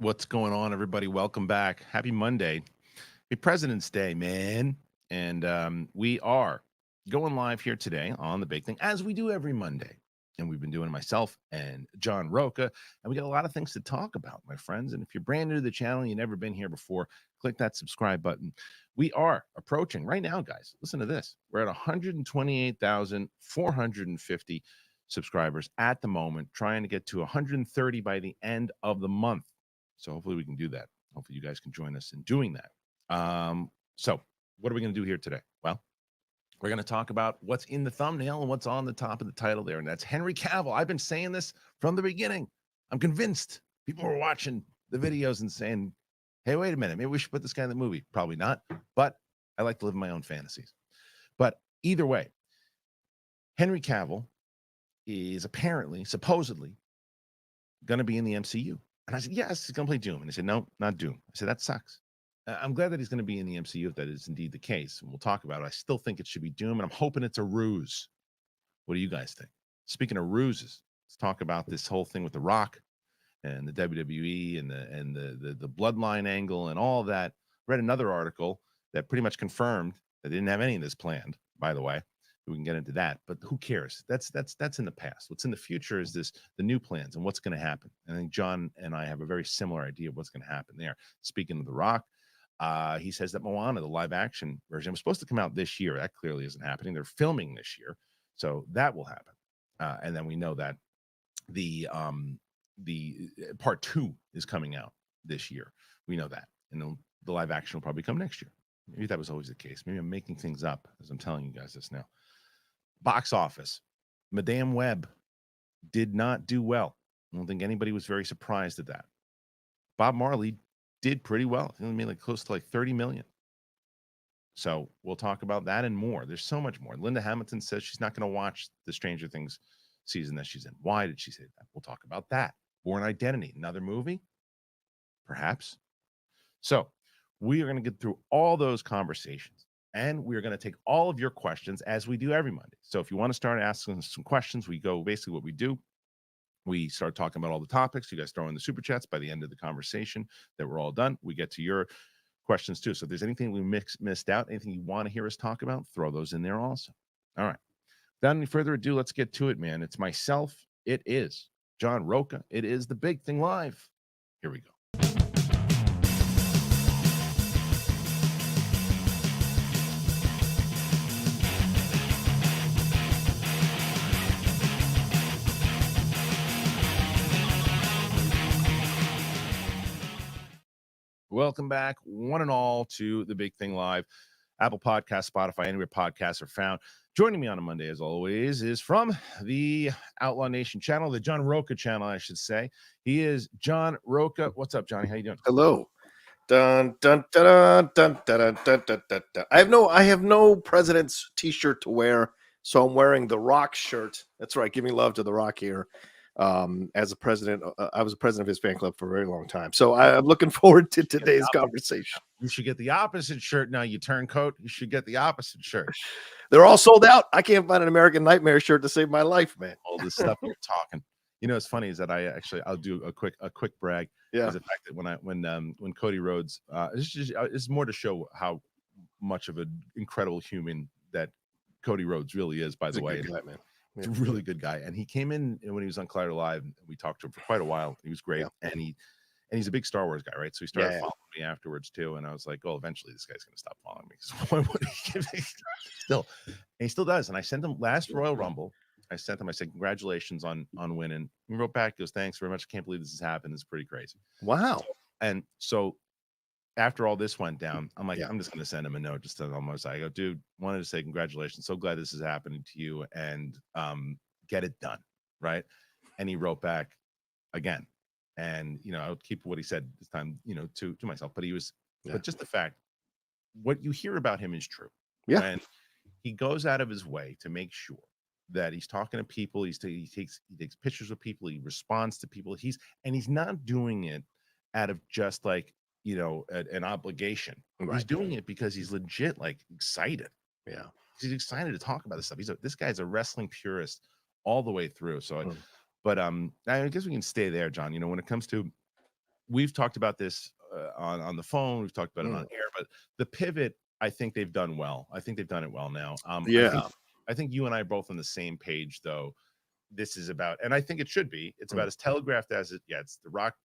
What's going on, everybody? Welcome back. Happy Monday. Happy President's Day, man. And we are going live here today on The Big Thing, as we do every Monday. And we've been doing it myself and John Rocha. And we got a lot of things to talk about, my friends. And if you're brand new to the channel and you've never been here before, click that subscribe button. We are approaching right now, guys. Listen to this. We're at 128,450 subscribers at the moment, trying to get to 130 by the end of the month. So hopefully we can do that. Hopefully you guys can join us in doing that. So what are we going to do here today? Well, we're going to talk about what's in the thumbnail and what's on the top of the title there. And that's Henry Cavill. I've been saying this from the beginning. I'm convinced people are watching the videos and saying, hey, wait a minute, maybe we should put this guy in the movie. Probably not, but I like to live in my own fantasies. But either way, Henry Cavill is apparently, supposedly, going to be in the MCU. And I said, yes, he's going to play Doom. And he said, no, not Doom. I said, that sucks. I'm glad that he's going to be in the MCU if that is indeed the case. And we'll talk about it. I still think it should be Doom, and I'm hoping it's a ruse. What do you guys think? Speaking of ruses, let's talk about this whole thing with The Rock and the WWE and the Bloodline angle and all of that. Read another article that pretty much confirmed that they didn't have any of this planned, by the way. We can get into that, but who cares? That's in the past. What's in the future is the new plans and what's going to happen. I think John and I have a very similar idea of what's going to happen there. Speaking of The Rock, he says that Moana, the live action version, was supposed to come out this year. That clearly isn't happening. They're filming this year, so that will happen. And then we know that the part 2 is coming out this year. We know that, and the live action will probably come next year. Maybe that was always the case. Maybe I'm making things up as I'm telling you guys this now. Box office, Madame Web did not do well. I don't think anybody was very surprised at that. Bob Marley did pretty well. I mean, like close to like 30 million. So we'll talk about that and more. There's so much more. Linda Hamilton says she's not going to watch the Stranger Things season that she's in. Why did she say that? We'll talk about that. Bourne Identity, another movie, perhaps. So we are going to get through all those conversations. And we're going to take all of your questions as we do every Monday. So if you want to start asking some questions, we go basically what we do. We start talking about all the topics. You guys throw in the super chats. By the end of the conversation that we're all done, we get to your questions too. So if there's anything we missed out, anything you want to hear us talk about, throw those in there also. All right. Without any further ado, let's get to it, man. It's myself. It is John Rocha. It is The Big Thing Live. Here we go. Welcome back, one and all, to The Big Thing Live. Apple Podcasts, Spotify, anywhere podcasts are found. Joining me on a Monday, as always, is from the Outlaw Nation channel, the John Rocha channel, I should say. He is John Rocha. What's up, Johnny? How you doing? Hello. Dun dun dun dun dun dun dun dun dun. I have no president's t-shirt to wear, so I'm wearing the Rock shirt. That's right, giving love to the Rock here. As a president, I was a president of his fan club for a very long time, so I'm looking forward to today's conversation. You should get the opposite shirt now. You turncoat. You should get the opposite shirt. They're all sold out. I can't find an American Nightmare shirt to save my life, man. All this stuff we're talking. You know, it's funny is that I'll do a quick brag. Yeah. Is the fact that when Cody Rhodes, it's more to show how much of an incredible human that Cody Rhodes really is. By the way, guy, man. He's a really good guy, and he came in when he was on Collider Live, and we talked to him for quite a while. He was great, and he's a big Star Wars guy, right? So he started following me afterwards too, and I was like, "Oh, eventually this guy's going to stop following me." Why would he give me still? And he still does. And I sent him last Royal Rumble. I said, "Congratulations on winning." He wrote back, "Goes, thanks very much. I can't believe this has happened. It's pretty crazy." Wow. And so after all this went down, I'm like, I'm just going to send him a note just to almost. I go, dude, wanted to say congratulations. So glad this is happening to you, and get it done, right? And he wrote back again, and I would keep what he said this time, to myself. But he was, but just the fact, what you hear about him is true. Yeah, and he goes out of his way to make sure that he's talking to people. He takes pictures with people. He responds to people. He's not doing it out of just like an obligation. Right. He's doing it because he's legit like excited. Yeah, he's excited to talk about this stuff. This guy's a wrestling purist all the way through. So, but I guess we can stay there, John. When it comes to we've talked about this on the phone. We've talked about it on air, but the pivot, I think they've done well. I think they've done it well now. I think you and I are both on the same page, though. This is about, and I think it should be, it's about as telegraphed as it gets. The Rock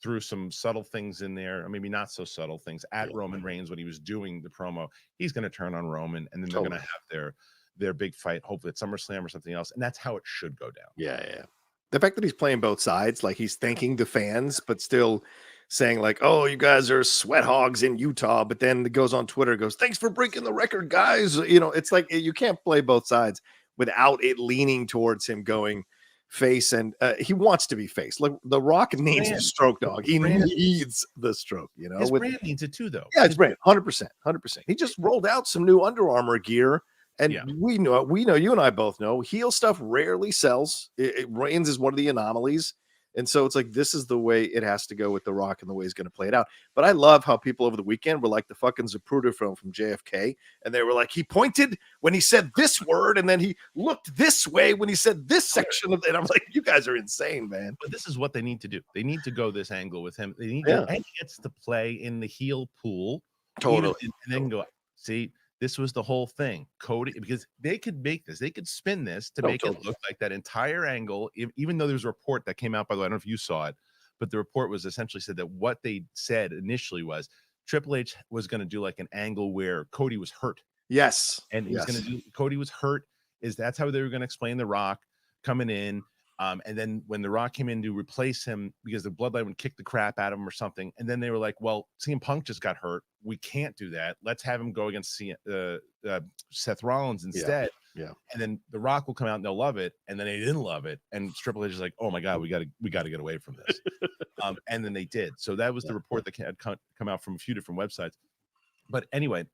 threw some subtle things in there, or maybe not so subtle things at Roman Reigns when he was doing the promo. He's going to turn on Roman, and then they're going to have their big fight, hopefully at SummerSlam or something else. And that's how it should go down. Yeah. The fact that he's playing both sides, like he's thanking the fans, but still saying like, oh, you guys are sweat hogs in Utah. But then it goes on Twitter, goes, thanks for breaking the record, guys. It's like you can't play both sides without it leaning towards him going face. And he wants to be face. Like The Rock needs the stroke dog. He needs the stroke, His brand needs it too, though. Yeah, his brand, 100%. He just rolled out some new Under Armour gear. And we know, you and I both know, heel stuff rarely sells. Reigns is one of the anomalies. And so it's like, this is the way it has to go with The Rock and the way he's going to play it out. But I love how people over the weekend were like the fucking Zapruder film from JFK. And they were like, he pointed when he said this word, and then he looked this way when he said this section of it. And I'm like, you guys are insane, man. But this is what they need to do. They need to go this angle with him. They need to, and he gets to play in the heel pool. Totally. And then go, see, this was the whole thing. Cody, because they could make this, they could spin this to make it look like that entire angle, even though there's a report that came out, by the way, I don't know if you saw it, but the report was essentially said that what they said initially was Triple H was going to do like an angle where Cody was hurt. Yes. And he was going to do, Cody was hurt. That's how they were going to explain The Rock coming in. And then when The Rock came in to replace him because the Bloodline would kick the crap out of him or something, and then they were like, well, CM Punk just got hurt. We can't do that. Let's have him go against Seth Rollins instead. Yeah. And then The Rock will come out and they'll love it. And then they didn't love it. And Triple H is like, oh my God, we got to get away from this. And then they did. So that was the report that had come out from a few different websites. But anyway,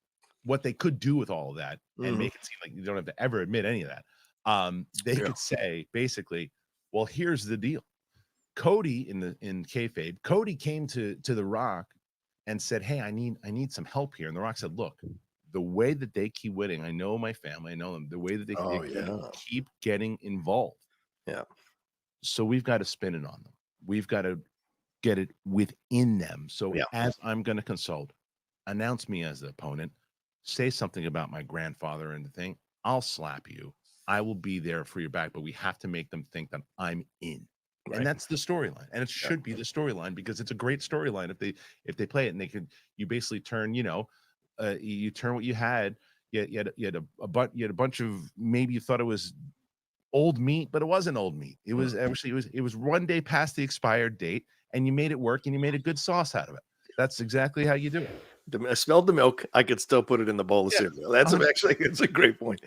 what they could do with all of that and make it seem like you don't have to ever admit any of that. They could say basically, well, here's the deal. Cody in kayfabe, Cody came to The Rock and said, hey, I need some help here. And The Rock said, look, the way that they keep winning, I know my family, I know them, the way that they keep getting involved. Yeah. So we've got to spin it on them. We've got to get it within them. So as I'm going to consult, announce me as the opponent, say something about my grandfather and the thing, I'll slap you. I will be there for your back, but we have to make them think that I'm in. Right. And that's the storyline. And it should be the storyline because it's a great storyline if they play it and you basically turn, you turn what you had. You had a bunch of, maybe you thought it was old meat, but it wasn't old meat. It was actually, it was 1 day past the expired date and you made it work and you made a good sauce out of it. That's exactly how you do it. I smelled the milk. I could still put it in the bowl of cereal. That's it's a great point.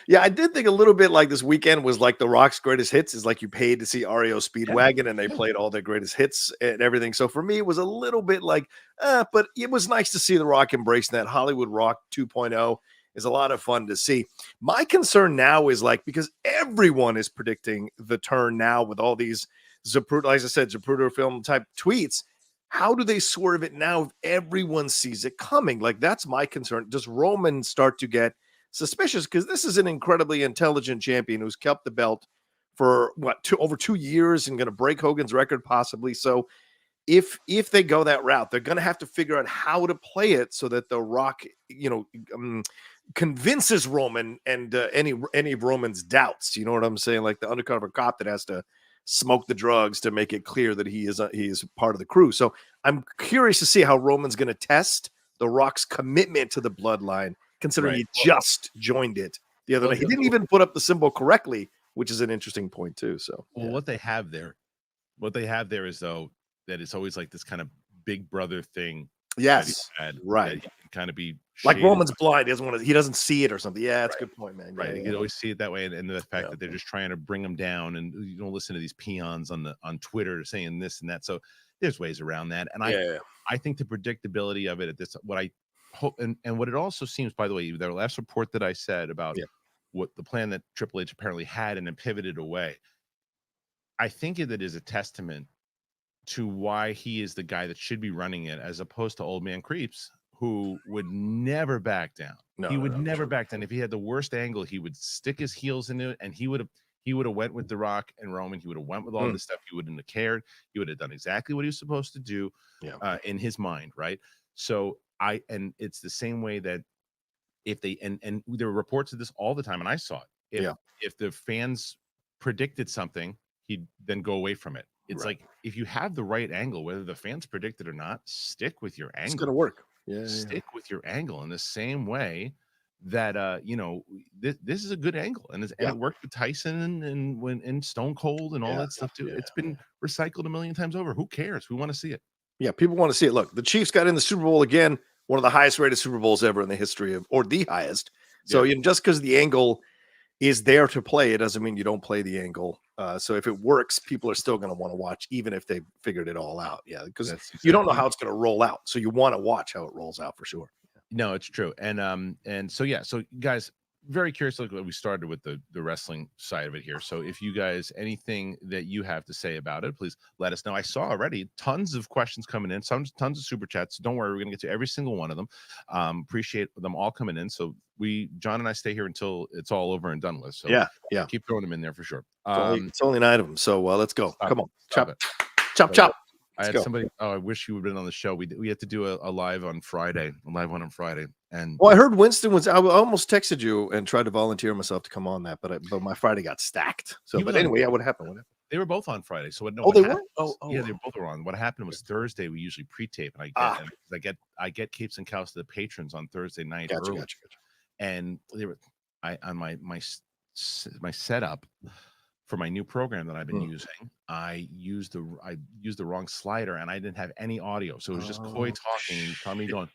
Yeah, I did think a little bit like this weekend was like The Rock's greatest hits is like you paid to see REO Speedwagon and they played all their greatest hits and everything. So for me, it was a little bit like, but it was nice to see The Rock embracing that. Hollywood Rock 2.0 is a lot of fun to see. My concern now is like, because everyone is predicting the turn now with all these Zapruder, like I said, Zapruder film type tweets. How do they swerve it now if everyone sees it coming? Like, that's my concern. Does Roman start to get suspicious? Because this is an incredibly intelligent champion who's kept the belt for over 2 years and going to break Hogan's record possibly. So if they go that route, they're going to have to figure out how to play it so that The Rock, convinces Roman and any of Roman's doubts. You know what I'm saying? Like the undercover cop that has to smoke the drugs to make it clear that he is part of the crew. So I'm curious to see how Roman's going to test The Rock's commitment to the bloodline, considering he just joined it the other day. He didn't even put up the symbol correctly, which is an interesting point too. So what they have there is though that it's always like this kind of big brother thing. Yes, right. Kind of be like Roman's blind. He doesn't see it or something. Yeah, that's a good point, man. Right. You can always see it that way. And the fact that they're just trying to bring them down and you don't listen to these peons on Twitter saying this and that. So there's ways around that. And I think the predictability of it at this, what I hope, and what it also seems, by the way, their last report that I said about what the plan that Triple H apparently had and then pivoted away. I think that is a testament to why he is the guy that should be running it, as opposed to Old Man Creeps, who would never back down. He would never back down. If he had the worst angle, he would stick his heels into it, and he would he would have went with The Rock and Roman. He would have went with all this stuff. He wouldn't have cared. He would have done exactly what he was supposed to do in his mind, right? So and it's the same way that if they and there were reports of this all the time, and I saw it. If the fans predicted something, he'd then go away from it. It's like if you have the right angle, whether the fans predict it or not, stick with your angle. It's gonna work. Stick with your angle in the same way that this is a good angle, and it worked with Tyson and Stone Cold and all that stuff too. It's been recycled a million times over. Who cares? We want to see it. Yeah, people want to see it. Look, the Chiefs got in the Super Bowl again, one of the highest rated Super Bowls ever in the history of, or the highest. So just because the angle is there to play, it doesn't mean you don't play the angle. So if it works, people are still going to want to watch, even if they figured it all out. Yeah, because you don't know how it's going to roll out, so you want to watch how it rolls out for sure. No, it's true, and so guys, very curious. Look, we started with the wrestling side of it here. So if you guys anything that you have to say about it, please let us know. I saw already tons of questions coming in, tons of super chats. So don't worry, we're gonna get to every single one of them. Appreciate them all coming in. So John and I stay here until it's all over and done with. So keep throwing them in there for sure. It's only 9 of them. So let's go. Come on, chop it. Chop. I had somebody. Oh, I wish you would have been on the show. We had to do a live on Friday, a live one on Friday. And I heard Winston was. I almost texted you and tried to volunteer myself to come on that, but my Friday got stacked. So, but anyway, what happened? They were both on Friday. So they were. Yeah, they both were on. What happened was Thursday. We usually pre-tape, and I get capes and cows to the patrons on Thursday night early. Gotcha. And they were on my setup for my new program that I've been using. I used the wrong slider, and I didn't have any audio, so it was just Coy talking and Tommy going.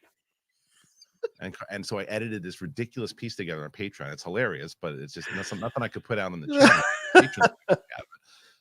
And so I edited this ridiculous piece together on Patreon. It's hilarious, but it's just nothing I could put out on the channel.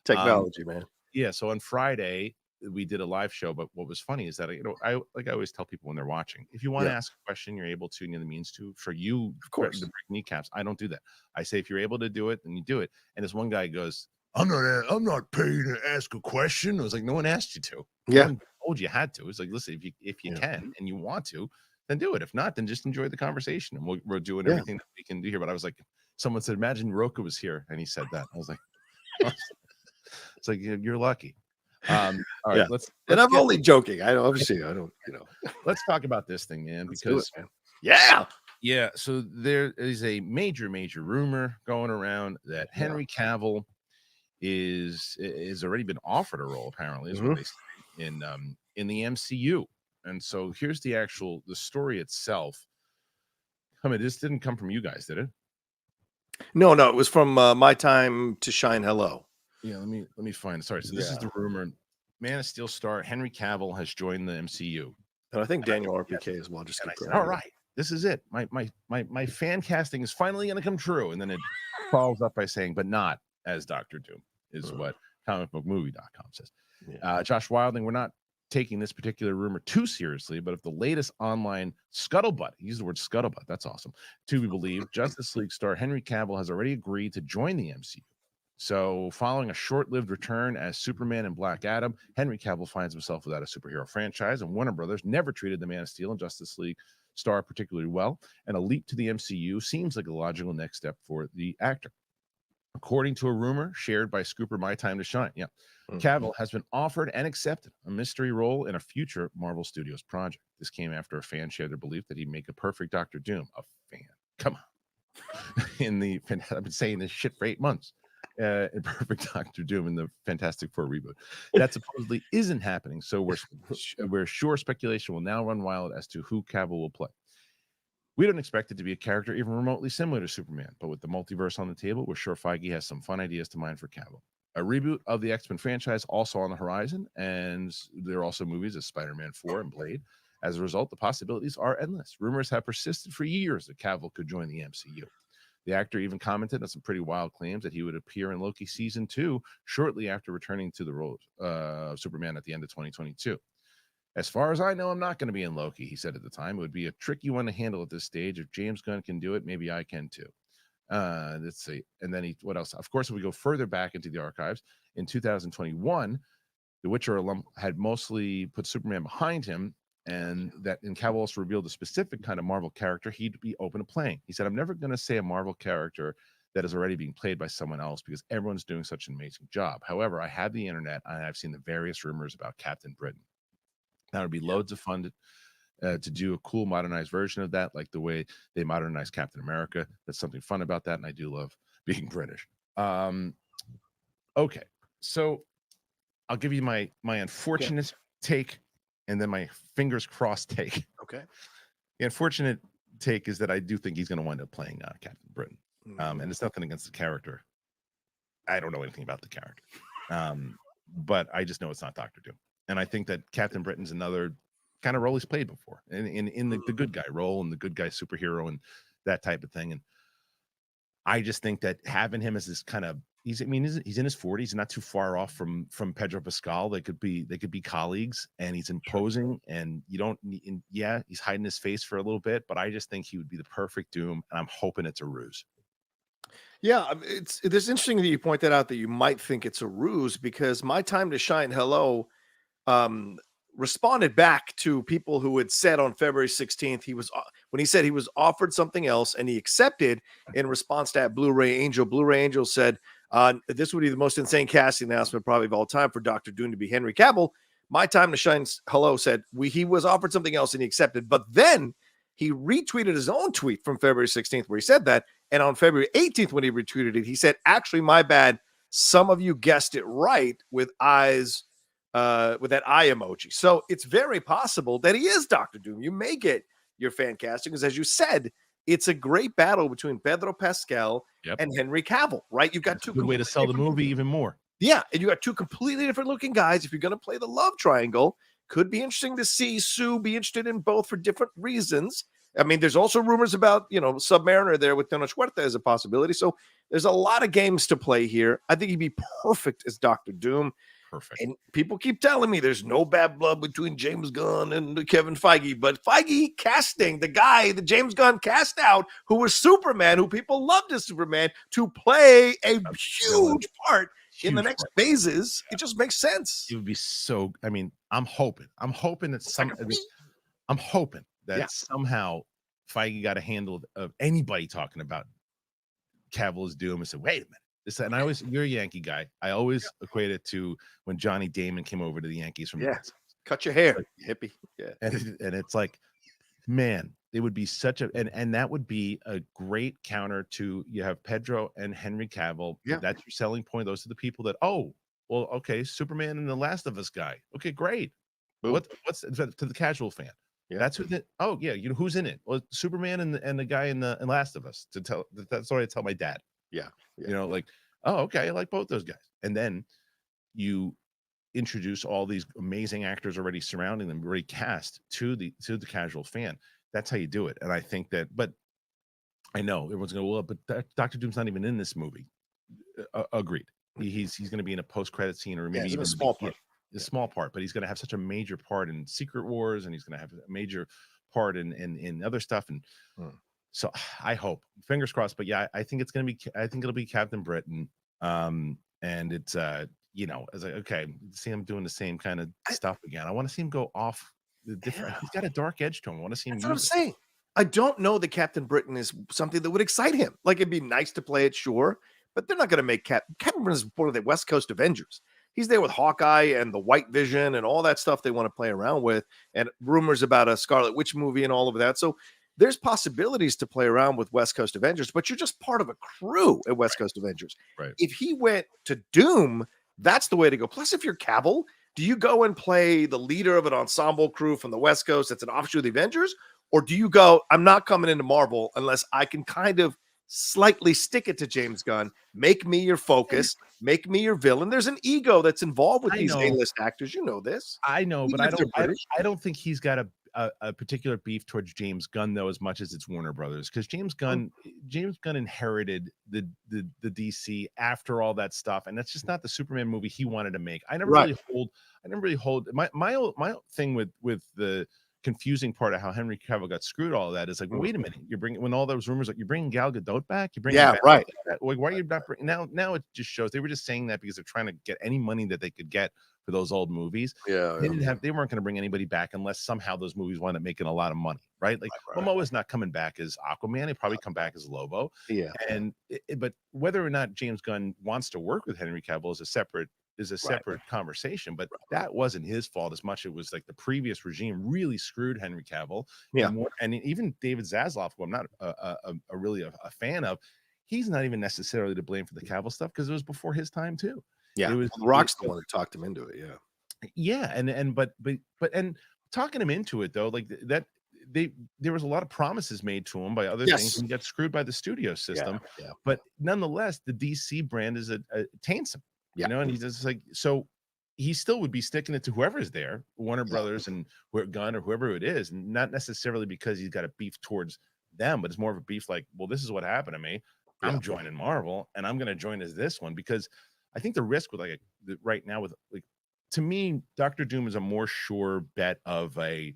Technology, man. Yeah. So on Friday we did a live show, but what was funny is that I always tell people when they're watching, if you want to ask a question, you're able to, and you have the means to. For you, of course, to break kneecaps, I don't do that. I say if you're able to do it, then you do it. And this one guy goes, I'm not paying to ask a question. I was like, no one asked you to. Yeah, no one told you had to. It's like, listen, if you can and you want to, then do it. If not, then just enjoy the conversation, and we're doing everything that we can do here. But I was like, someone said, imagine Rocha was here, and he said that. I was like, it's like you're lucky. All right, let's I'm only joking. I don't. Let's talk about this thing, man. Because man. So there is a major rumor going around that Henry Cavill is already been offered a role. Apparently, is what they say in the MCU. And so here's the story itself. I mean, this didn't come from you guys, did it? No, it was from My Time to Shine Hello. Yeah, let me find it. Sorry, so this is the rumor. Man of Steel star Henry Cavill has joined the MCU, and I think Daniel RPK as well. Just all right, this is it. My fan casting is finally going to come true, and then it follows up by saying, "But not as Doctor Doom," is what comicbookmovie.com says. Josh Wilding, we're not taking this particular rumor too seriously, but if the latest online scuttlebutt, use the word scuttlebutt, that's awesome, to be believed, Justice League star Henry Cavill has already agreed to join the MCU. So following a short-lived return as Superman and Black Adam, Henry Cavill finds himself without a superhero franchise, and Warner Brothers never treated the Man of Steel and Justice League star particularly well, and a leap to the MCU seems like a logical next step for the actor. According to a rumor shared by Scooper My Time to Shine, Cavill has been offered and accepted a mystery role in a future Marvel Studios project. This came after a fan shared their belief that he'd make a perfect Doctor Doom. A fan, come on! I've been saying this shit for 8 months. In perfect Doctor Doom in the Fantastic Four reboot. That supposedly isn't happening. So we're sure speculation will now run wild as to who Cavill will play. We don't expect it to be a character even remotely similar to Superman, but with the multiverse on the table, we're sure Feige has some fun ideas to mind for Cavill. A reboot of the X-Men franchise also on the horizon, and there are also movies of Spider-Man 4 and Blade. As a result, the possibilities are endless. Rumors have persisted for years that Cavill could join the MCU. The actor even commented on some pretty wild claims that he would appear in Loki season 2 shortly after returning to the role of Superman at the end of 2022. As far as I know, I'm not going to be in Loki, he said at the time. It would be a tricky one to handle at this stage. If James Gunn can do it, maybe I can too. Let's see. And then what else? Of course, if we go further back into the archives, in 2021, The Witcher alum had mostly put Superman behind him, and Cavill also revealed a specific kind of Marvel character he'd be open to playing. He said, I'm never going to say a Marvel character that is already being played by someone else because everyone's doing such an amazing job. However, I have the internet and I've seen the various rumors about Captain Britain. That would be loads of fun to do a cool modernized version of that, like the way they modernized Captain America. That's something fun about that, and I do love being British. Okay, so I'll give you my unfortunate take, and then my fingers crossed take. Okay. The unfortunate take is that I do think he's going to wind up playing Captain Britain, and it's nothing against the character. I don't know anything about the character, but I just know it's not Dr. Doom, and I think that Captain Britain's another kind of role he's played before, in the good guy role and the good guy superhero and that type of thing. And I just think that having him as this kind of he's in his 40s, not too far off from Pedro Pascal. They could be colleagues, and he's imposing, and you don't he's hiding his face for a little bit, but I just think he would be the perfect Doom, and I'm hoping it's a ruse. Yeah, it's interesting that you point that out, that you might think it's a ruse, because My Time to Shine Hello responded back to people who had said on February 16th when he said he was offered something else and he accepted in response to that Blu-ray Angel. Blu-ray Angel said this would be the most insane casting announcement probably of all time for Dr. Doom to be Henry Cavill. My Time to Shine Hello said he was offered something else and he accepted, but then he retweeted his own tweet from February 16th where he said that, and on February 18th when he retweeted it, he said, actually, my bad, some of you guessed it right with eyes with that eye emoji. So it's very possible that he is Dr. Doom. You may get your fan casting, because as you said, it's a great battle between Pedro Pascal and Henry Cavill, right? You've got That's a good way to sell the movie even more. Yeah, and you got two completely different looking guys. If you're going to play the love triangle, could be interesting to see Sue be interested in both for different reasons. I mean, there's also rumors about, Submariner there with Tenoch Huerta as a possibility. So there's a lot of games to play here. I think he'd be perfect as Dr. Doom. Perfect. And people keep telling me there's no bad blood between James Gunn and Kevin Feige, but Feige casting the guy that James Gunn cast out, who was Superman, who people loved as Superman, to play a huge part in the next phases. It just makes sense. It would be so. I mean, I'm hoping that I'm hoping that somehow Feige got a handle of anybody talking about Cavill as Doom and said, "Wait a minute." And you're a Yankee guy. I always equate it to when Johnny Damon came over to the Yankees from the cut your hair, hippie. Yeah. And it's like, man, it would be such and that would be a great counter to, you have Pedro and Henry Cavill. Yeah. That's your selling point. Those are the people that, okay, Superman and the Last of Us guy. Okay, great. Boom. What's to the casual fan? Yeah. That's who who's in it? Well, Superman and the guy in Last of Us. That's what I tell my dad. Yeah. Okay, I like both those guys. And then you introduce all these amazing actors already surrounding them, already cast to the casual fan. That's how you do it. And I think that, but I know everyone's going, but Dr. Doom's not even in this movie. Agreed. He's going to be in a post-credit scene, or maybe even a small part. Small part, but he's going to have such a major part in Secret Wars, and he's going to have a major part in other stuff. And so I hope, fingers crossed, but yeah, I think it'll be Captain Britain. And it's, see him doing the same kind of stuff again. I want to see him go off the different, he's got a dark edge to him. I want to see him. That's what I'm saying. I don't know that Captain Britain is something that would excite him. Like, it'd be nice to play it, sure, but they're not going to make Captain Britain is one of the West Coast Avengers. He's there with Hawkeye and the White Vision and all that stuff they want to play around with, and rumors about a Scarlet Witch movie and all of that. So there's possibilities to play around with West Coast Avengers, but you're just part of a crew at West Coast Avengers. Right. If he went to Doom, that's the way to go. Plus, if you're Cavill, do you go and play the leader of an ensemble crew from the West Coast that's an offshoot of the Avengers? Or do you go, I'm not coming into Marvel unless I can kind of slightly stick it to James Gunn, make me your focus, make me your villain. There's an ego that's involved with these A-list actors. You know this. I know, but I don't think he's got a particular beef towards James Gunn, though, as much as it's Warner Brothers, because James Gunn inherited the DC after all that stuff, and that's just not the Superman movie he wanted to make. I never really hold my thing with the confusing part of how Henry Cavill got screwed. All of that is like, wait a minute, you're bringing, when all those rumors, like, you're bringing Gal Gadot back, you're bringing like, why are you not bringing, now it just shows they were just saying that because they're trying to get any money that they could get for for those old movies. Yeah, They weren't going to bring anybody back unless somehow those movies wound up making a lot of money, right? Like Momoa's not coming back as Aquaman. He'll probably come back as Lobo. Yeah. And but whether or not James Gunn wants to work with Henry Cavill is a separate conversation, but that wasn't his fault as much. It was like the previous regime really screwed Henry Cavill. And even David Zaslav, who I'm not really a fan of, he's not even necessarily to blame for the Cavill stuff because it was before his time too. Yeah, Rock's the one that talked him into it. But talking him into it though, like that, there was a lot of promises made to him by other things, and he got screwed by the studio system. But nonetheless, the DC brand is taints him. You know, and he's just like, so he still would be sticking it to whoever is there, Warner Brothers and Gunn or whoever it is, and not necessarily because he's got a beef towards them, but it's more of a beef like, well, this is what happened to me. I'm joining Marvel, and I'm going to join as this one because I think the risk with right now with to me, Doctor Doom is a more sure bet of a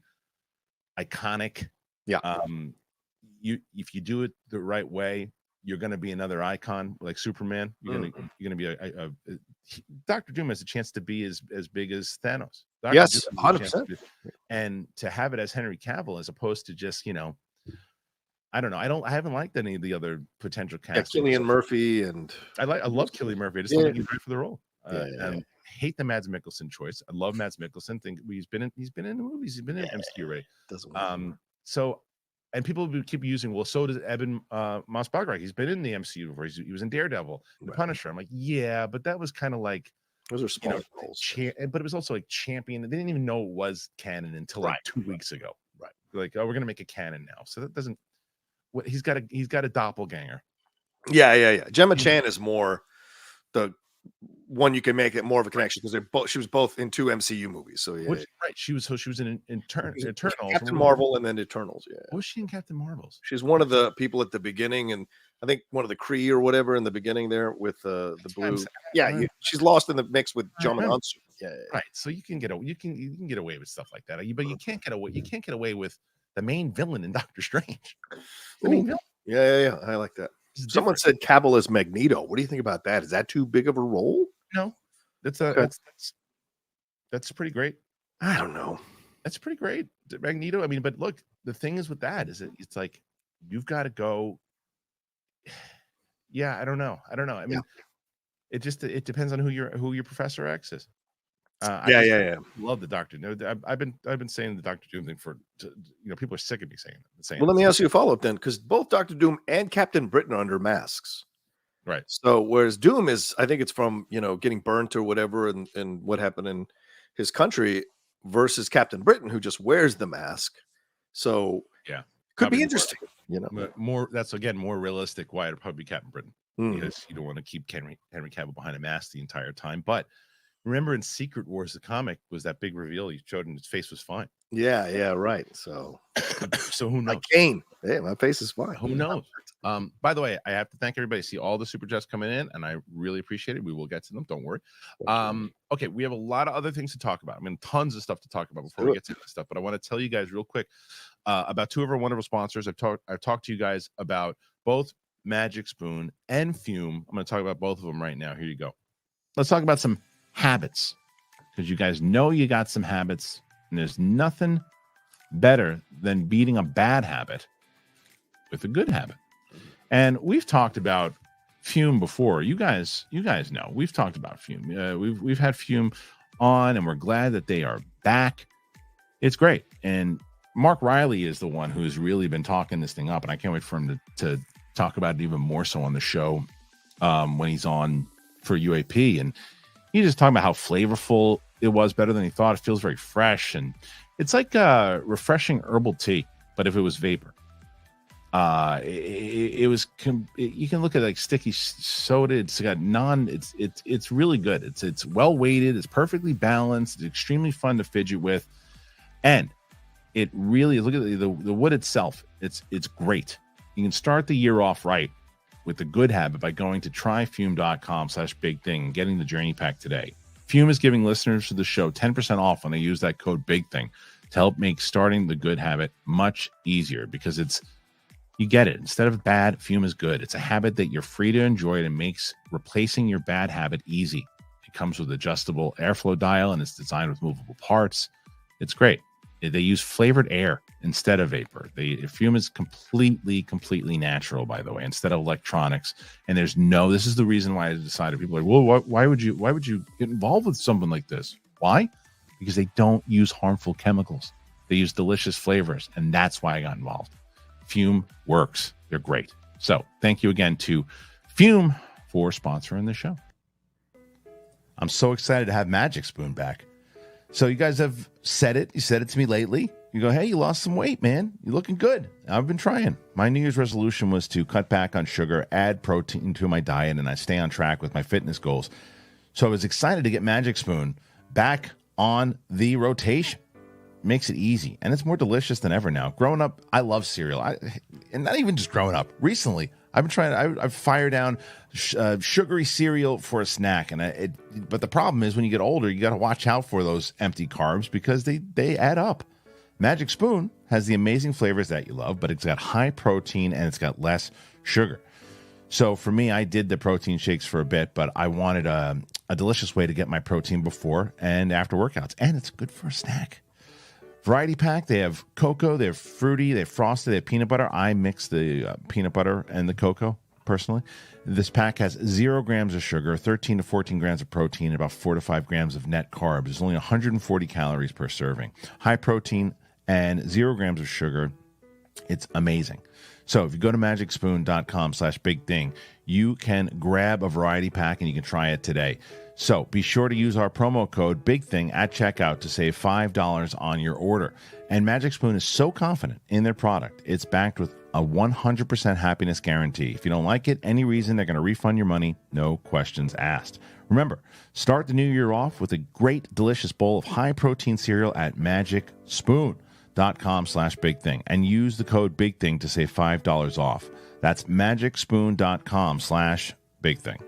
iconic. If you do it the right way, you're going to be another icon like Superman. You're going to be a Doctor Doom has a chance to be as big as Thanos. Yes, 100%. And to have it as Henry Cavill as opposed to just, I don't know. I haven't liked any of the other potential cast. Cillian Murphy, and I love Cillian Murphy. I just don't think he's right for the role. Hate the Mads Mikkelsen choice. I love Mads Mikkelsen. Think he's been in the movies. He's been in MCU, right? So, and people keep using, well, so does Eben Moss-Bachrach. He's been in the MCU before. He was in Daredevil, The Punisher. I'm like, yeah, but that was kind of like, those are small roles. But it was also like champion. They didn't even know it was canon until like 2 weeks ago. Right. Like, oh, we're gonna make a canon now. So that doesn't. What he's got a doppelganger. Yeah. Gemma Chan is more the one you can make it more of a connection because she was both in 2 MCU movies. So she was in Eternals, Captain Marvel, and then Eternals. Yeah, what was she in Captain Marvel's? She's one of the people at the beginning, and I think one of the Kree or whatever in the beginning there with the blue. She's lost in the mix with John Manonsu. Right. So you can get away with stuff like that, but you can't get away with the main villain in Doctor Strange. The main villain. Yeah. I like that. Someone said Cavill as Magneto. What do you think about that? Is that too big of a role? No, that's pretty great. I don't know. That's pretty great, Magneto. I mean, but look, the thing is with that is it's like you've got to go. Yeah, I don't know. I mean, it depends on who your Professor X is. I love the Doctor. No, I've been saying the Doctor Doom thing for people are sick of me saying it. Well, let me ask you a follow up then, because both Doctor Doom and Captain Britain are under masks. Right. So whereas Doom is, I think it's from getting burnt or whatever, and what happened in his country, versus Captain Britain, who just wears the mask. So could be interesting. More that's again more realistic. Why it'd probably be Captain Britain because you don't want to keep Henry Cavill behind a mask the entire time, but. Remember in Secret Wars, the comic was that big reveal. He showed him his face was fine. Yeah, right. So who knows? Like Kane. Yeah, my face is fine. Who knows? By the way, I have to thank everybody. See all the super chats coming in, and I really appreciate it. We will get to them. Don't worry. Okay, we have a lot of other things to talk about. I mean, tons of stuff to talk about before we get to this stuff. But I want to tell you guys real quick about 2 of our wonderful sponsors. I've talked to you guys about both Magic Spoon and Fume. I'm going to talk about both of them right now. Here you go. Let's talk about some habits, because you guys know you got some habits, and there's nothing better than beating a bad habit with a good habit. And we've talked about Fume before. You guys know we've talked about Fume. We've had Fume on, and we're glad that they are back. It's great. And Mark Riley is the one who's really been talking this thing up, and I can't wait for him to talk about it even more so on the show when he's on for UAP. And he's just talking about how flavorful it was, better than he thought. It feels very fresh, and it's like a refreshing herbal tea, but if it was vapor. It was. You can look at like sticky soda. It's got It's really good. It's well weighted. It's perfectly balanced. It's extremely fun to fidget with, and it really look at the wood itself. It's great. You can start the year off right with the good habit by going to tryfume.com/bigthing and getting the journey pack today. Fume is giving listeners to the show 10% off when they use that code BIGTHING to help make starting the good habit much easier, because you get it. Instead of bad, Fume is good. It's a habit that you're free to enjoy, and it makes replacing your bad habit easy. comes with adjustable airflow dial, and it's designed with movable parts. It's great. They use flavored air instead of vapor. Fume is completely natural, by the way, instead of electronics. And this is the reason why I decided. People are like, well, why would you get involved with something like this? Why? Because they don't use harmful chemicals. They use delicious flavors, and that's why I got involved. Fume works. They're great. So thank you again to Fume for sponsoring the show. I'm so excited to have Magic Spoon back. So you guys have said it. You said it to me lately. You go, hey, you lost some weight, man. You're looking good. I've been trying. My New Year's resolution was to cut back on sugar, add protein to my diet, and I stay on track with my fitness goals. So I was excited to get Magic Spoon back on the rotation. Makes it easy, and it's more delicious than ever now. Growing up, I love cereal. And not even just growing up. Recently, I've been trying. I've fired down sugary cereal for a snack, but the problem is when you get older, you got to watch out for those empty carbs because they add up. Magic Spoon has the amazing flavors that you love, but it's got high protein and it's got less sugar. So for me, I did the protein shakes for a bit, but I wanted a delicious way to get my protein before and after workouts, and it's good for a snack. Variety pack, they have cocoa, they have fruity, they have frosted, they have peanut butter. I mix the peanut butter and the cocoa, personally. This pack has 0 grams of sugar, 13 to 14 grams of protein, and about 4 to 5 grams of net carbs. There's only 140 calories per serving. High protein and 0 grams of sugar. It's amazing. So if you go to magicspoon.com/bigthing, you can grab a variety pack and you can try it today. So be sure to use our promo code BIGTHING at checkout to save $5 on your order. And Magic Spoon is so confident in their product, it's backed with a 100% happiness guarantee. If you don't like it, any reason, they're going to refund your money, no questions asked. Remember, start the new year off with a great, delicious bowl of high-protein cereal at magicspoon.com/bigthing and use the code BIGTHING to save $5 off. That's magicspoon.com/bigthing.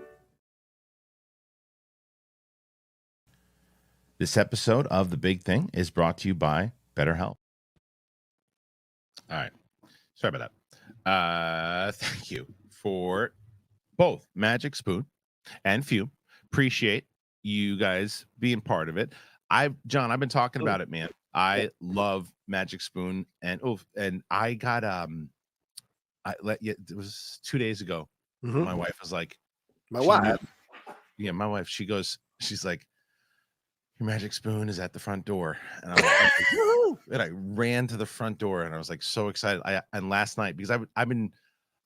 This episode of The Big Thing is brought to you by BetterHelp. All right. Sorry about that. Thank you for both Magic Spoon and Fume. Appreciate you guys being part of it. John, I've been talking about it, man. I love Magic Spoon, and I got it was 2 days ago. Mm-hmm. My wife was like, my wife. My wife. She's like, your Magic Spoon is at the front door, and and I ran to the front door, and I was like so excited. And last night, because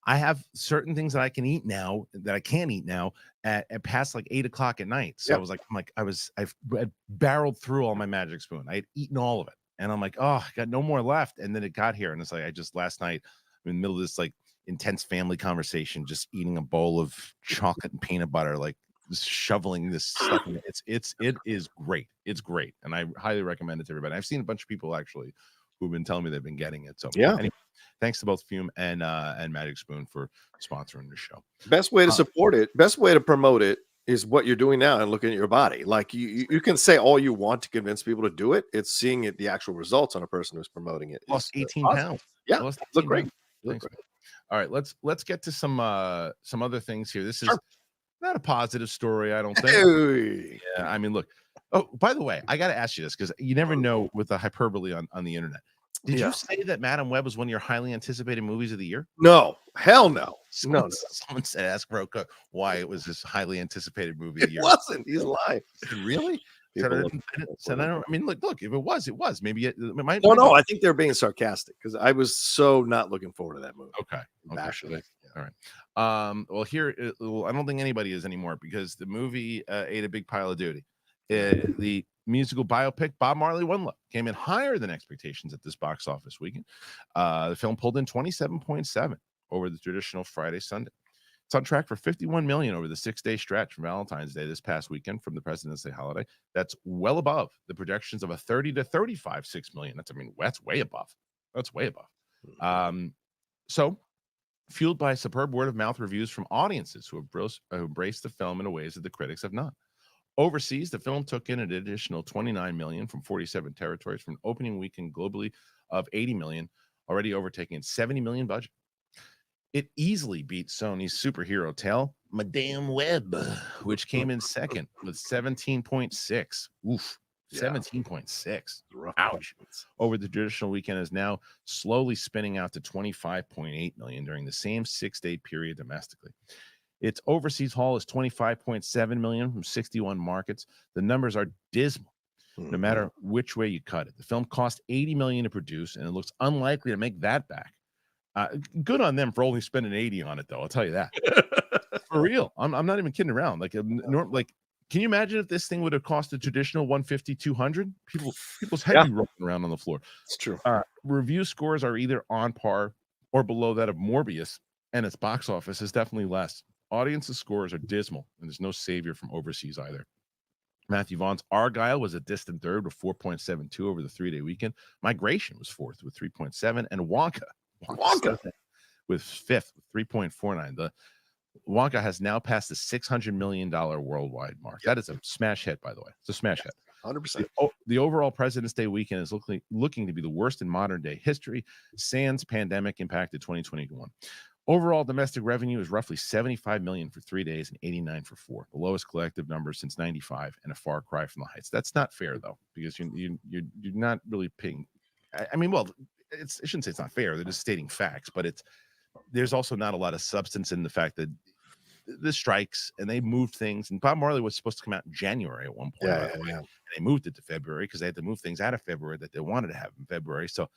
I have certain things that I can eat now that I can't eat now at past like 8 o'clock at night. So yep. I've barreled through all my Magic Spoon. I had eaten all of it, and I'm like, oh, I got no more left. And then it got here, and it's like last night, I'm in the middle of this like intense family conversation, just eating a bowl of chocolate and peanut butter, like shoveling this stuff in. It is great. It's great, and I highly recommend it to everybody. I've seen a bunch of people actually who've been telling me they've been getting it. So yeah, anyway, thanks to both Fume and Magic Spoon for sponsoring the show. Best way to support it, best way to promote it is what you're doing now and looking at your body. Like you can say all you want to convince people to do it. It's seeing the actual results on a person who's promoting it. Lost 18 pounds. Yeah, look great. Look great. All right, let's get to some other things here. This is not a positive story, I don't think. Hey. Yeah, I mean, look. Oh, by the way, I got to ask you this because you never know with the hyperbole on the internet. Did you say that Madam Web was one of your highly anticipated movies of the year? No, hell no. No. Someone said, ask Rocha why it was this highly anticipated movie of the year. It wasn't. He's lying. Really? I mean, look. If it was, it was. Maybe it might. No. I think they're being sarcastic because I was so not looking forward to that movie. Okay. Yeah. All right. Well, here, I don't think anybody is anymore because the movie ate a big pile of duty. The musical biopic Bob Marley One Love came in higher than expectations at this box office weekend. The film pulled in 27.7 over the traditional Friday Sunday. It's on track for 51 million over the 6-day stretch from Valentine's Day this past weekend from the President's Day holiday. That's well above the projections of a 30 to 35 6 million. That's way above. So fueled by superb word of mouth reviews from audiences who embraced the film in ways that the critics have not. Overseas, the film took in an additional 29 million from 47 territories from an opening weekend globally of 80 million, already overtaking its 70 million budget. It easily beat Sony's superhero tale, Madame Web, which came in second with 17.6. Oof, Yeah. 17.6. Rough Ouch. questions. Over the traditional weekend is now slowly spinning out to 25.8 million during the same 6-day period domestically. Its overseas haul is 25.7 million from 61 markets. The numbers are dismal, no matter which way you cut it. The film cost 80 million to produce, and it looks unlikely to make that back. Good on them for only spending 80 on it, though. I'll tell you that. For real. I'm not even kidding around. Like, can you imagine if this thing would have cost a traditional 150, 200? People's head be rolling around on the floor. It's true. Review scores are either on par or below that of Morbius, and its box office is definitely less. Audience's scores are dismal, and there's no savior from overseas either. Matthew Vaughn's Argyle was a distant third with 4.72 over the 3-day weekend. Migration was fourth with 3.7, and Wonka with fifth with 3.49. The Wonka has now passed the $600 million worldwide mark. That is a smash hit, by the way. It's a smash hit. 100%. The overall President's Day weekend is looking to be the worst in modern day history. Sans pandemic impacted 2021. Overall domestic revenue is roughly 75 million for 3 days and 89 for 4, the lowest collective number since 95, and a far cry from the heights. That's not fair, though, because you're not really paying. I mean, well, I shouldn't say it's not fair. They're just stating facts, but there's also not a lot of substance in the fact that the strikes and they moved things. And Bob Marley was supposed to come out in January at one point, by the way, and they moved it to February because they had to move things out of February that they wanted to have in February. So,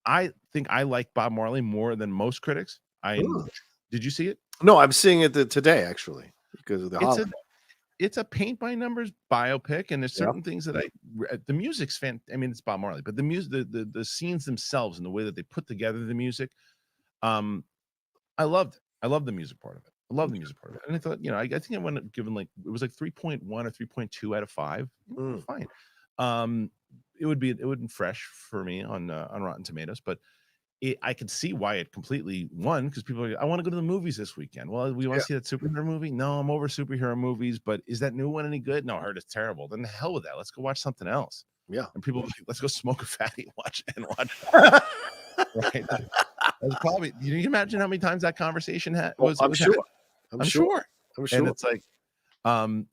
I think I like Bob Marley more than most critics. Did you see it? No, I'm seeing it today actually because of the holiday. It's a paint by numbers biopic, and there's certain things that the music's I mean, it's Bob Marley, but the music, the scenes themselves and the way that they put together the music, I loved it. I love the music part of it. I love the music part of it, and I thought, I think I went given it was like 3.1 or 3.2 out of 5. Fine. It would be fresh for me on Rotten Tomatoes, but I could see why it completely won because people are, I want to go to the movies this weekend. Well, we want to see that superhero movie. No, I'm over superhero movies, but is that new one any good? No, I heard it's terrible. Then the hell with that. Let's go watch something else. Yeah. And people are like, let's go smoke a fatty and watch. Right. That's probably. Can you imagine how many times that conversation was? I'm sure. I'm sure. And it's like.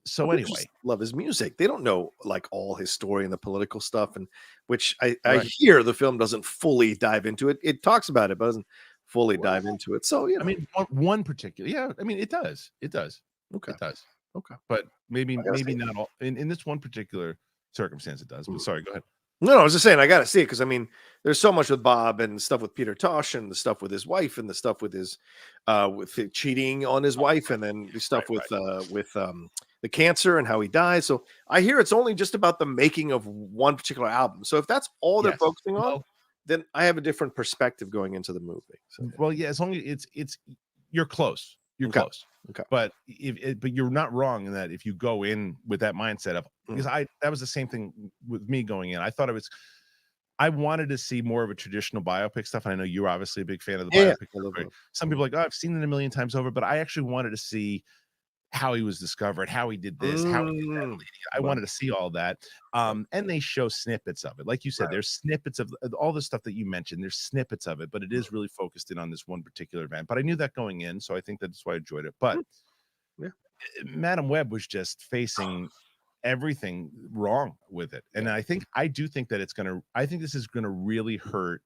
So anyway, love his music. They don't know like all his story and the political stuff, and which I hear the film doesn't fully dive into it. It talks about it, but doesn't fully dive into it. So I mean, one particular, I mean, it does. Okay, it does. Okay, but maybe not all. In this one particular circumstance, it does. But sorry, go ahead. No, I was just saying I got to see it because I mean, there's so much with Bob and stuff with Peter Tosh and the stuff with his wife and the stuff with his with cheating on his wife and then the stuff with the cancer and how he dies. So I hear it's only just about the making of one particular album. So if that's all they're focusing on, then I have a different perspective going into the movie. So, well, yeah, as long as it's you're close. You're close. Okay. But but you're not wrong in that if you go in with that mindset of because that was the same thing with me going in. I wanted to see more of a traditional biopic stuff. And I know you're obviously a big fan of the biopic. Some people are like, I've seen it a million times over, but I actually wanted to see how he was discovered, how he did this, how he did that. I wanted to see all that. And they show snippets of it. Like you said, there's snippets of all the stuff that you mentioned. There's snippets of it, but it is really focused in on this one particular event. But I knew that going in, so I think that's why I enjoyed it. But Madam Web was just facing everything wrong with it. And I do think that I think this is gonna really hurt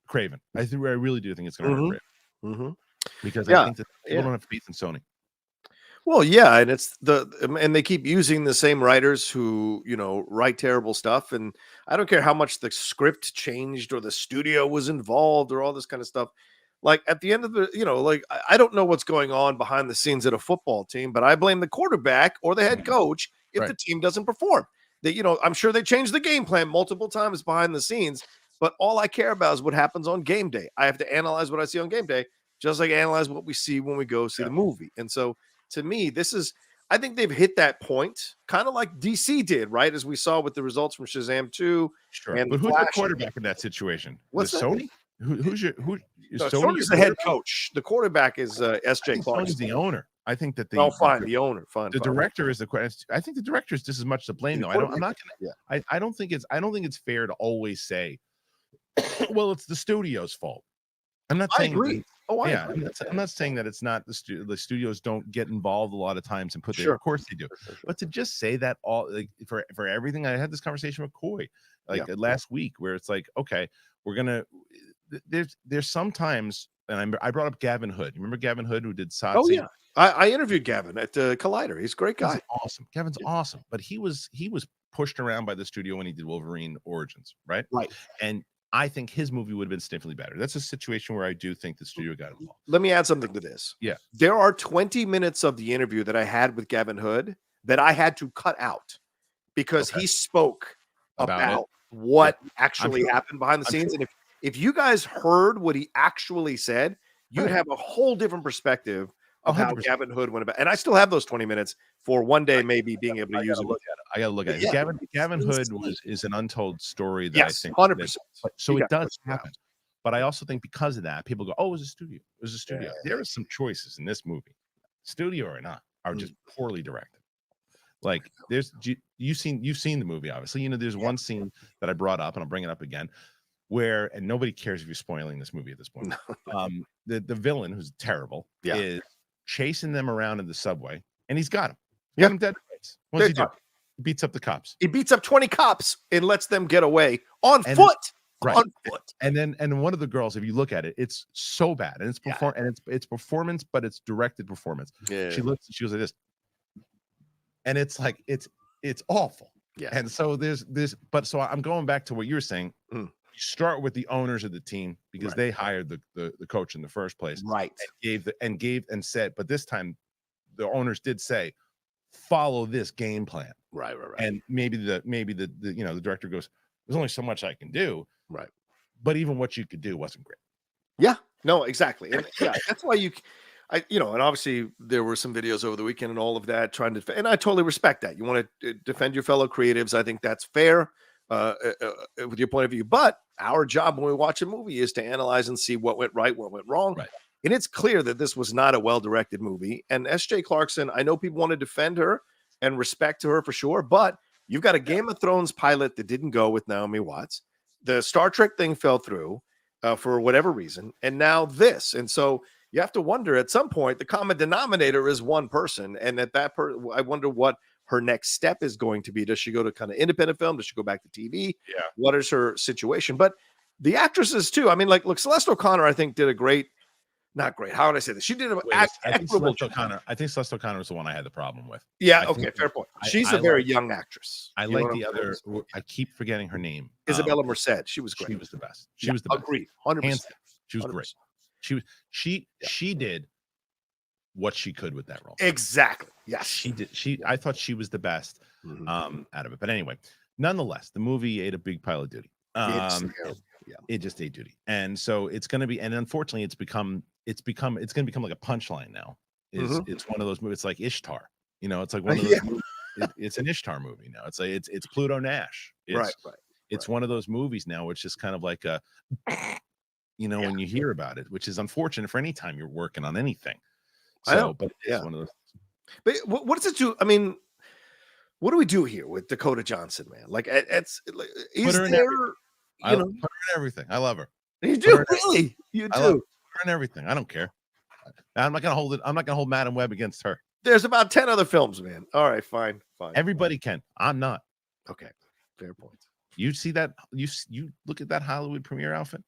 Craven. I really do think it's gonna hurt Craven. Because I think that people don't have faith in Sony. Well, yeah, and it's and they keep using the same writers who, write terrible stuff. And I don't care how much the script changed or the studio was involved or all this kind of stuff. Like at the end of the, I don't know what's going on behind the scenes at a football team, but I blame the quarterback or the head coach if the team doesn't perform. I'm sure they changed the game plan multiple times behind the scenes, but all I care about is what happens on game day. I have to analyze what I see on game day, just like analyze what we see when we go see the movie. And so to me, I think they've hit that point, kind of like DC did, right? As we saw with the results from Shazam 2. Sure. But who's the quarterback in that situation? What's that? Sony? Sony's the head coach. The quarterback is S.J. Clark. Sony's the owner. I think that the owner. Fine. The director is the question. I think the director is just as much to blame, though. I don't think it's fair to always say, well, it's the studio's fault. I'm not I saying agree. I yeah, agree. I'm not saying that it's not the studios don't get involved a lot of times and put their, Sure. of course they do. Sure. But to just say that all like for everything, I had this conversation with Coy like last week where it's like, okay, we're gonna there's sometimes, and I brought up Gavin Hood. You remember Gavin Hood who did Oh Satsi? yeah. I interviewed Gavin at Collider. He's a great He's guy. awesome. Gavin's awesome, but he was pushed around by the studio when he did Wolverine Origins, right? Right. And I think his movie would have been significantly better. That's a situation where I do think the studio got involved. Let me add something to this. Yeah. There are 20 minutes of the interview that I had with Gavin Hood that I had to cut out because he spoke about what actually happened behind the scenes. And if you guys heard what he actually said, you'd have a whole different perspective of how Gavin Hood went about. And I still have those 20 minutes for one day maybe being able to use it. I got to look at it. Gavin Hood is an untold story that I think 100%. So it does happen. But I also think because of that, people go, "Oh, it was a studio. It was a studio." There are some choices in this movie, studio or not, are just poorly directed. Like you've seen the movie, obviously. You know, there's one scene that I brought up, and I'll bring it up again, where, and nobody cares if you're spoiling this movie at this point. The villain, who's terrible, is chasing them around in the subway, and he's got him. Got him dead. What does he do? He beats up the cops. He beats up 20 cops and lets them get away on foot. Right. On foot. And one of the girls, if you look at it, it's so bad, and it's performance, but it's directed performance. Yeah. She goes like this, and it's like it's awful. Yeah. And so but so I'm going back to what you were saying. You start with the owners of the team because they hired the coach in the first place, right? And gave and said, but this time the owners did say, follow this game plan, right. And maybe the the director goes, there's only so much I can do, right? But even what you could do wasn't great. Yeah, no, exactly, and that's why and obviously there were some videos over the weekend and all of that trying to, and I totally respect that. You want to defend your fellow creatives. I think that's fair with your point of view. But our job when we watch a movie is to analyze and see what went right, what went wrong. Right. And it's clear that this was not a well-directed movie. And S.J. Clarkson, I know people want to defend her and respect to her for sure, but you've got a Game of Thrones pilot that didn't go with Naomi Watts. The Star Trek thing fell through for whatever reason, and now this. And so you have to wonder at some point, the common denominator is one person, and I wonder what her next step is going to be. Does she go to kind of independent film? Does she go back to TV? Yeah. What is her situation? But the actresses too. I mean, look, Celeste O'Connor, I think did a great. Not great. How would I say this? She did I think Celeste O'Connor was the one I had the problem with. Yeah. Okay. Fair point. She's a very young actress. I like the other. I keep forgetting her name. Isabella Merced. She was great. She was the best. She was the best. Agreed. 100%. She was great. She did what she could with that role. Exactly. Yes. She did. I thought she was the best out of it. But anyway, nonetheless, the movie ate a big pile of duty. It just ate duty. And so it's going to be, and unfortunately it's going to become like a punchline now. It's one of those movies. It's like Ishtar, it's like one of those movies, it's an Ishtar movie now. It's like it's Pluto Nash. It's one of those movies now, which is kind of like a when you hear about it, which is unfortunate for any time you're working on anything. So, but it's one of those. But what does it do? I mean, what do we do here with Dakota Johnson, man? Like, put her in everything. I love her. You do, really? You do. Put her in everything. I don't care. I'm not gonna hold it. I'm not gonna hold Madam Web against her. There's about 10 other films, man. All right, fine. Everybody can. I'm not. Okay, fair point. You see that? You look at that Hollywood premiere outfit.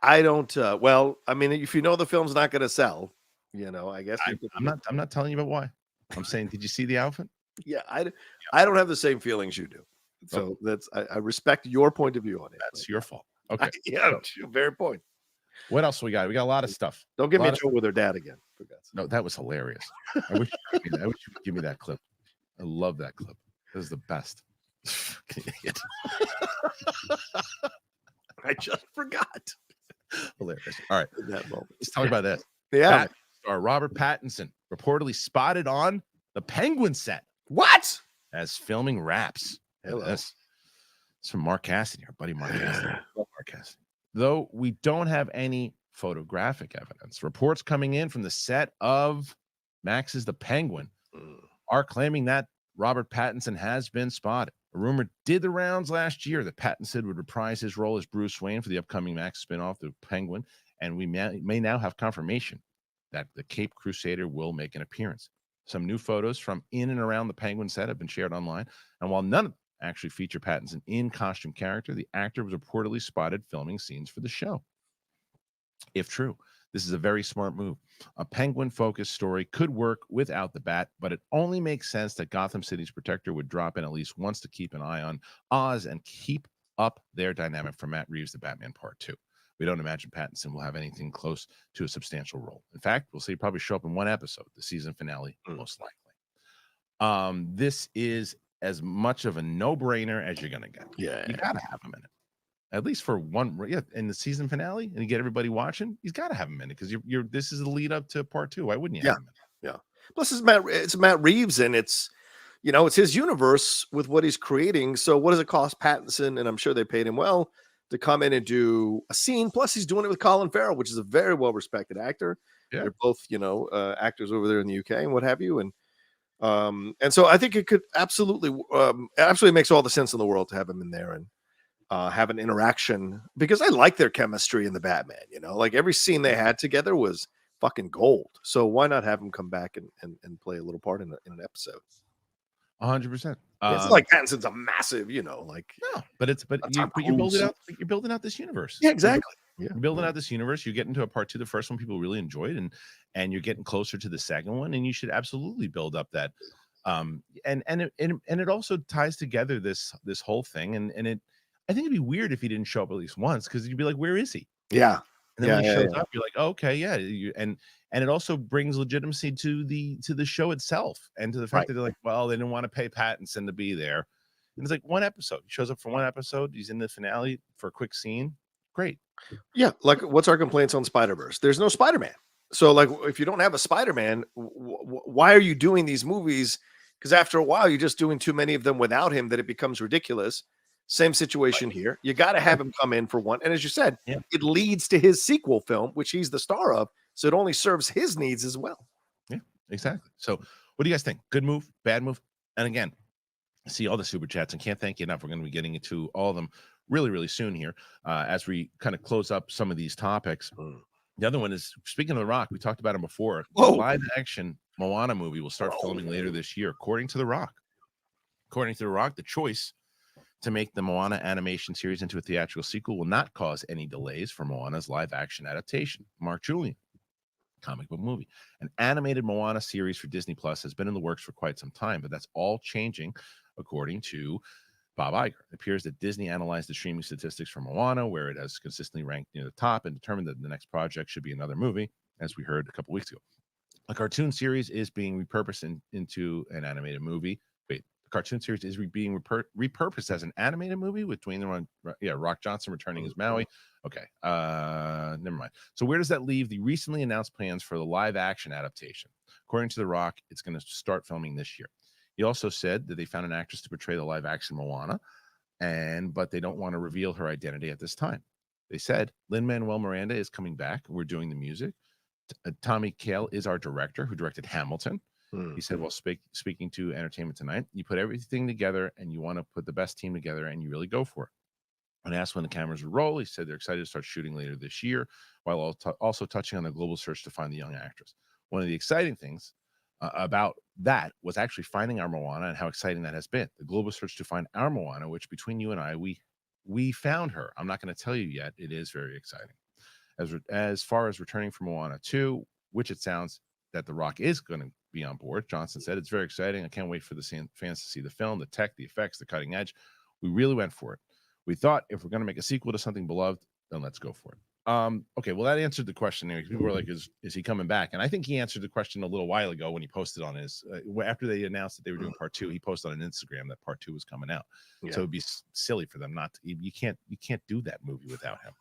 I don't. Well, I mean, if you know the film's not going to sell, I guess I'm not telling you about why. I'm saying, did you see the outfit? Yeah, I don't have the same feelings you do. So I respect your point of view on it. That's your fault. Okay. Very point. What else we got? We got a lot of stuff. Don't get me in trouble with her dad again. No, that was hilarious. I wish you would give me that clip. I love that clip. This is the best. I just forgot. Hilarious. All right. In that moment. Let's talk about this. Yeah. Star Robert Pattinson reportedly spotted on the Penguin set. What? As filming Raps. Hello. It's from Mark Cassidy, our buddy Mark Cassidy. Mark Cassidy. Though we don't have any photographic evidence, reports coming in from the set of Max's The Penguin are claiming that Robert Pattinson has been spotted. A rumor did the rounds last year that Pattinson would reprise his role as Bruce Wayne for the upcoming Max spinoff, The Penguin, and we may now have confirmation that the Cape Crusader will make an appearance. Some new photos from in and around the Penguin set have been shared online, and while none of them actually feature Pattinson in costume character, the actor was reportedly spotted filming scenes for the show. If true, this is a very smart move. A Penguin-focused story could work without the Bat, but it only makes sense that Gotham City's protector would drop in at least once to keep an eye on Oz and keep up their dynamic for Matt Reeves' The Batman Part 2. We don't imagine Pattinson will have anything close to a substantial role. In fact, we'll see probably show up in one episode, the season finale, most likely. This is as much of a no-brainer as you're going to get. Yeah. You got to have him in it. At least for one, in the season finale, and you get everybody watching, he's got to have him in it because you're this is the lead up to Part 2. Why wouldn't you have him in it? Yeah. Plus, it's Matt Reeves, and it's it's his universe with what he's creating. So, what does it cost Pattinson? And I'm sure they paid him well to come in and do a scene. Plus, he's doing it with Colin Farrell, which is a very well respected actor. Yeah. They're both actors over there in the UK and what have you. And so I think it could absolutely makes all the sense in the world to have him in there and have an interaction, because I like their chemistry in the Batman. Like every scene they had together was fucking gold. So why not have him come back and play a little part in an episode? 100%. It's like Pattinson's a massive, no, but you're building out. You're building out this universe. Yeah, exactly. You're building out this universe. You get into a Part 2, the first one people really enjoyed, and you're getting closer to the second one, and you should absolutely build up that. And it also ties together this whole thing, and I think it'd be weird if he didn't show up at least once, because you'd be like, where is he? Yeah. And then when he shows up, you're like, oh, okay, yeah. And it also brings legitimacy to the show itself, and to the fact that they're like, well, they didn't want to pay Pattinson to be there. And it's like one episode. He shows up for one episode. He's in the finale for a quick scene. Great. Yeah. Like, what's our complaints on Spider-Verse? There's no Spider-Man. So, like, if you don't have a Spider-Man, why are you doing these movies? Because after a while, you're just doing too many of them without him that it becomes ridiculous. Same situation here. You got to have him come in for one. And as you said, it leads to his sequel film, which he's the star of. So it only serves his needs as well. Yeah, exactly. So what do you guys think? Good move, bad move? And again, I see all the super chats and can't thank you enough. We're going to be getting into all of them really, really soon here as we kind of close up some of these topics. The other one is, speaking of The Rock, we talked about him before. The live action Moana movie will start filming later this year, according to The Rock. According to The Rock, the choice to make the Moana animation series into a theatrical sequel will not cause any delays for Moana's live action adaptation. Mark Julian, comic book movie. An animated Moana series for Disney Plus has been in the works for quite some time, but that's all changing, according to Bob Iger. It appears that Disney analyzed the streaming statistics for Moana, where it has consistently ranked near the top, and determined that the next project should be another movie, as we heard a couple weeks ago. A cartoon series is being repurposed into an animated movie. Cartoon series is being repurposed as an animated movie with Dwayne Rock Johnson returning as Maui. Okay, never mind. So where does that leave the recently announced plans for the live action adaptation? According to The Rock, it's going to start filming this year. He also said that they found an actress to portray the live action Moana, but they don't want to reveal her identity at this time. They said Lin-Manuel Miranda is coming back. We're doing the music. Tommy Kail is our director, who directed Hamilton. He said, well, speaking to Entertainment Tonight, you put everything together and you want to put the best team together and you really go for it. When asked when the cameras would roll, he said they're excited to start shooting later this year, while also touching on the global search to find the young actress. One of the exciting things about that was actually finding our Moana, and how exciting that has been. The global search to find our Moana, which between you and I, we found her. I'm not going to tell you yet. It is very exciting. As far as returning from Moana 2, which it sounds that The Rock is going to be on board, Johnson said, it's very exciting. I can't wait for the fans to see the film, the tech, the effects, the cutting edge. We really went for it. We thought if we're going to make a sequel to something beloved, then let's go for it. Okay, well, that answered the question there. People were like, is he coming back? And I think he answered the question a little while ago when he posted on his after they announced that they were doing Part 2. He posted on Instagram that Part 2 was coming out. So it'd be silly for them not to. You can't do that movie without him.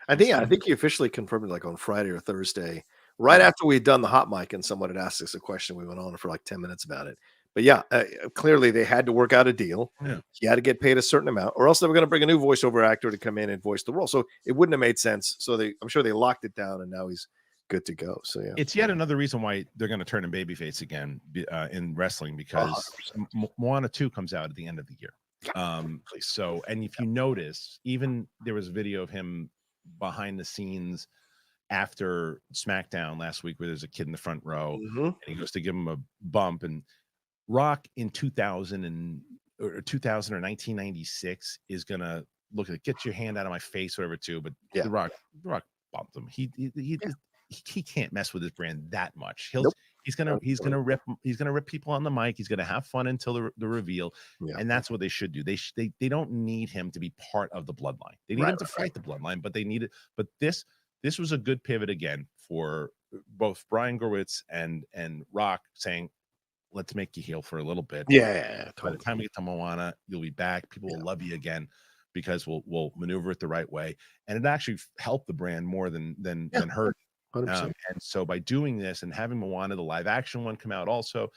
I think he officially confirmed it like on Friday or Thursday, right after we'd done the hot mic, and someone had asked us a question. We went on for like 10 minutes about it. But clearly they had to work out a deal. Yeah. He had to get paid a certain amount, or else they were going to bring a new voiceover actor to come in and voice the role. So it wouldn't have made sense. So I'm sure they locked it down, and now he's good to go. So it's yet another reason why they're going to turn him babyface again in wrestling, because Moana 2 comes out at the end of the year. And if you notice, even there was a video of him behind the scenes after SmackDown last week, where there's a kid in the front row, Mhm. and he goes to give him a bump, and Rock in 2000 or 1996 is gonna look at, get your hand out of my face, whatever, too. But Yeah. the Rock bumped him. He can't mess with his brand that much. Nope. He's gonna rip people on the mic. He's gonna have fun until the reveal, Yeah. and that's what they should do. They don't need him to be part of the bloodline. They need him to fight the bloodline, but they need it. But this was a good pivot again for both Brian Gerwitz and Rock, saying, let's make you heel for a little bit. Yeah. By the time we get to Moana, you'll be back. People will love you again because we'll maneuver it the right way, and it actually helped the brand more than hurt. 100%. And so by doing this and having Moana, the live action one, come out also,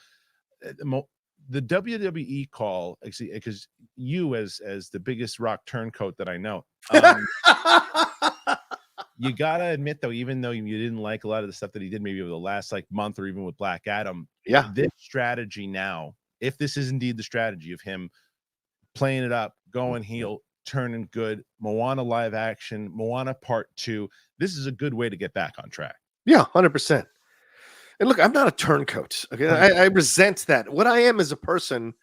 the WWE call, actually, because you as the biggest Rock turncoat that I know, you gotta admit, though, even though you didn't like a lot of the stuff that he did maybe over the last month or even with Black Adam, this strategy now, if this is indeed the strategy of him playing it up, going heel, turning good, Moana live action, Moana Part 2, this is a good way to get back on track. Yeah, 100%. And look, I'm not a turncoat. Okay, I resent that. What I am is a person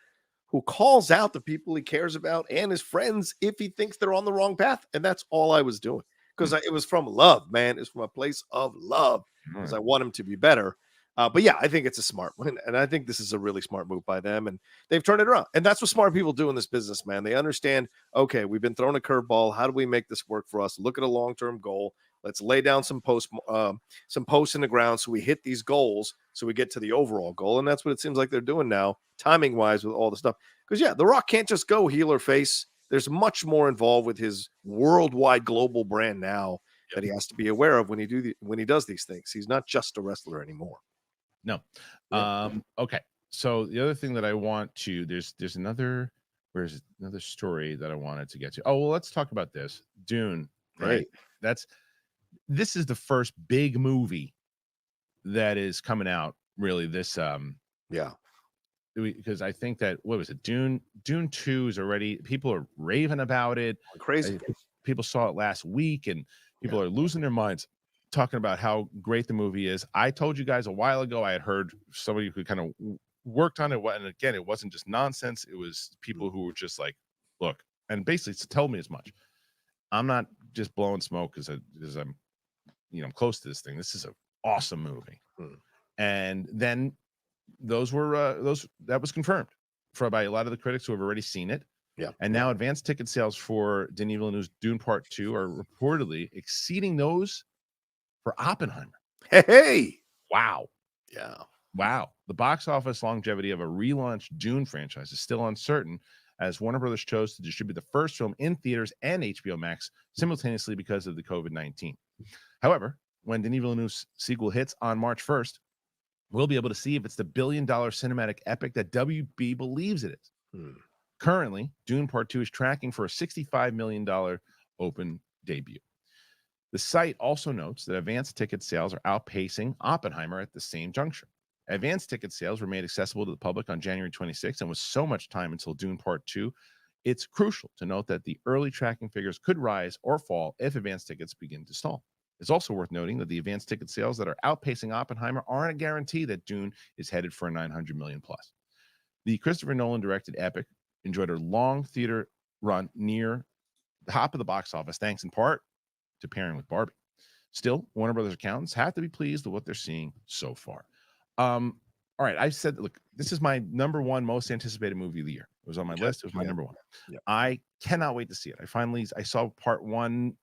who calls out the people he cares about and his friends if he thinks they're on the wrong path, and that's all I was doing, because it was from love, man. It's from a place of love, because I want him to be better. But yeah, I think it's a smart one, and I think this is a really smart move by them, and they've turned it around. And that's what smart people do in this business, man. They understand, okay, we've been thrown a curveball. How do we make this work for us? Look at a long-term goal. Let's lay down some posts in the ground so we hit these goals, so we get to the overall goal. And that's what it seems like they're doing now, timing-wise, with all the stuff. Because, yeah, The Rock can't just go heel or face. There's much more involved with his worldwide global brand now that he has to be aware of when he does these things. He's not just a wrestler anymore. No. Okay. So the other thing that I want to, there's another story that I wanted to get to. Oh, well, let's talk about this. Dune, right? This is the first big movie that is coming out, really, this because I think that, what was it, Dune 2 is already, people are raving about it. Crazy. People saw it last week, and people are losing their minds talking about how great the movie is. I told you guys a while ago, I had heard somebody who kind of worked on it, and again, it wasn't just nonsense. It was people who were just like, look, and basically tell me as much. I'm not just blowing smoke because I'm close to this thing. This is an awesome movie. And then that was confirmed by a lot of the critics who have already seen it. And now advanced ticket sales for Denis Villeneuve's Dune Part 2 are reportedly exceeding those for Oppenheimer. Hey! Wow. Yeah. Wow. The box office longevity of a relaunched Dune franchise is still uncertain, as Warner Brothers chose to distribute the first film in theaters and HBO Max simultaneously because of the COVID-19. However, when Denis Villeneuve's sequel hits on March 1st, we'll be able to see if it's the billion-dollar cinematic epic that WB believes it is. Currently, Dune Part 2 is tracking for a $65 million open debut. The site also notes that advanced ticket sales are outpacing Oppenheimer at the same juncture. Advanced ticket sales were made accessible to the public on January 26th, and with so much time until Dune Part 2, it's crucial to note that the early tracking figures could rise or fall if advanced tickets begin to stall. It's also worth noting that the advanced ticket sales that are outpacing Oppenheimer aren't a guarantee that Dune is headed for a $900 million plus. The Christopher Nolan directed epic enjoyed a long theater run near the top of the box office, thanks in part to pairing with Barbie. Still, Warner Brothers accountants have to be pleased with what they're seeing so far. All right, I said, look, this is my number one most anticipated movie of the year. It was on my list. It was my number one. I cannot wait to see it. I saw part one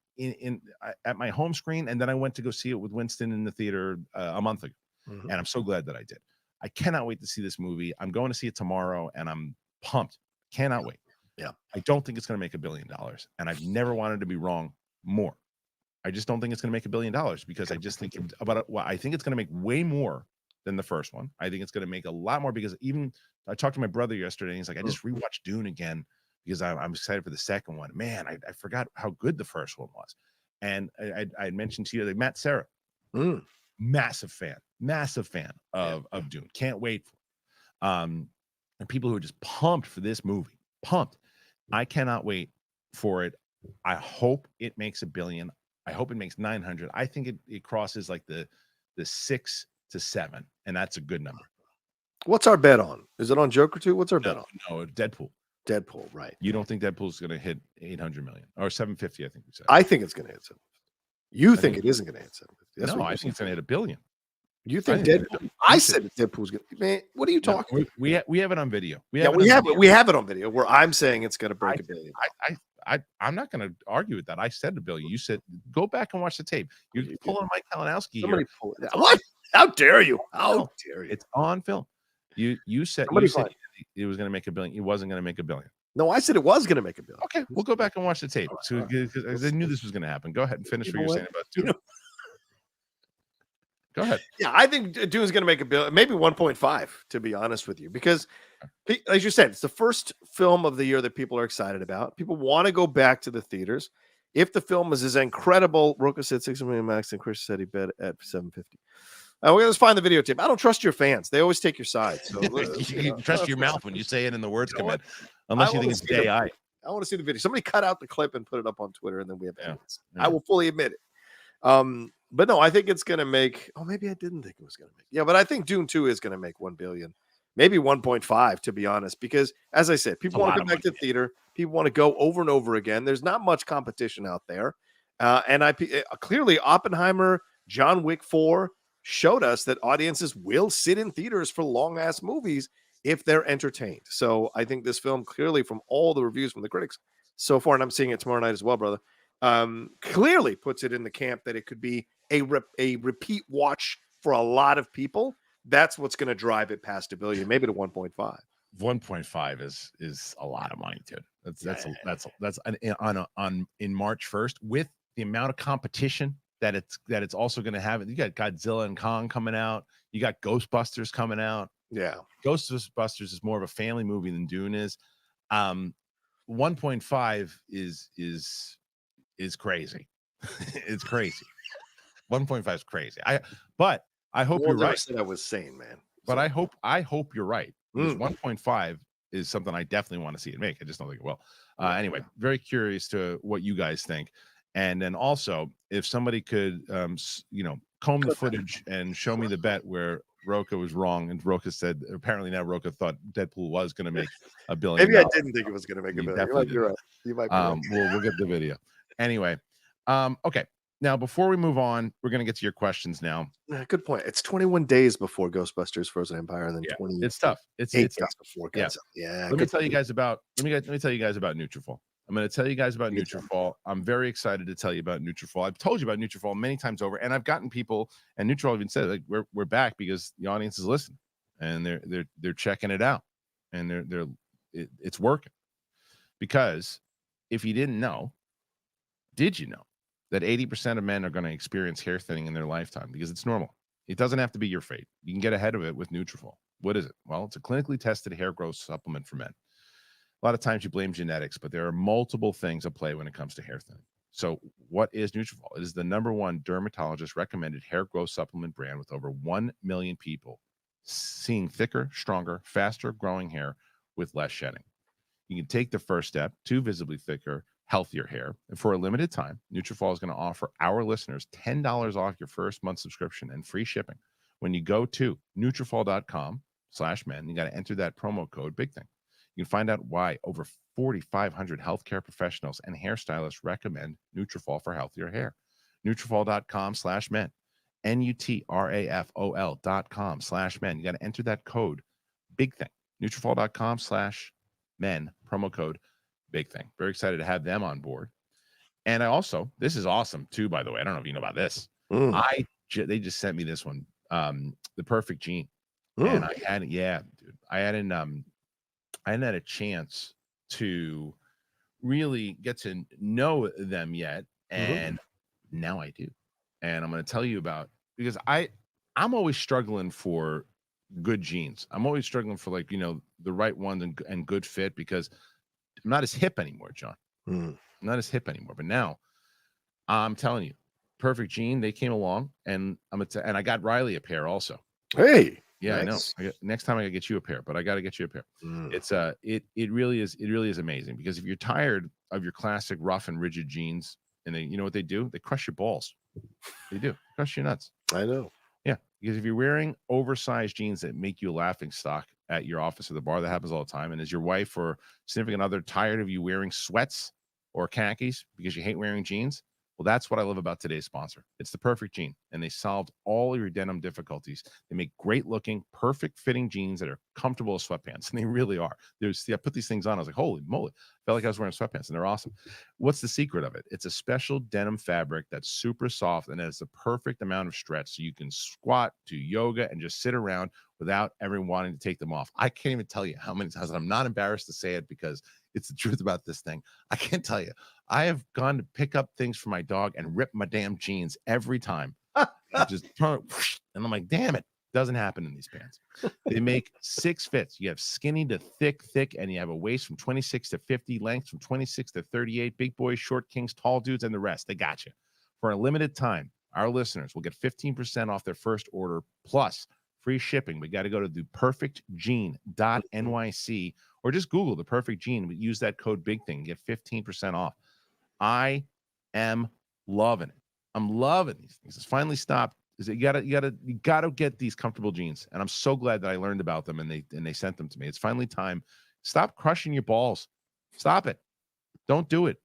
at my home screen, and then I went to go see it with Winston in the theater a month ago, and I'm so glad that I did. I cannot wait to see this movie. I'm going to see it tomorrow, and I'm pumped. Cannot wait. I don't think it's going to make $1 billion, and I've never wanted to be wrong more. I just don't think it's going to make $1 billion, because I just think I think it's going to make way more than the first one. I think it's going to make a lot more, because even I talked to my brother yesterday, and he's like, I just rewatched Dune again because I'm excited for the second one. Man, I forgot how good the first one was. And I mentioned to you that Matt Serra, massive fan of Dune. Can't wait for it. And people who are just pumped for this movie, pumped. I cannot wait for it. I hope it makes $1 billion. I hope it makes 900. I think it crosses like the 6 to 7, and that's a good number. What's our bet on? Is it on Joker 2? What's our bet on? No, Deadpool. Deadpool, right. You don't think Deadpool's going to hit 800 million or 750, I think we said. I think it's going to hit 750. You think it isn't going to hit 750. No, I think it's going to hit $1 billion. You think Deadpool? I said Deadpool's going to. Man, what are you talking about? We have it on video. We have it on video where I'm saying it's going to break $1 billion. I'm not going to argue with that. I said $1 billion. You said go back and watch the tape. You're pulling Mike Kalinowski here. What? How dare you? How dare you? It's on film. You said it was going to make $1 billion. It wasn't going to make $1 billion. No, I said it was going to make $1 billion. Okay, we'll go back and watch the tape. So I knew this was going to happen. Go ahead and finish what you're saying about Dune. Go ahead. Yeah, I think Dune's going to make $1 billion, maybe 1.5, to be honest with you, because, as you said, it's the first film of the year that people are excited about. People want to go back to the theaters. If the film is as incredible, Rocha said 6 million max, and Kristian said he bet at 750. We're going to find the videotape. I don't trust your fans. They always take your side. So you trust your mouth when you say it and the words come in, unless you think it's AI. I want to see the video. Somebody cut out the clip and put it up on Twitter, and then we have evidence. Yeah. I will fully admit it. But no, I think it's going to make. Oh, maybe I didn't think it was going to make. Yeah, but I think Dune 2 is going to make $1 billion, maybe 1.5, to be honest. Because as I said, people want to go back to the theater. People want to go over and over again. There's not much competition out there, and clearly Oppenheimer, John Wick 4 showed us that audiences will sit in theaters for long ass movies if they're entertained. So I think this film, clearly from all the reviews from the critics so far, and I'm seeing it tomorrow night as well, brother, clearly puts it in the camp that it could be a repeat watch for a lot of people. That's what's going to drive it past $1 billion, maybe to 1.5. 1.5 is a lot of money, dude. That's in March 1st with the amount of competition that it's also going to have. You got Godzilla and Kong coming out. You got Ghostbusters coming out. Yeah, Ghostbusters is more of a family movie than Dune is. 1.5 is crazy. It's crazy. 1.5 is crazy. But I hope you're right. Said I was sane, man. But I hope you're right. 1.5 is something I definitely want to see it make. I just don't think it will. Anyway, very curious to what you guys think. And then also, if somebody could, comb the footage and show me the bet where Rocha was wrong, and Rocha said apparently now Rocha thought Deadpool was going to make $1 billion. Maybe I didn't think it was going to make $1 billion. You might be right. You might be right. We'll get the video anyway. Okay. Now, before we move on, we're going to get to your questions now. Good point. It's 21 days before Ghostbusters Frozen Empire, and then 20. It's tough. It's days tough. Before. Yeah. Let me tell you guys about NUTRAFOL. I'm going to tell you guys about NUTRAFOL. I'm very excited to tell you about NUTRAFOL. I've told you about NUTRAFOL many times over, and I've gotten people, and NUTRAFOL even said like we're back because the audience is listening and they're checking it out, and it's working. Because if you didn't know, did you know that 80% of men are going to experience hair thinning in their lifetime? Because it's normal. It doesn't have to be your fate. You can get ahead of it with NUTRAFOL. What is it? Well, it's a clinically tested hair growth supplement for men. A lot of times you blame genetics, but there are multiple things at play when it comes to hair thinning. So what is NUTRAFOL? It is the #1 dermatologist recommended hair growth supplement brand with over 1 million people seeing thicker, stronger, faster growing hair with less shedding. You can take the first step to visibly thicker, healthier hair. And for a limited time, NUTRAFOL is going to offer our listeners $10 off your first month subscription and free shipping. When you go to NUTRAFOL.com/men, you got to enter that promo code Big Thing. You can find out why over 4,500 healthcare professionals and hairstylists recommend NUTRAFOL for healthier hair. NUTRAFOL.com/men. NUTRAFOL.com/men. You got to enter that code Big Thing. NUTRAFOL.com/men. Promo code Big Thing. Very excited to have them on board. And I also, this is awesome too, by the way. I don't know if you know about this. They just sent me this one, the Perfect Gene. And I hadn't had a chance to really get to know them yet, and now I do. And I'm going to tell you about, because I'm always struggling for good genes. I'm always struggling for the right ones and good fit, because I'm not as hip anymore, John. I'm not as hip anymore. But now I'm telling you, Perfect Gene, they came along, and and I got Riley a pair also. Hey. Yeah, nice. I know. Next time I gotta get you a pair, but I got to get you a pair. It's it really is amazing, because if you're tired of your classic rough and rigid jeans, and you know what they do? They crush your balls. They do crush your nuts. I know. Yeah, because if you're wearing oversized jeans that make you a laughing stock at your office or the bar, that happens all the time. And is your wife or significant other tired of you wearing sweats or khakis because you hate wearing jeans? Well, that's what I love about today's sponsor. It's the Perfect Jean, and they solved all your denim difficulties. They make great looking, perfect fitting jeans that are comfortable as sweatpants, and they really are. I put these things on. I was like, holy moly. I felt like I was wearing sweatpants, and they're awesome. What's the secret of it? It's a special denim fabric that's super soft and has the perfect amount of stretch, so you can squat, do yoga, and just sit around without ever wanting to take them off. I can't even tell you how many times, and I'm not embarrassed to say it because it's the truth about this thing. I can't tell you. I have gone to pick up things for my dog and rip my damn jeans every time. Just turn it, and I'm like, damn it. Doesn't happen in these pants. They make 6 fits. You have skinny to thick, and you have a waist from 26 to 50, length from 26 to 38, big boys, short kings, tall dudes, and the rest. They got you. For a limited time, our listeners will get 15% off their first order plus free shipping. We got to go to theperfectjean.nyc or just Google the perfect jean. We use that code big thing, get 15% off. I am loving it. I'm loving these things. It's finally stopped. You gotta get these comfortable jeans, and I'm so glad that I learned about them and they sent them to me. It's finally time. Stop crushing your balls. Stop it. Don't do it.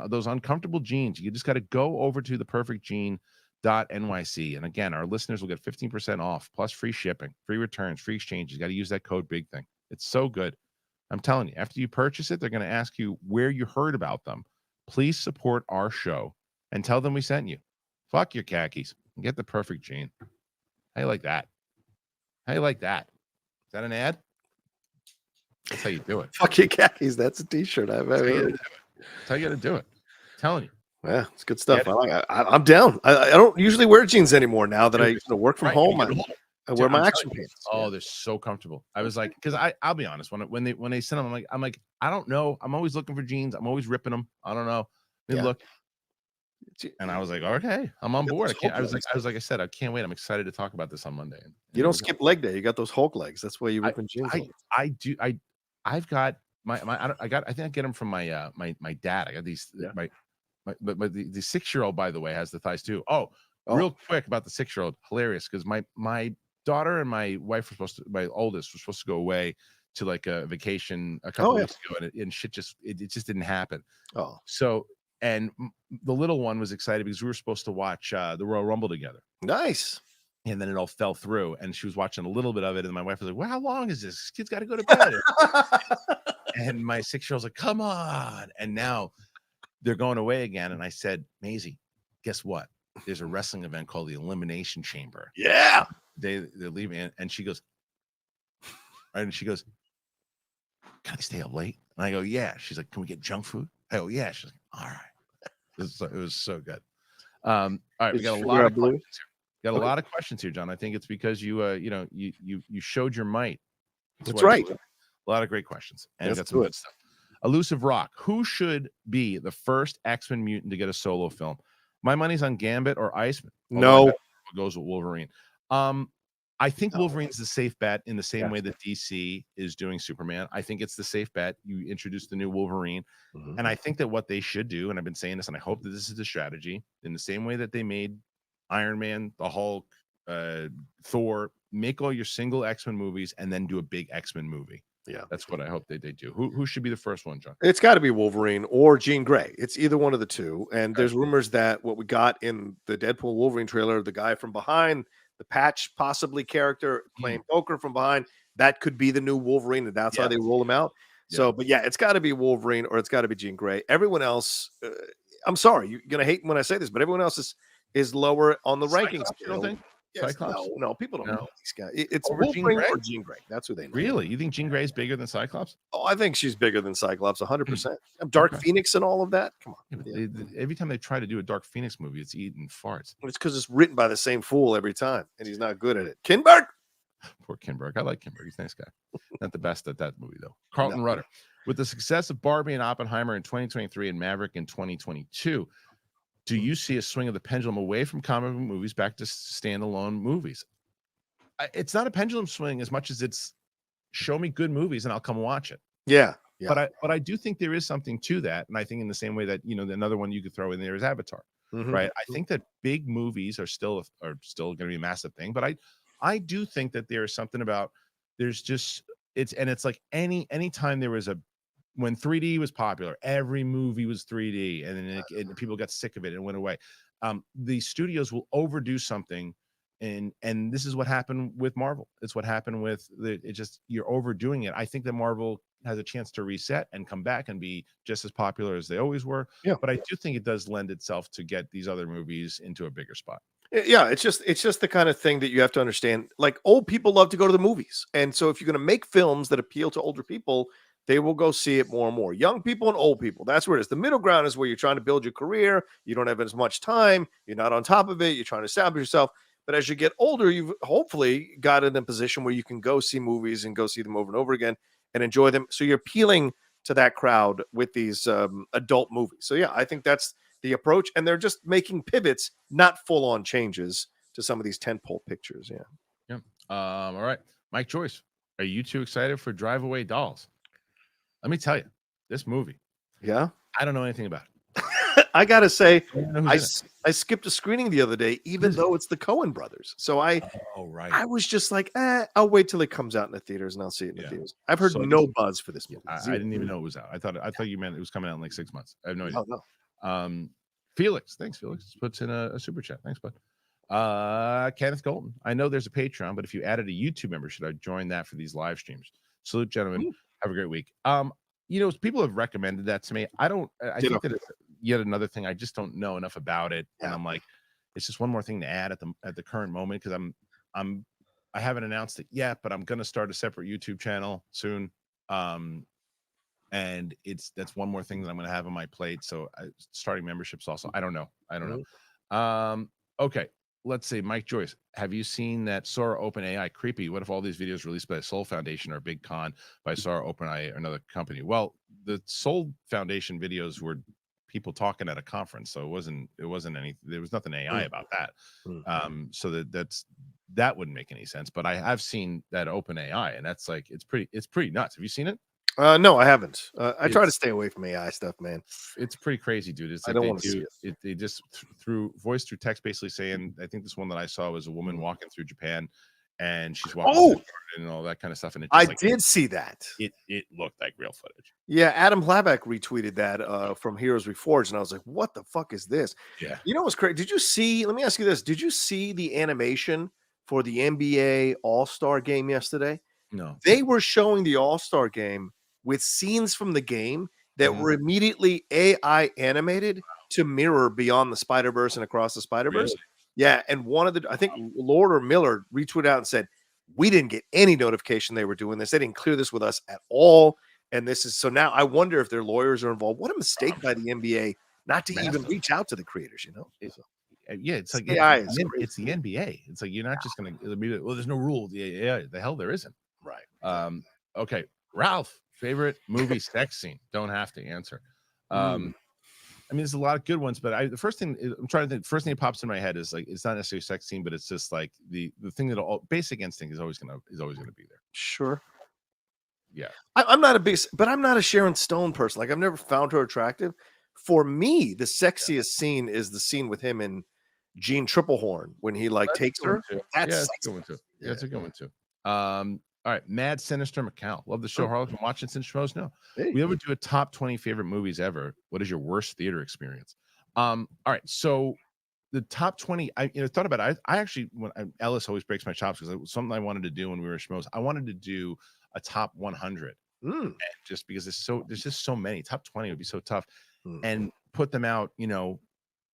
Those uncomfortable jeans. You just got to go over to theperfectjean.nyc, and again, our listeners will get 15% off plus free shipping, free returns, free exchanges. You got to use that code big thing. It's so good. I'm telling you. After you purchase it, they're going to ask you where you heard about them. Please support our show and tell them we sent you. Fuck your khakis. Get the perfect jean. How you like that? How you like that? Is that an ad? That's how you do it. Fuck your khakis. That's a t-shirt. I've ever heard. That's how you got to do it. I'm telling you. Yeah, it's good stuff. I'm down. I don't usually wear jeans anymore now that I work from home. I wear my action pants. Oh, they're so comfortable. I was like, because I'll be honest, when they send them, I'm like, I don't know. I'm always looking for jeans. I'm always ripping them. I don't know. They look. And I was like, okay, I'm on board. I was like, I said, I can't wait. I'm excited to talk about this on Monday. And you don't skip leg day. You got those Hulk legs. That's why you ripping jeans. I do. I've got I think I get them from my my dad. I got these but the 6-year-old, by the way, has the thighs too. Oh, real quick about the 6-year-old, hilarious, because my daughter and my wife my oldest was supposed to go away to like a vacation a couple weeks ago, and shit it just didn't happen. So. And the little one was excited because we were supposed to watch the Royal Rumble together. Nice. And then it all fell through, and she was watching a little bit of it. And my wife was like, well, how long is this? This kid's got to go to bed. And my 6-year-old's like, come on. And now they're going away again. And I said, Maisie, guess what? There's a wrestling event called the Elimination Chamber. Yeah. They're leaving. And she goes, right. And she goes, can I stay up late? And I go, yeah. She's like, can we get junk food? I go, yeah. She's like, all right. It was so good. All right, we got a lot of questions here. A lot of questions here, John. I think it's because you showed your might. That's right. A lot of great questions, and got some good stuff. Elusive Rock. Who should be the first X-Men mutant to get a solo film? My money's on Gambit or Iceman. No, goes with Wolverine. I think Wolverine's the safe bet in the same way that DC is doing Superman. I think it's the safe bet. You introduce the new Wolverine. And I think that what they should do, and I've been saying this, and I hope that this is the strategy, in the same way that they made Iron Man, the Hulk, Thor, make all your single X-Men movies and then do a big X-Men movie. Yeah, that's what I hope they do. Who should be the first one, John? It's got to be Wolverine or Jean Grey. It's either one of the two. And there's rumors that what we got in the Deadpool Wolverine trailer, the guy from behind, the Patch possibly character playing poker from behind, that could be the new Wolverine, and that's how they roll him out. So, but yeah, it's got to be Wolverine or it's got to be Jean Grey. Everyone else, I'm sorry, you're gonna hate when I say this, but everyone else is lower on the rankings. You don't think? Yes, no, people don't know these guys. It's Wolverine or Jean Grey. That's who they know. Really? You think Jean Grey is bigger than Cyclops? Oh, I think she's bigger than Cyclops, 100%. Dark Phoenix and all of that. Come on. Every time they try to do a Dark Phoenix movie, it's eating farts. It's because it's written by the same fool every time, and he's not good at it. Kinberg. Poor Kinberg. I like Kinberg. He's a nice guy. Not the best at that movie, though. Carlton Rudder. With the success of Barbie and Oppenheimer in 2023 and Maverick in 2022, do you see a swing of the pendulum away from comic book movies back to standalone movies? It's not a pendulum swing as much as it's show me good movies and I'll come watch it. Yeah. Yeah. But I do think there is something to that, and I think in the same way that another one you could throw in there is Avatar, right? I think that big movies are still going to be a massive thing, but I do think that there is something about there's just it's like any time there was when 3D was popular, every movie was 3D, and then and people got sick of it and went away. The studios will overdo something, and this is what happened with Marvel. It's what happened with you're overdoing it. I think that Marvel has a chance to reset and come back and be just as popular as they always were. Yeah. But I do think it does lend itself to get these other movies into a bigger spot. Yeah, it's just the kind of thing that you have to understand. Like, old people love to go to the movies, and so if you're going to make films that appeal to older people, they will go see it more and more. Young people and old people, that's where it is. The middle ground is where you're trying to build your career. You don't have as much time. You're not on top of it. You're trying to establish yourself. But as you get older, you've hopefully got in a position where you can go see movies and go see them over and over again and enjoy them. So you're appealing to that crowd with these adult movies. So yeah, I think that's the approach, and they're just making pivots, not full-on changes to some of these tentpole pictures. Yeah. All right, Mike Joyce, are you too excited for Drive Away Dolls? Let me tell you, this movie. Yeah, I don't know anything about it. I gotta say, I I skipped a screening the other day, even though it's the Coen brothers. So I was just like, I'll wait till it comes out in the theaters and I'll see it in the theaters. I've heard no buzz for this movie. I didn't even know it was out. I thought you meant it was coming out in like 6 months. I have no idea. Oh, no. Felix, thanks. Felix puts in a super chat. Thanks, bud. Kenneth Golden. I know there's a Patreon, but if you added a YouTube member, should I join that for these live streams? Salute, gentlemen. Ooh. Have a great week. People have recommended that to me. I think that it's yet another thing. I just don't know enough about it, and I'm like, it's just one more thing to add at the current moment because I haven't announced it yet, but I'm gonna start a separate YouTube channel soon. And that's one more thing that I'm gonna have on my plate. So starting memberships also. I don't know. Okay. Let's see, Mike Joyce, have you seen that Sora OpenAI creepy? What if all these videos released by the Soul Foundation are big con by Sora OpenAI or another company? Well, the Soul Foundation videos were people talking at a conference, so it wasn't any. There was nothing AI about that. So that wouldn't make any sense. But I have seen that OpenAI, and that's like it's pretty nuts. Have you seen it? No, I haven't. I try to stay away from AI stuff, man. It's pretty crazy, dude. It's like I don't want to see it. They just through voice through text, basically saying. I think this one that I saw was a woman walking through Japan, and she's walking and all that kind of stuff. And I did see that. It looked like real footage. Yeah, Adam Hlavak retweeted that from Heroes Reforged, and I was like, "What the fuck is this?" Yeah. You know what's crazy? Did you see? Let me ask you this: did you see the animation for the NBA All-Star game yesterday? No. They were showing the All-Star game with scenes from the game that were immediately AI animated to mirror Beyond the Spider-Verse and Across the Spider-Verse. Really? Yeah, and I think Lord or Miller retweeted out and said, we didn't get any notification they were doing this. They didn't clear this with us at all. And this is so now I wonder if their lawyers are involved. What a mistake by the NBA not to even reach out to the creators, Yeah, it's like AI it's the NBA. It's like you're not just gonna well, there's no rule. Yeah, the hell there isn't. Right. Okay. Ralph, favorite movie sex scene? Don't have to answer. I mean, there's a lot of good ones, but the first thing I'm trying to think, first thing that pops in my head is like it's not necessarily a sex scene, but it's just like the thing that Basic Instinct is always gonna be there. Sure. Yeah. I'm not a Sharon Stone person. Like, I've never found her attractive. For me, the sexiest scene is the scene with him and Jean Triplehorn when he takes her. That's a good one too. Yeah, it's a good one too. All right, Mad Sinister Macau. Love the show, Harloff. Been watching since Schmoes. No, we ever do a top 20 favorite movies ever. What is your worst theater experience? All right, so the top 20. I thought about it. I actually, Ellis always breaks my chops because it was something I wanted to do when we were Schmoes. I wanted to do a top 100, and just because there's just so many. Top 20 would be so tough, and put them out,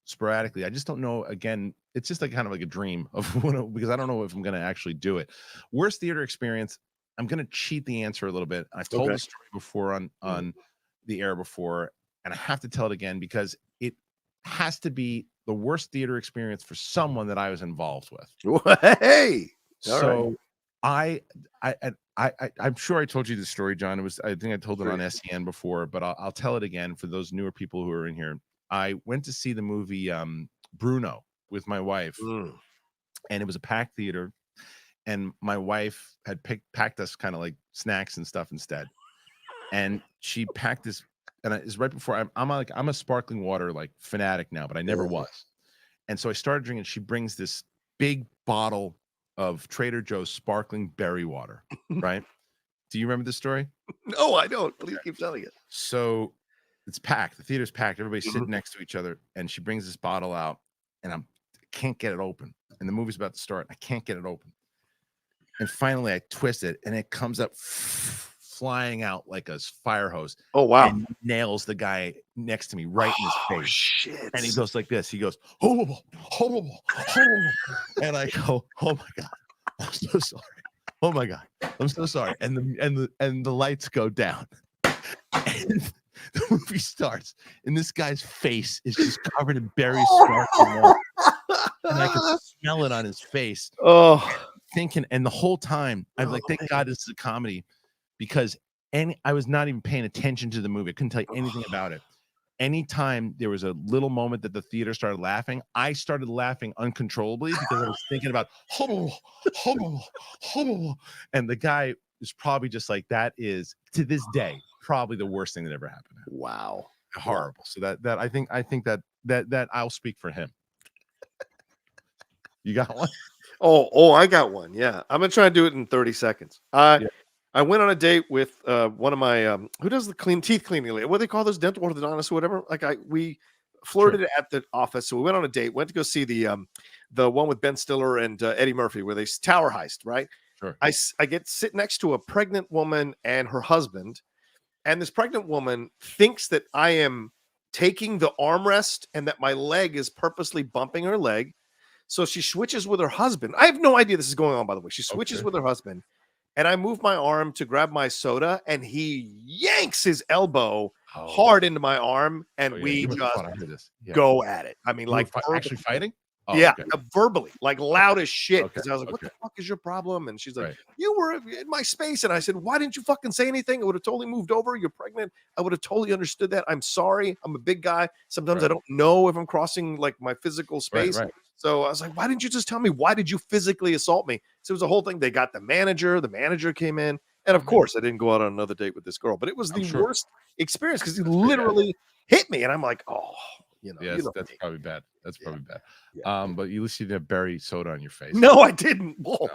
sporadically. I just don't know. Again, it's just like kind of like a dream of because I don't know if I'm going to actually do it. Worst theater experience. I'm going to cheat the answer a little bit. I've told the story before on the air before, and I have to tell it again because it has to be the worst theater experience for someone that I was involved with. Hey, so I'm sure I told you the story, John. I think I told it on SEN before, but I'll tell it again for those newer people who are in here. I went to see the movie Bruno with my wife, and it was a packed theater, and my wife had packed us kind of like snacks and stuff instead. and she packed this, and it's right before I'm a sparkling water like fanatic now, but I never was. And so I started drinking. She brings this big bottle of Trader Joe's sparkling berry water, right? Do you remember this story? No, I don't. Please keep telling it. So it's packed. The theater's packed. Everybody's sitting next to each other, and she brings this bottle out, and I can't get it open. And the movie's about to start. I can't get it open. And finally, I twist it, and it comes up flying out like a fire hose. Oh, wow. And nails the guy next to me right in his face. Shit. And he goes like this. He goes, horrible, horrible, horrible. And I go, oh my God, I'm so sorry. Oh my God, I'm so sorry. And the lights go down. And the movie starts, and this guy's face is just covered in berry sparkling water. And I can smell it on his face. Oh, Thinking, and the whole time I'm like, thank God this is a comedy, because I was not even paying attention to the movie. I couldn't tell you anything about it. Anytime there was a little moment that the theater started laughing, I started laughing uncontrollably because I was thinking about and the guy is probably just like, that is to this day probably the worst thing that ever happened. Wow. Horrible. So that I think that I'll speak for him. You got one? Oh, I got one. Yeah. I'm gonna try and do it in 30 seconds. I went on a date with one of my who does the teeth cleaning lady. What do they call those, dental orthodontist or whatever? Like we flirted at the office, so we went on a date. Went to go see the one with Ben Stiller and Eddie Murphy, where they tower heist. Right. Sure. I get sit next to a pregnant woman and her husband, and this pregnant woman thinks that I am taking the armrest and that my leg is purposely bumping her leg. So she switches with her husband. I have no idea this is going on, by the way. She switches with her husband, and I move my arm to grab my soda, and he yanks his elbow hard into my arm, and we just go at it. I mean, like actually fighting? Oh, yeah, okay. Verbally, like loud as shit. Because I was like, what the fuck is your problem? And she's like, you were in my space. And I said, why didn't you fucking say anything? I would have totally moved over. You're pregnant. I would have totally understood that. I'm sorry. I'm a big guy. Sometimes I don't know if I'm crossing like my physical space. So I was like, why didn't you just tell me? Why did you physically assault me? So it was a whole thing. They got the manager. The manager came in. And of course, I didn't go out on another date with this girl. But it was the worst experience because he literally hit me. And I'm like, oh. That's probably bad. That's probably bad. But at least you didn't have berry soda on your face. No, I didn't. Whoa.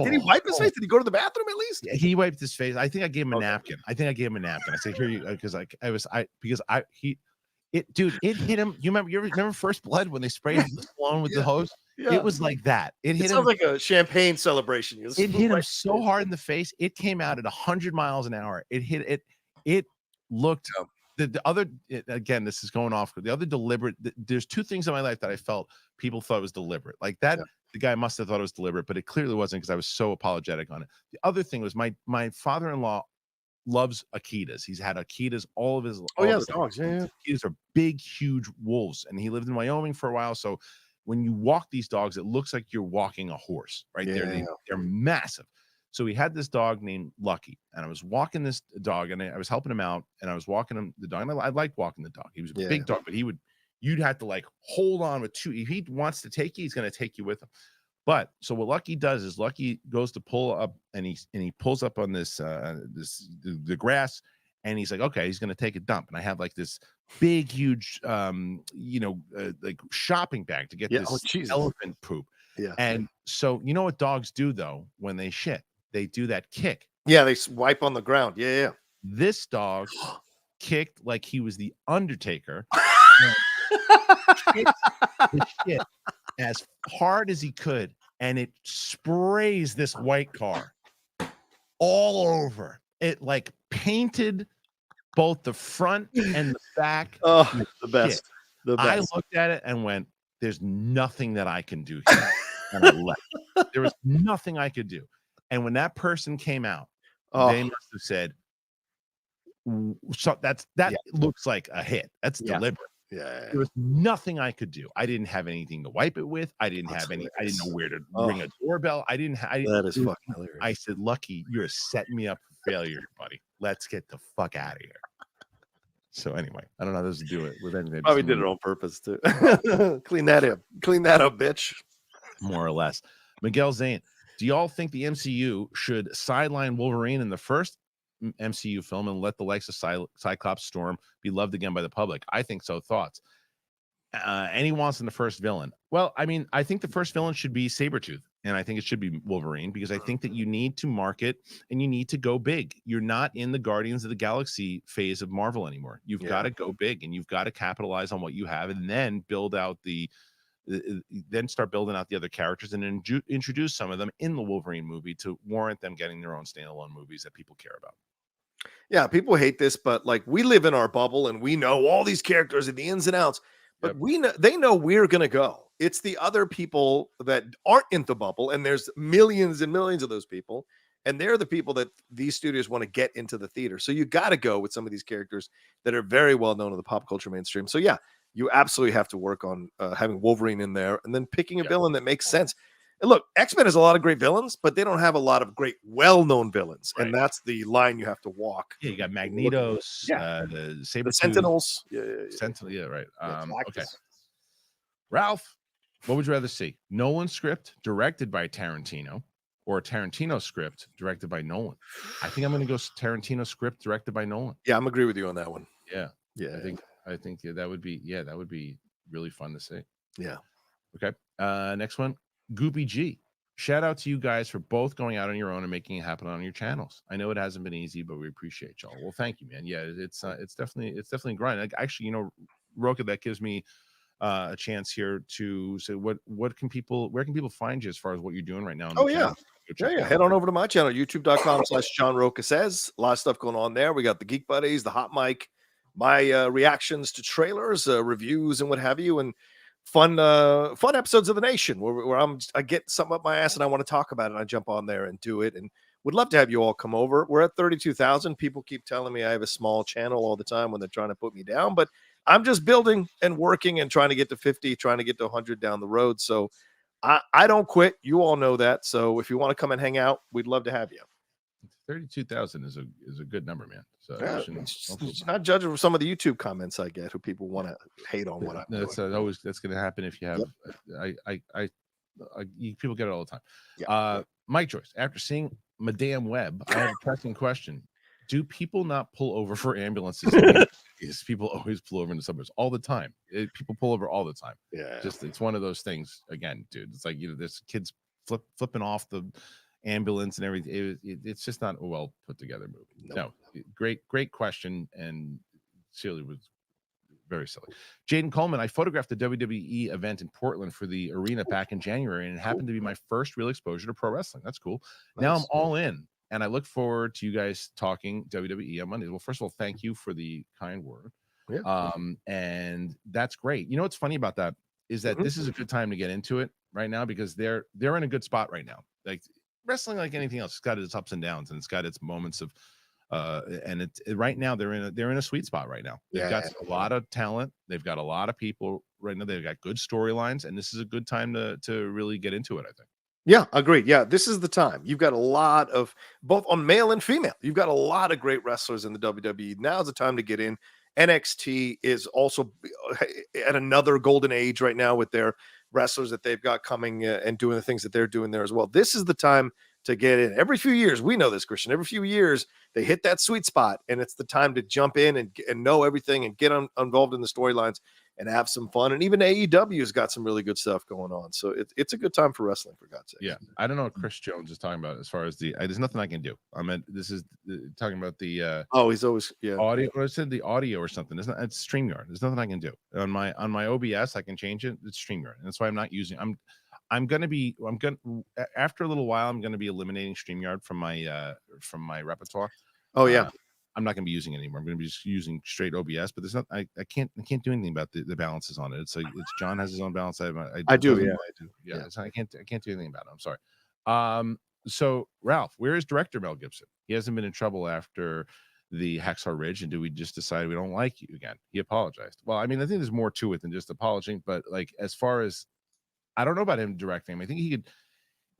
Did he wipe his face? Did he go to the bathroom at least? Yeah, he wiped his face. I think I gave him a napkin. I said, here you, because it hit him. You remember First Blood when they sprayed Stallone with the hose? Yeah. It was like that. It hit him like a champagne celebration. It hit him so hard in the face. It came out at 100 miles an hour. It looked. The other, again, this is going off. The other deliberate, there's two things in my life that I felt people thought was deliberate. Like that, the guy must have thought it was deliberate, but it clearly wasn't because I was so apologetic on it. The other thing was my father-in-law loves Akitas. He's had Akitas all of his. The dogs. Yeah. Akitas are big, huge wolves, and he lived in Wyoming for a while. So when you walk these dogs, it looks like you're walking a horse, right? Yeah. They're massive. So he had this dog named Lucky, and I was walking this dog, and I was helping him out, and I was walking him the dog, and I liked walking the dog. He was a big dog, but you'd have to like hold on with two. If he wants to take you, he's going to take you with him. But so what Lucky does is Lucky goes to pull up, and he pulls up on the grass, and he's like, okay, he's going to take a dump, and I have like this big, huge, like shopping bag to get this elephant poop. Yeah. And so you know what dogs do though when they shit? They do that kick. Yeah, they wipe on the ground. Yeah. This dog kicked like he was the Undertaker. Kicked the shit as hard as he could, and it sprays this white car all over. It like painted both the front and the back. Oh, the best. I looked at it and went, "There's nothing that I can do here." And I left. There was nothing I could do. And when that person came out, they must have said, "So that looks like a hit. That's deliberate." Yeah. There was nothing I could do. I didn't have anything to wipe it with. I didn't have any. I didn't know where to ring a doorbell. I didn't. That is fucking hilarious. I said, "Lucky, you're setting me up for failure, buddy. Let's get the fuck out of here." So anyway, I don't know how this to do it with anything. Probably did it on purpose too. Clean that up, bitch. More or less. Miguel Zane, do y'all think the MCU should sideline Wolverine in the first MCU film and let the likes of Cyclops, Storm be loved again by the public. I think so. Thoughts? And he wants in the first villain. Well, I mean, I think the first villain should be Sabretooth, and I think it should be Wolverine, because I think that you need to market and you need to go big. You're not in the Guardians of the Galaxy phase of Marvel anymore. You've got to go big, and you've got to capitalize on what you have, and then build out then start building out the other characters, and then introduce some of them in the Wolverine movie to warrant them getting their own standalone movies that people care about. Yeah, people hate this, but like, we live in our bubble and we know all these characters and the ins and outs. But they know we're going to go. It's the other people that aren't in the bubble, and there's millions and millions of those people, and they're the people that these studios want to get into the theater. So you got to go with some of these characters that are very well known in the pop culture mainstream. So yeah, you absolutely have to work on having Wolverine in there, and then picking a villain that makes sense. And look, X-Men has a lot of great villains, but they don't have a lot of great, well-known villains, and that's the line you have to walk. Yeah, you got Magnetos, the Sabretooth, Sentinels. Sentinel, right. Okay. Ralph, what would you rather see? Nolan script directed by Tarantino, or a Tarantino script directed by Nolan? I think I'm going to go Tarantino script directed by Nolan. Yeah, I'm agree with you on that one. Yeah. I think that would be really fun to see. Yeah. Okay. Next one. Goopy G, shout out to you guys for both going out on your own and making it happen on your channels. I know it hasn't been easy, but we appreciate y'all. Well, thank you, man. Yeah, it's definitely a grind. Like, actually, Rocha, that gives me a chance here to say where can people find you as far as what you're doing right now? Head on over to my channel, youtube.com/John Rocha Says. A lot of stuff going on there. We got the Geek Buddies, the Hot Mic, my reactions to trailers, reviews, and what have you, and fun episodes of The Nation where I get something up my ass and I want to talk about it, and I jump on there and do it, and would love to have you all come over. We're at 32,000. People keep telling me I have a small channel all the time when they're trying to put me down, but I'm just building and working and trying to get to 50, trying to get to 100 down the road. So I don't quit. You all know that. So if you want to come and hang out, we'd love to have you. 32,000 is a good number, man. So it's not judging from some of the YouTube comments I get, who people want to hate on what I'm doing. That's going to happen if you have. People get it all the time. Yeah. Mike Joyce, after seeing Madame Web, I have a pressing question: do people not pull over for ambulances? People always pull over in the suburbs all the time. People pull over all the time. Yeah, it's one of those things. Again, dude, it's like there's kids flipping off the ambulance and everything. It's just not a well put together movie. No, great question, and silly was very silly. Jaden Coleman, I photographed the WWE event in Portland for the arena back in January, and it happened to be my first real exposure to pro wrestling. That's cool. Nice. Now I'm all in, and I look forward to you guys talking WWE on Monday. Well, first of all, thank you for the kind word. Yeah. And that's great. You know what's funny about that is that this is a good time to get into it right now, because they're in a good spot right now. Like wrestling, like anything else, it's got its ups and downs, and it's got its moments of and right now they're in a sweet spot right now. They've got a lot of talent, they've got a lot of people right now, they've got good storylines, and this is a good time to really get into it, I think. Yeah, agreed. Yeah, this is the time. You've got a lot of, both on male and female, you've got a lot of great wrestlers in the WWE. Now's the time to get in. NXT is also at another golden age right now with their wrestlers that they've got coming and doing the things that they're doing there as well. This is the time to get in. Every few years, we know this, Kristian, every few years they hit that sweet spot, and it's the time to jump in and know everything and get involved in the storylines and have some fun. And even AEW has got some really good stuff going on. So it's a good time for wrestling, for God's sake. Yeah. I don't know what Chris Jones is talking about as far as there's nothing I can do. I mean, this is talking about the he's always audio. Or I said the audio or something. It's StreamYard. There's nothing I can do. On my OBS, I can change it. It's StreamYard. And that's why I'm not using after a little while, I'm gonna be eliminating StreamYard from my repertoire. Oh yeah. I'm not going to be using it anymore. I'm going to be just using straight OBS, but there's not. I can't do anything about the balances on it. It's like John has his own balance. I do. Yeah. I can't do anything about it. I'm sorry. So Ralph, where is director Mel Gibson? He hasn't been in trouble after the Hacksaw Ridge, and do we just decide we don't like you again? He apologized. Well, I mean, I think there's more to it than just apologizing, but like, as far as, I don't know about him directing. I think he could.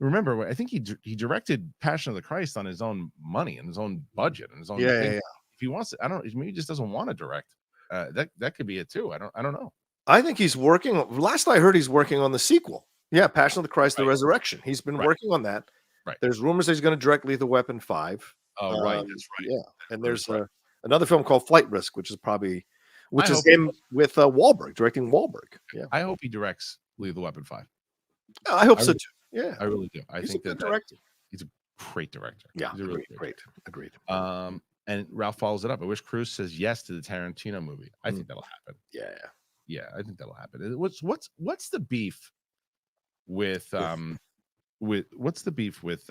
Remember, I think he directed Passion of the Christ on his own money and his own budget and his own. Yeah. If he wants to, I don't know. Maybe he just doesn't want to direct. That could be it too. I don't know. I think he's working. Last I heard, he's working on the sequel. Yeah, Passion of the Christ, The Resurrection. He's been working on that. Right. There's rumors that he's going to direct Lethal Weapon 5. Oh, right. That's right. Yeah, and That's there's right. another film called Flight Risk, which is I hope him with Wahlberg directing Wahlberg. Yeah, I hope he directs Lethal Weapon 5. I hope I so really, too. Yeah, I really do. I he's a think good that director. he's a great director. Yeah, He's a really great agreed. director. And Ralph follows it up. I wish Cruz says yes to the Tarantino movie. I think that'll happen. Yeah, Yeah, I think that'll happen. What's the beef with what's the beef with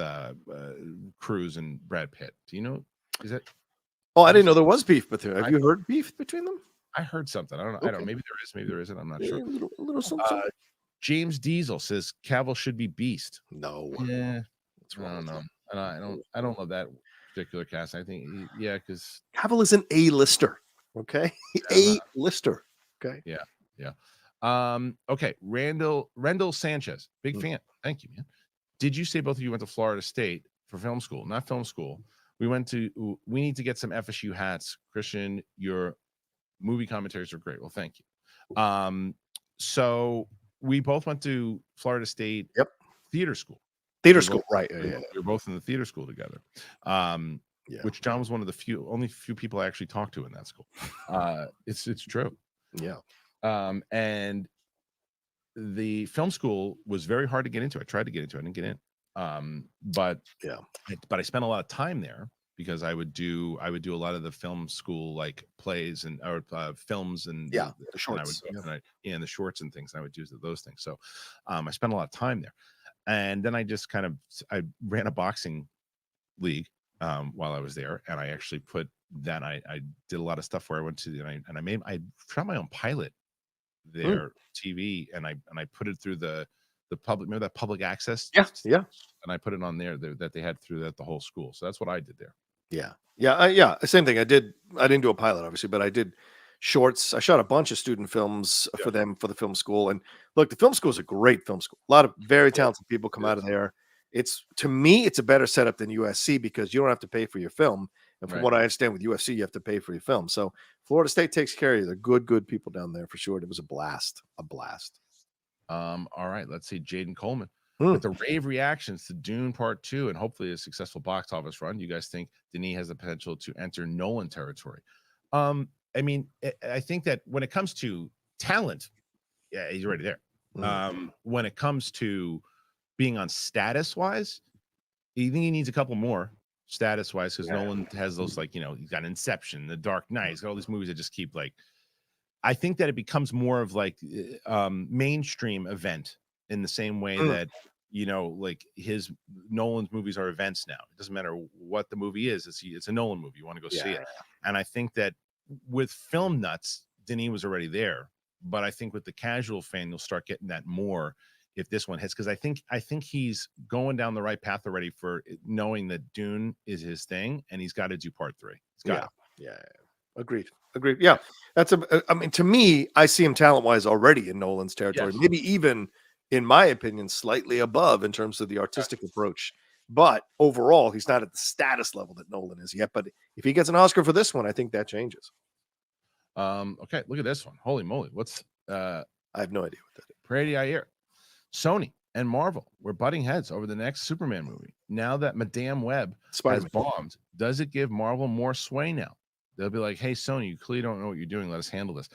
Cruz and Brad Pitt? Do you know? Is it? Oh, I didn't know there was beef between them. Have I, you heard beef between them? I heard something. I don't know. I don't know. Okay. Maybe there is. Maybe there isn't. I'm not Yeah, sure. a little something. James Diesel says Cavill should be Beast. No, Yeah, what's I wrong don't with know. him? And I don't love that particular cast. I think because Cavill is an A-lister. Okay, A-lister. Okay. yeah. Okay, Rendell Sanchez, big fan. Thank you, man. Did you say both of you went to Florida State for film school? Not film school. We need to get some FSU hats. Kristian, your movie commentaries are great. Well, thank you. So we both went to Florida State theater school. Theater school, right? We were both in the theater school together. Which John was one of the only few people I actually talked to in that school. It's true. Yeah. And the film school was very hard to get into. I tried to get into it. I didn't get in. But I spent a lot of time there because I would do a lot of the film school like plays and or films and the shorts. And the shorts and things. And I would do those things. So I spent a lot of time there. And then I just I ran a boxing league while I was there, and I actually put that I did a lot of stuff where I went to I shot my own pilot there TV, and I put it through the public. Remember that public access? Yeah. And I put it on there that they had through the whole school. So that's what I did there. Yeah. Same thing. I didn't do a pilot, obviously, but I did shorts. I shot a bunch of student films for them for the film school. And look, the film school is a great film school. A lot of very talented people come out of there. To me, it's a better setup than USC because you don't have to pay for your film. And from what I understand with USC, you have to pay for your film. So Florida State takes care of you. They're good people down there for sure. It was a blast. All right, let's see. Jaden Coleman with the rave reactions to Dune Part 2 and hopefully a successful box office run. You guys think Denis has the potential to enter Nolan territory? I mean, I think that when it comes to talent, yeah, he's already there. When it comes to being on status wise, you think he needs a couple more status wise because Nolan has those he's got Inception, The Dark Knight, he's got all these movies that just keep I think that it becomes more of mainstream event in the same way that his Nolan's movies are events now. It doesn't matter what the movie is; it's a Nolan movie. You want to go see it, and I think that with film nuts, Denis was already there, but I think with the casual fan, you'll start getting that more if this one hits because I think he's going down the right path already for knowing that Dune is his thing and he's got to do part 3. He's got Agreed. Yeah, that's I mean, to me, I see him talent wise already in Nolan's territory. Maybe even, in my opinion, slightly above in terms of the artistic approach. But overall, he's not at the status level that Nolan is yet. But if he gets an Oscar for this one, I think that changes. Okay, look at this one. Holy moly! What's I have no idea what that is. Brady Ayer. Sony and Marvel were butting heads over the next Superman movie. Now that Madame Web has bombed, does it give Marvel more sway now? They'll be like, hey, Sony, you clearly don't know what you're doing. Let us handle this.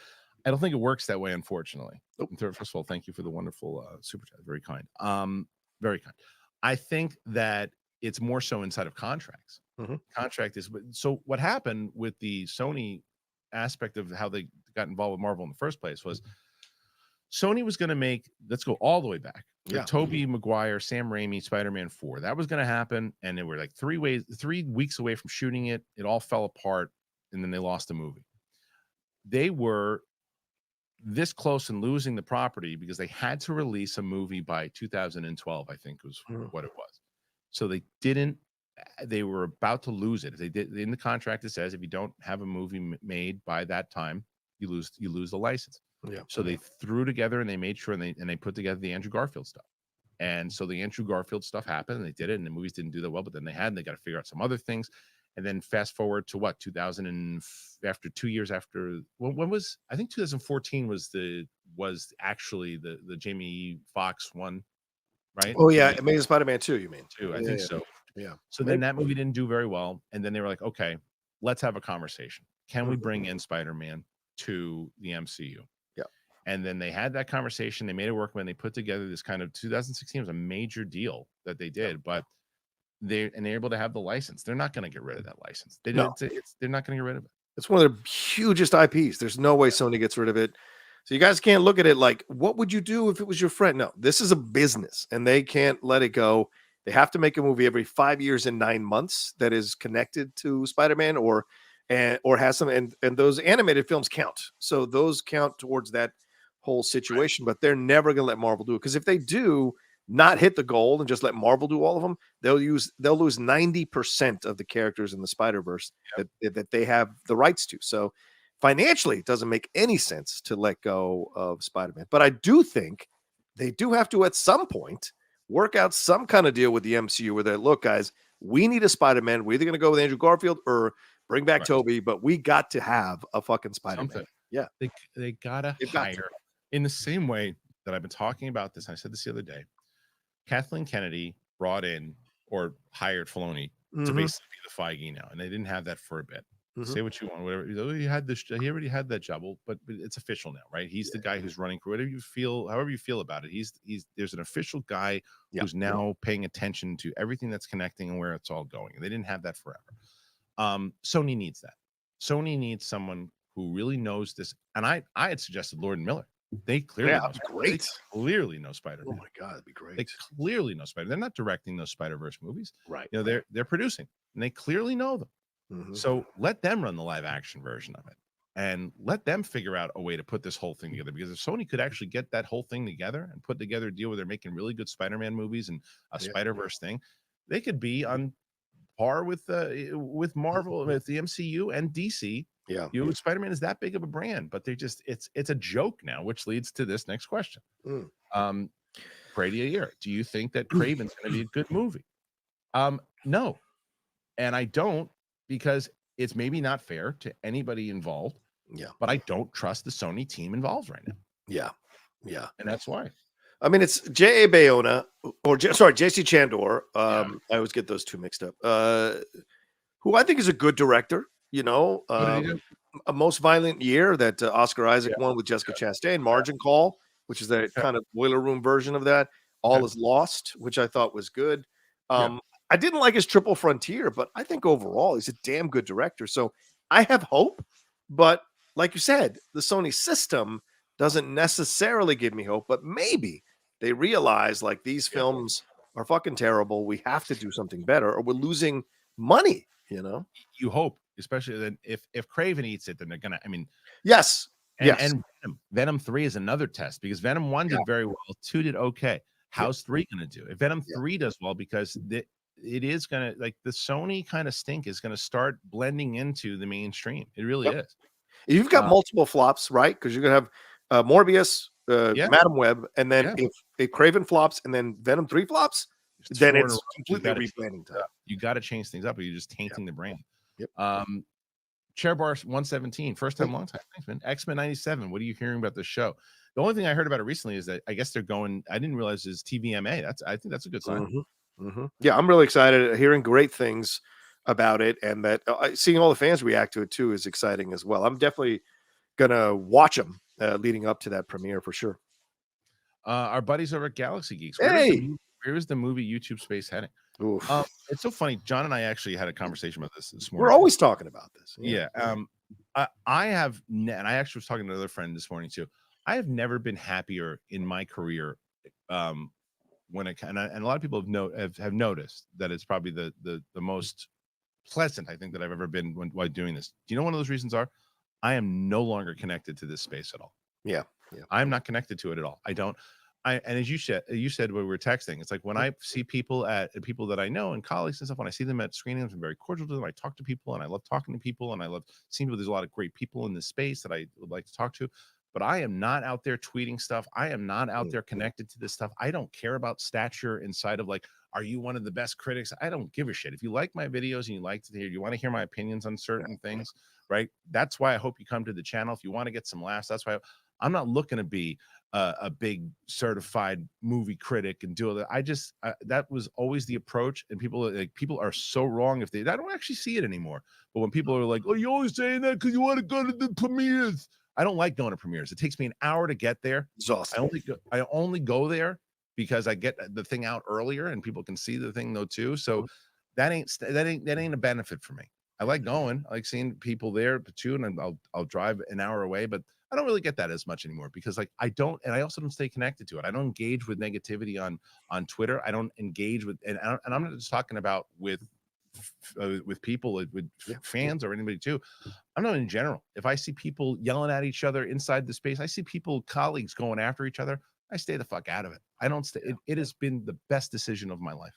I don't think it works that way, unfortunately. First of all, thank you for the wonderful super chat. Very kind. Very kind. I think that it's more so inside of contracts. Contract is so what happened with the Sony aspect of how they got involved with Marvel in the first place was Sony was going to make, let's go all the way back. Tobey Maguire, Sam Raimi, Spider-Man 4. That was going to happen. And they were 3 weeks away from shooting it. It all fell apart. And then they lost the movie. They were this close in losing the property because they had to release a movie by 2012, I think was what it was. So they were about to lose it. They did in the contract. It says if you don't have a movie made by that time, you lose the license. So they threw together and they made sure and they put together the Andrew Garfield stuff. And so the Andrew Garfield stuff happened and they did it and the movies didn't do that well, but then they got to figure out some other things. And then fast forward to 2000 and after 2 years after when was I think 2014 was actually the Jamie Foxx one, right? Oh yeah, Amazing Spider-Man 2. You mean 2? I think so. Yeah. So then that movie didn't do very well. And then they were like, okay, let's have a conversation. Can we bring in Spider-Man to the MCU? Yeah. And then they had that conversation. They made it work when they put together this kind of 2016 was a major deal that they did, but they're able to have the license. They're not going to get rid of that license. They're not going to get rid of it. It's one of the hugest IPs. There's no way Sony gets rid of it. So you guys can't look at it like, what would you do if it was your friend? No, this is a business and they can't let it go. They have to make a movie every 5 years and 9 months that is connected to Spider-Man or has some, and those animated films count. So those count towards that whole situation, but they're never going to let Marvel do it. Because if they do not hit the goal and just let Marvel do all of them, they'll lose 90% of the characters in the Spider-Verse that they have the rights to. So financially, it doesn't make any sense to let go of Spider-Man. But I do think they do have to, at some point, work out some kind of deal with the MCU where they look, guys, we need a Spider-Man. We're either going to go with Andrew Garfield or bring back Toby, but we got to have a fucking Spider-Man. Something. Yeah. They gotta hire in the same way that I've been talking about this. I said this the other day. Kathleen Kennedy brought in or hired Filoni to basically be the Feige now, and they didn't have that for a bit. Say what you want, whatever. He already had that job, but it's official now, right? He's the guy who's running. Whatever you feel, however you feel about it, there's an official guy who's now paying attention to everything that's connecting and where it's all going. And they didn't have that forever. Sony needs that. Sony needs someone who really knows this. And I had suggested Lord and Miller. They clearly know great. They clearly know Spider-Man. Oh my God, that'd be great. They clearly know Spider. They're not directing those Spider-Verse movies, right? You know, they're producing, and they clearly know them. So let them run the live action version of it, and let them figure out a way to put this whole thing together. Because if Sony could actually get that whole thing together and put together a deal where they're making really good Spider-Man movies and a Spider-Verse thing, they could be on par with Marvel, with the MCU and DC. Yeah, Spider-Man is that big of a brand, but they're just it's a joke now, which leads to this next question. Brady a year. Do you think that Kraven's going to be a good movie? No, and I don't, because it's maybe not fair to anybody involved. Yeah, but I don't trust the Sony team involved right now. Yeah, and that's why. I mean, it's J.A. Bayona or J.C. Chandor. I always get those two mixed up. Who I think is a good director. You know, A Most Violent Year that Oscar Isaac won with Jessica Chastain, Margin Call, which is that kind of boiler room version of that. All is Lost, which I thought was good. I didn't like his Triple Frontier, but I think overall he's a damn good director. So I have hope, but like you said, the Sony system doesn't necessarily give me hope, but maybe they realize like these films are fucking terrible. We have to do something better or we're losing money, you know? You hope. Especially then if Kraven eats it, then they're gonna. I mean, yes. And Venom 3 is another test because Venom 1 did very well, 2 did okay. How's 3 gonna do? If Venom 3 does well, because it is gonna, like, the Sony kind of stink is gonna start blending into the mainstream. It really is. You've got multiple flops, right? Because you're gonna have Morbius, Madam Web, and then if Kraven flops and then Venom 3 flops, then it's completely rebranding time. You got to change things up, or you're just tainting the brand. Chair Bar 117, first time, long time. Thanks, man. X-Men 97. What are you hearing about the show? The only thing I heard about it recently is that I guess they're going. I didn't realize is TVMA. I think that's a good sign. Yeah, I'm really excited. Hearing great things about it, and that seeing all the fans react to it too is exciting as well. I'm definitely gonna watch them leading up to that premiere for sure. Our buddies over at Galaxy Geeks. Where is the movie YouTube space heading? It's so funny. John and I actually had a conversation about this morning. We're always talking about this. I have, and I actually was talking to another friend this morning too. I have never been happier in my career. When it and a lot of people have noticed that it's probably the most pleasant I think that I've ever been while doing this. Do you know one of those reasons are? I am no longer connected to this space at all. Yeah. I'm not connected to it at all. I don't. And as you said when we were texting, it's like when I see people that I know and colleagues and stuff, when I see them at screenings, I'm very cordial to them. I talk to people and I love talking to people and I love seeing people. There's a lot of great people in this space that I would like to talk to, but I am not out there tweeting stuff. I am not out there connected to this stuff. I don't care about stature inside of like, are you one of the best critics? I don't give a shit. If you like my videos and you want to hear my opinions on certain things, right? That's why I hope you come to the channel. If you want to get some laughs, that's why I'm not looking to be a big certified movie critic and do all that. That was always the approach, and people are so wrong I don't actually see it anymore. But when people are like, "Oh, you're always saying that because you want to go to the premieres," I don't like going to premieres. It takes me an hour to get there. Exhausting. I only go there because I get the thing out earlier, and people can see the thing though too. So that ain't a benefit for me. I like going. I like seeing people there too, and I'll drive an hour away, but I don't really get that as much anymore because I also don't stay connected to it. I don't engage with negativity on Twitter. I don't engage with, and I'm not just talking about with people, with fans or anybody too. I'm not in general. If I see people yelling at each other inside the space, I see colleagues going after each other, I stay the fuck out of it. I don't stay. It has been the best decision of my life.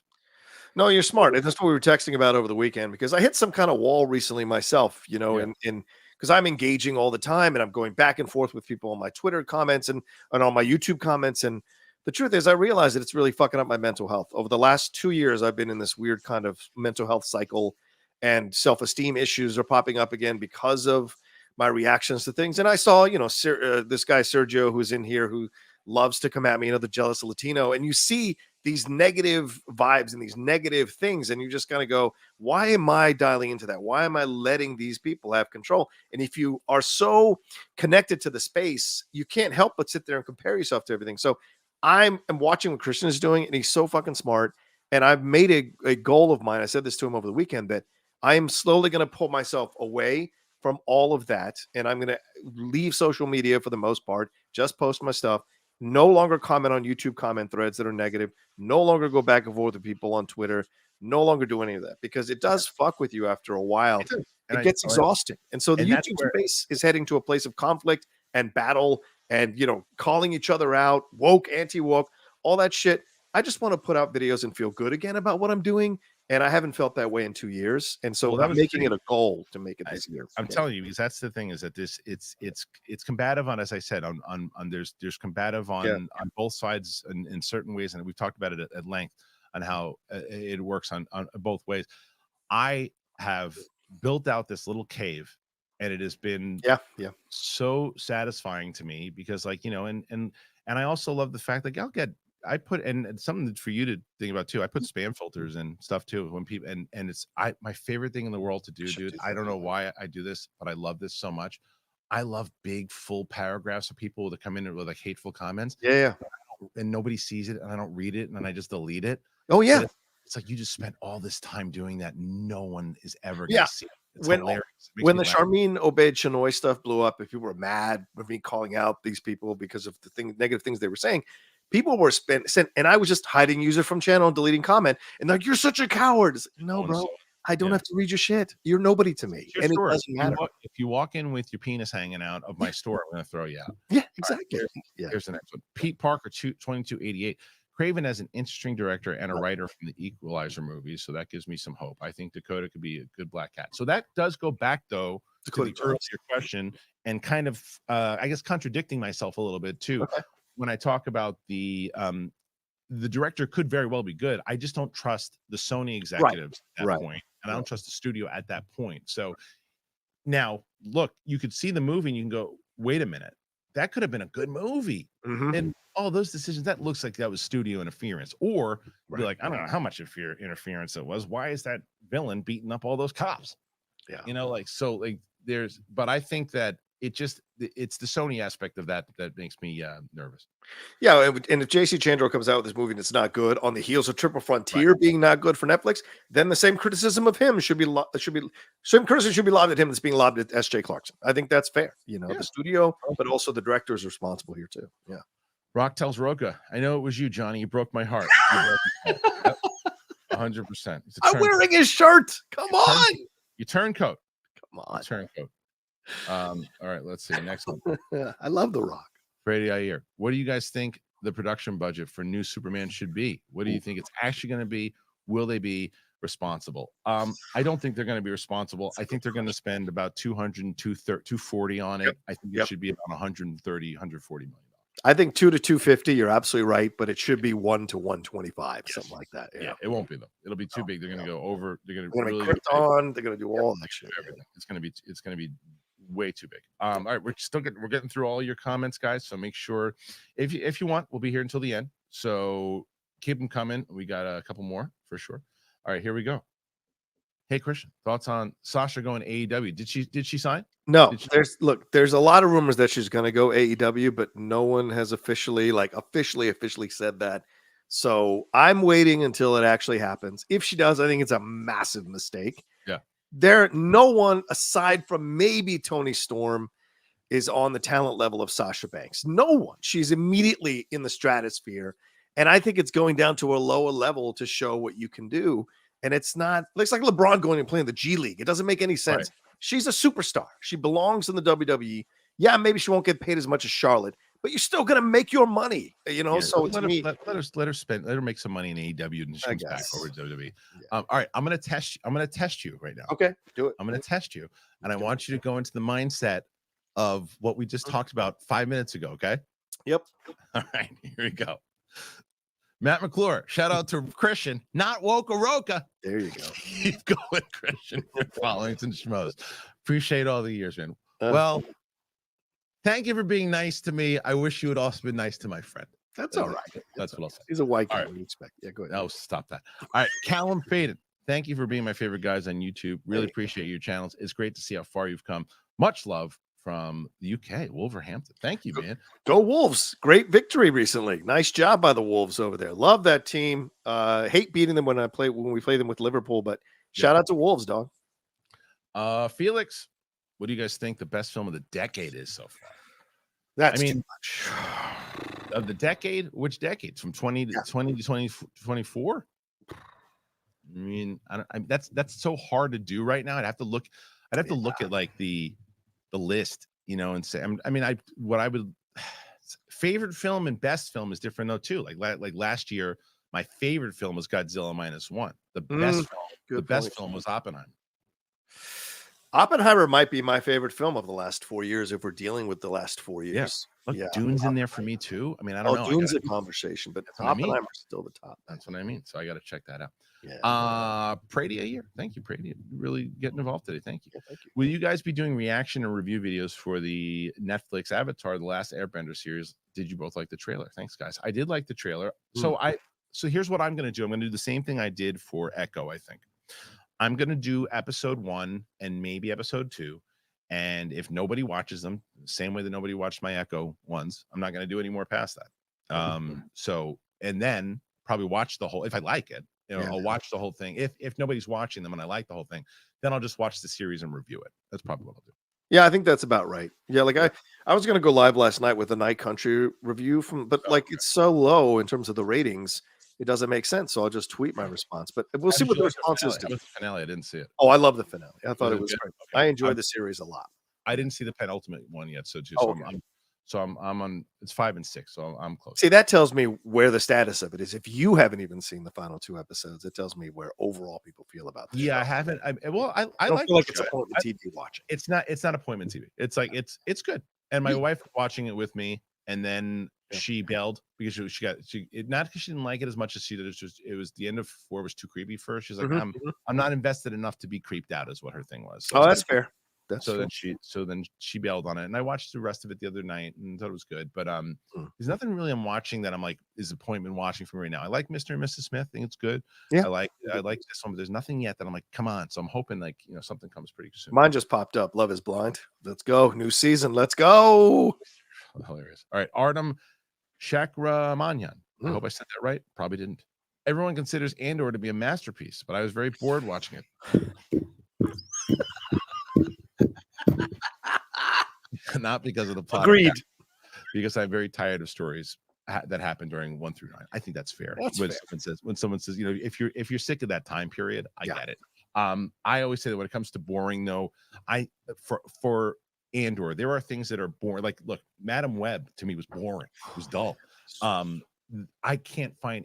No, you're smart. And that's what we were texting about over the weekend, because I hit some kind of wall recently myself, and because I'm engaging all the time and I'm going back and forth with people on my Twitter comments and on my YouTube comments. And the truth is, I realize that it's really fucking up my mental health. Over the last 2 years, I've been in this weird kind of mental health cycle, and self-esteem issues are popping up again because of my reactions to things. And I saw, this guy, Sergio, who's in here, who loves to come at me, the jealous Latino. And you see these negative vibes and these negative things, and you just kind of go, why am I dialing into that? Why am I letting these people have control? And if you are so connected to the space, you can't help but sit there and compare yourself to everything. So I'm watching what Kristian is doing, and he's so fucking smart. And I've made a goal of mine. I said this to him over the weekend, that I am slowly going to pull myself away from all of that, and I'm going to leave social media for the most part, just post my stuff. No longer comment on YouTube comment threads that are negative. No longer go back and forth with people on Twitter. No longer do any of that, because it does fuck with you after a while. It gets exhausting. And so the YouTube space is heading to a place of conflict and battle and, calling each other out, woke, anti-woke, all that shit. I just want to put out videos and feel good again about what I'm doing. And I haven't felt that way in 2 years. And so I'm making it a goal to make it this year. I'm telling you, because that's the thing, is that it's combative on, as I said, on there's combative on both sides in certain ways. And we've talked about it at length on how it works on both ways. I have built out this little cave, and it has been so satisfying to me, because and I also love the fact that I put, and something for you to think about too, I put spam filters and stuff too when people, and it's my favorite thing in the world to do, dude. I don't know why I do this, but I love this so much. I love big full paragraphs of people that come in with like hateful comments. And nobody sees it, and I don't read it, and then I just delete it. Oh yeah. It's like you just spent all this time doing that. No one is ever going to see it. It's when hilarious. When the Charmin Obaid Chinoy stuff blew up, if people were mad with me calling out these people because of the negative things they were saying, people were sent, and I was just hiding user from channel and deleting comment, and like, you're such a coward. No, bro, I don't have to read your shit. You're nobody to me, and it doesn't matter. If you walk in with your penis hanging out of my store, I'm going to throw you out. Yeah, exactly. Right, here's the next one. Pete Parker, 2288. Craven as an interesting director and a writer from the Equalizer movies, so that gives me some hope. I think Dakota could be a good Black Cat. So that does go back, though, to the earlier question, and kind of, I guess, contradicting myself a little bit too. Okay. When I talk about the director could very well be good. I just don't trust the Sony executives at that point, and I don't trust the studio at that point. So now, look, you could see the movie and you can go, wait a minute, that could have been a good movie. And all those decisions, that looks like that was studio interference. Or be like, I don't know how much interference it was. Why is that villain beating up all those cops? But I think that it's the Sony aspect of that makes me nervous. Yeah, and if JC Chandler comes out with this movie and it's not good, on the heels of Triple Frontier being not good for Netflix, then the same criticism of him should be lobbed at him that's being lobbed at S.J. Clarkson. I think that's fair. The studio, but also the director is responsible here too. Yeah. Rock tells Rocha, I know it was you, Johnny. You broke my heart. 100%. I'm wearing his shirt. Come on. You turncoat. Come on. Turncoat. All right, let's see. Next one. I love The Rock. Brady Ayer. What do you guys think the production budget for new Superman should be? What do you think it's actually going to be? Will they be responsible? I don't think they're going to be responsible. I think they're going to spend about 240 on it. I think it should be about 140 million. I think 2 to 250. You're absolutely right, but it should be 1 to 125, something like that. Yeah, it won't be though. It'll be too big. They're going to go over. They're going to really Krypton. They're going to do all that shit. Everything. It's going to be way too big. All right, we're getting through all your comments, guys. So make sure if you want, we'll be here until the end. So keep them coming. We got a couple more for sure. All right, here we go. Hey, Kristian, thoughts on Sasha going to AEW? Did she sign? No, there's a lot of rumors that she's going to go AEW, but no one has officially said that. So I'm waiting until it actually happens. If she does, I think it's a massive mistake. Yeah. No one aside from maybe Toni Storm is on the talent level of Sasha Banks. No one. She's immediately in the stratosphere. And I think it's going down to a lower level to show what you can do. And it's like LeBron going and playing the G League. It doesn't make any sense. Right. She's a superstar. She belongs in the WWE. Yeah, maybe she won't get paid as much as Charlotte, but you're still going to make your money, Yeah, so let her spend. Let her make some money in AEW and she comes back over to WWE. Yeah. All right, I'm going to test you right now. Okay, do it. I'm going to test you, and I want you to go into the mindset of what we just talked about 5 minutes ago. Okay. Yep. All right, here we go. Matt McClure, shout out to Kristian, not Rocha. There you go. Keep going, Kristian. Following some schmoes. Appreciate all the years, man. Well, thank you for being nice to me. I wish you had also been nice to my friend. That's all right. That's what I'll say. He's a white guy. Right. What do you expect? Yeah, go ahead. Oh, stop that. All right, Callum Faden. Thank you for being my favorite guys on YouTube. Really appreciate your channels. It's great to see how far you've come. Much love from the UK, Wolverhampton. Thank you, man. Go Wolves. Great victory recently. Nice job by the Wolves over there. Love that team. Hate beating them when we play them with Liverpool, but shout out to Wolves, dog. Felix, what do you guys think the best film of the decade is so far? That's too much. Of the decade? Which decades? From 20 to 24? I mean, that's so hard to do right now. I'd have to look at like the list, and say, favorite film and best film is different though too. Like last year, my favorite film was Godzilla -1. The best film was Oppenheimer. Oppenheimer might be my favorite film of the last 4 years if we're dealing with the last 4 years. Look, Dune's in there for me too. I mean, I don't know. Dune's a conversation, but Oppenheimer's still the top. That's what I mean. So I got to check that out. Yeah. Prady a year. Thank you, Prady. Really getting involved today. Thank you. Yeah, thank you. Will you guys be doing reaction and review videos for the Netflix Avatar, The Last Airbender series? Did you both like the trailer? Thanks, guys. I did like the trailer. So here's what I'm going to do. I'm going to do the same thing I did for Echo, I think. I'm going to do episode 1 and maybe episode 2. And if nobody watches them, same way that nobody watched my Echo ones, I'm not going to do any more past that. And then probably watch the whole, if I like it, I'll watch the whole thing. If nobody's watching them and I like the whole thing, then I'll just watch the series and review it. That's probably what I'll do. Yeah, I think that's about right. Yeah, like I was going to go live last night with a Night Country review it's so low in terms of the ratings. It doesn't make sense, so I'll just tweet my response. But we'll see what the response is. The finale, I didn't see it. Oh, I love the finale. I thought it was great. Okay. I enjoyed the series a lot. I didn't see the penultimate one yet, so I'm on. It's 5 and 6, so I'm close. See, that tells me where the status of it is. If you haven't even seen the final 2 episodes, it tells me where overall people feel about this. Yeah, I haven't. I like it's appointment TV watching. It's not appointment TV. It's like it's good. And my wife was watching it with me, and then she bailed because not because she didn't like it as much as she did. It was the end of 4 was too creepy for her. She's like, I'm not invested enough to be creeped out, is what her thing was. So that's fair. Then she bailed on it, and I watched the rest of it the other night and thought it was good. But there's nothing really I'm watching that I'm like is appointment watching for me right now. I like Mr. and Mrs. Smith. I think it's good. Yeah, I like this one, but there's nothing yet that I'm like, come on. So I'm hoping something comes pretty soon. Mine just popped up. Love is Blind. Let's go. New season. Let's go. Hilarious. All right, Artem Chakramanyan. I hope I said that right. Probably didn't. Everyone considers Andor to be a masterpiece, but I was very bored watching it. Not because of the plot. Agreed. Because I'm very tired of stories that happened during 1 through 9. I think that's fair. When someone says, if you're sick of that time period, I get it. I always say that when it comes to boring, though, for Andor, there are things that are boring. Like, look, Madam Web to me was boring. It was dull. I don't find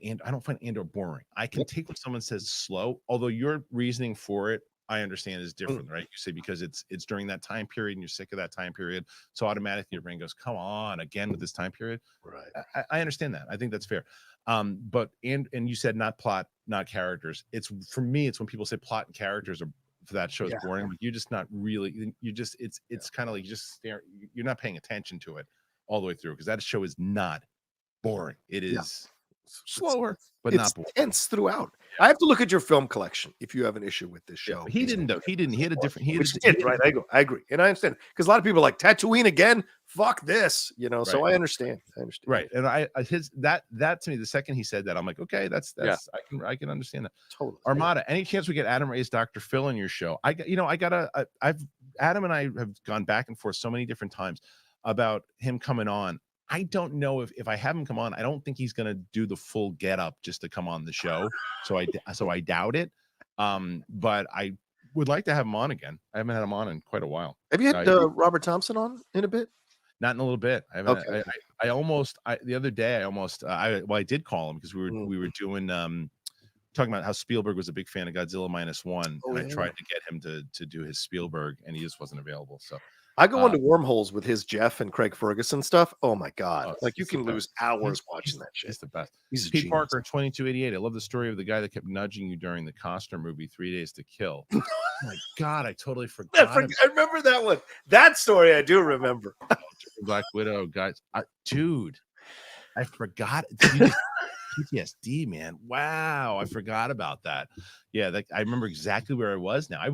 Andor boring. I can take what someone says slow, although your reasoning for it, I understand, is different, right? You say because it's during that time period and you're sick of that time period, so automatically your brain goes, come on, again with this time period. Right. I understand that. I think that's fair. But you said not plot, not characters. For me, it's when people say plot and characters are that show is boring. Like, you're just not really. You just it's kind of like you just stare. You're not paying attention to it all the way through, because that show is not boring. It is slower, but not boring. Tense throughout. I have to look at your film collection if you have an issue with this show. He didn't though. He didn't. He had a different. Right. I agree, and I understand, because a lot of people are like, Tatooine again. Fuck this, you know. Right. So I understand. Right, and that to me, the second he said that, I'm like, okay, that's I can understand that. Totally. Armada. Any chance we get Adam Ray's Dr. Phil in your show? Adam and I have gone back and forth so many different times about him coming on. I don't know if I have him come on, I don't think he's gonna do the full get up just to come on the show. So I doubt it. But I would like to have him on again. I haven't had him on in quite a while. Have you had Robert Thompson on in a bit? Not in a little bit. I haven't. Okay. The other day I did call him, because we were doing talking about how Spielberg was a big fan of Godzilla -1, and I tried to get him to do his Spielberg, and he just wasn't available. So I go into wormholes with his Jeff and Craig Ferguson stuff. Oh my god! Like, you can lose hours watching that shit. It's the best. He's Pete Parker, 2288. I love the story of the guy that kept nudging you during the Costner movie 3 Days to Kill. Oh my god, I totally forgot. I remember that one. That story I do remember. Black Widow, guys. Dude, I forgot. PTSD, man. Wow, I forgot about that. Yeah, I remember exactly where I was now. I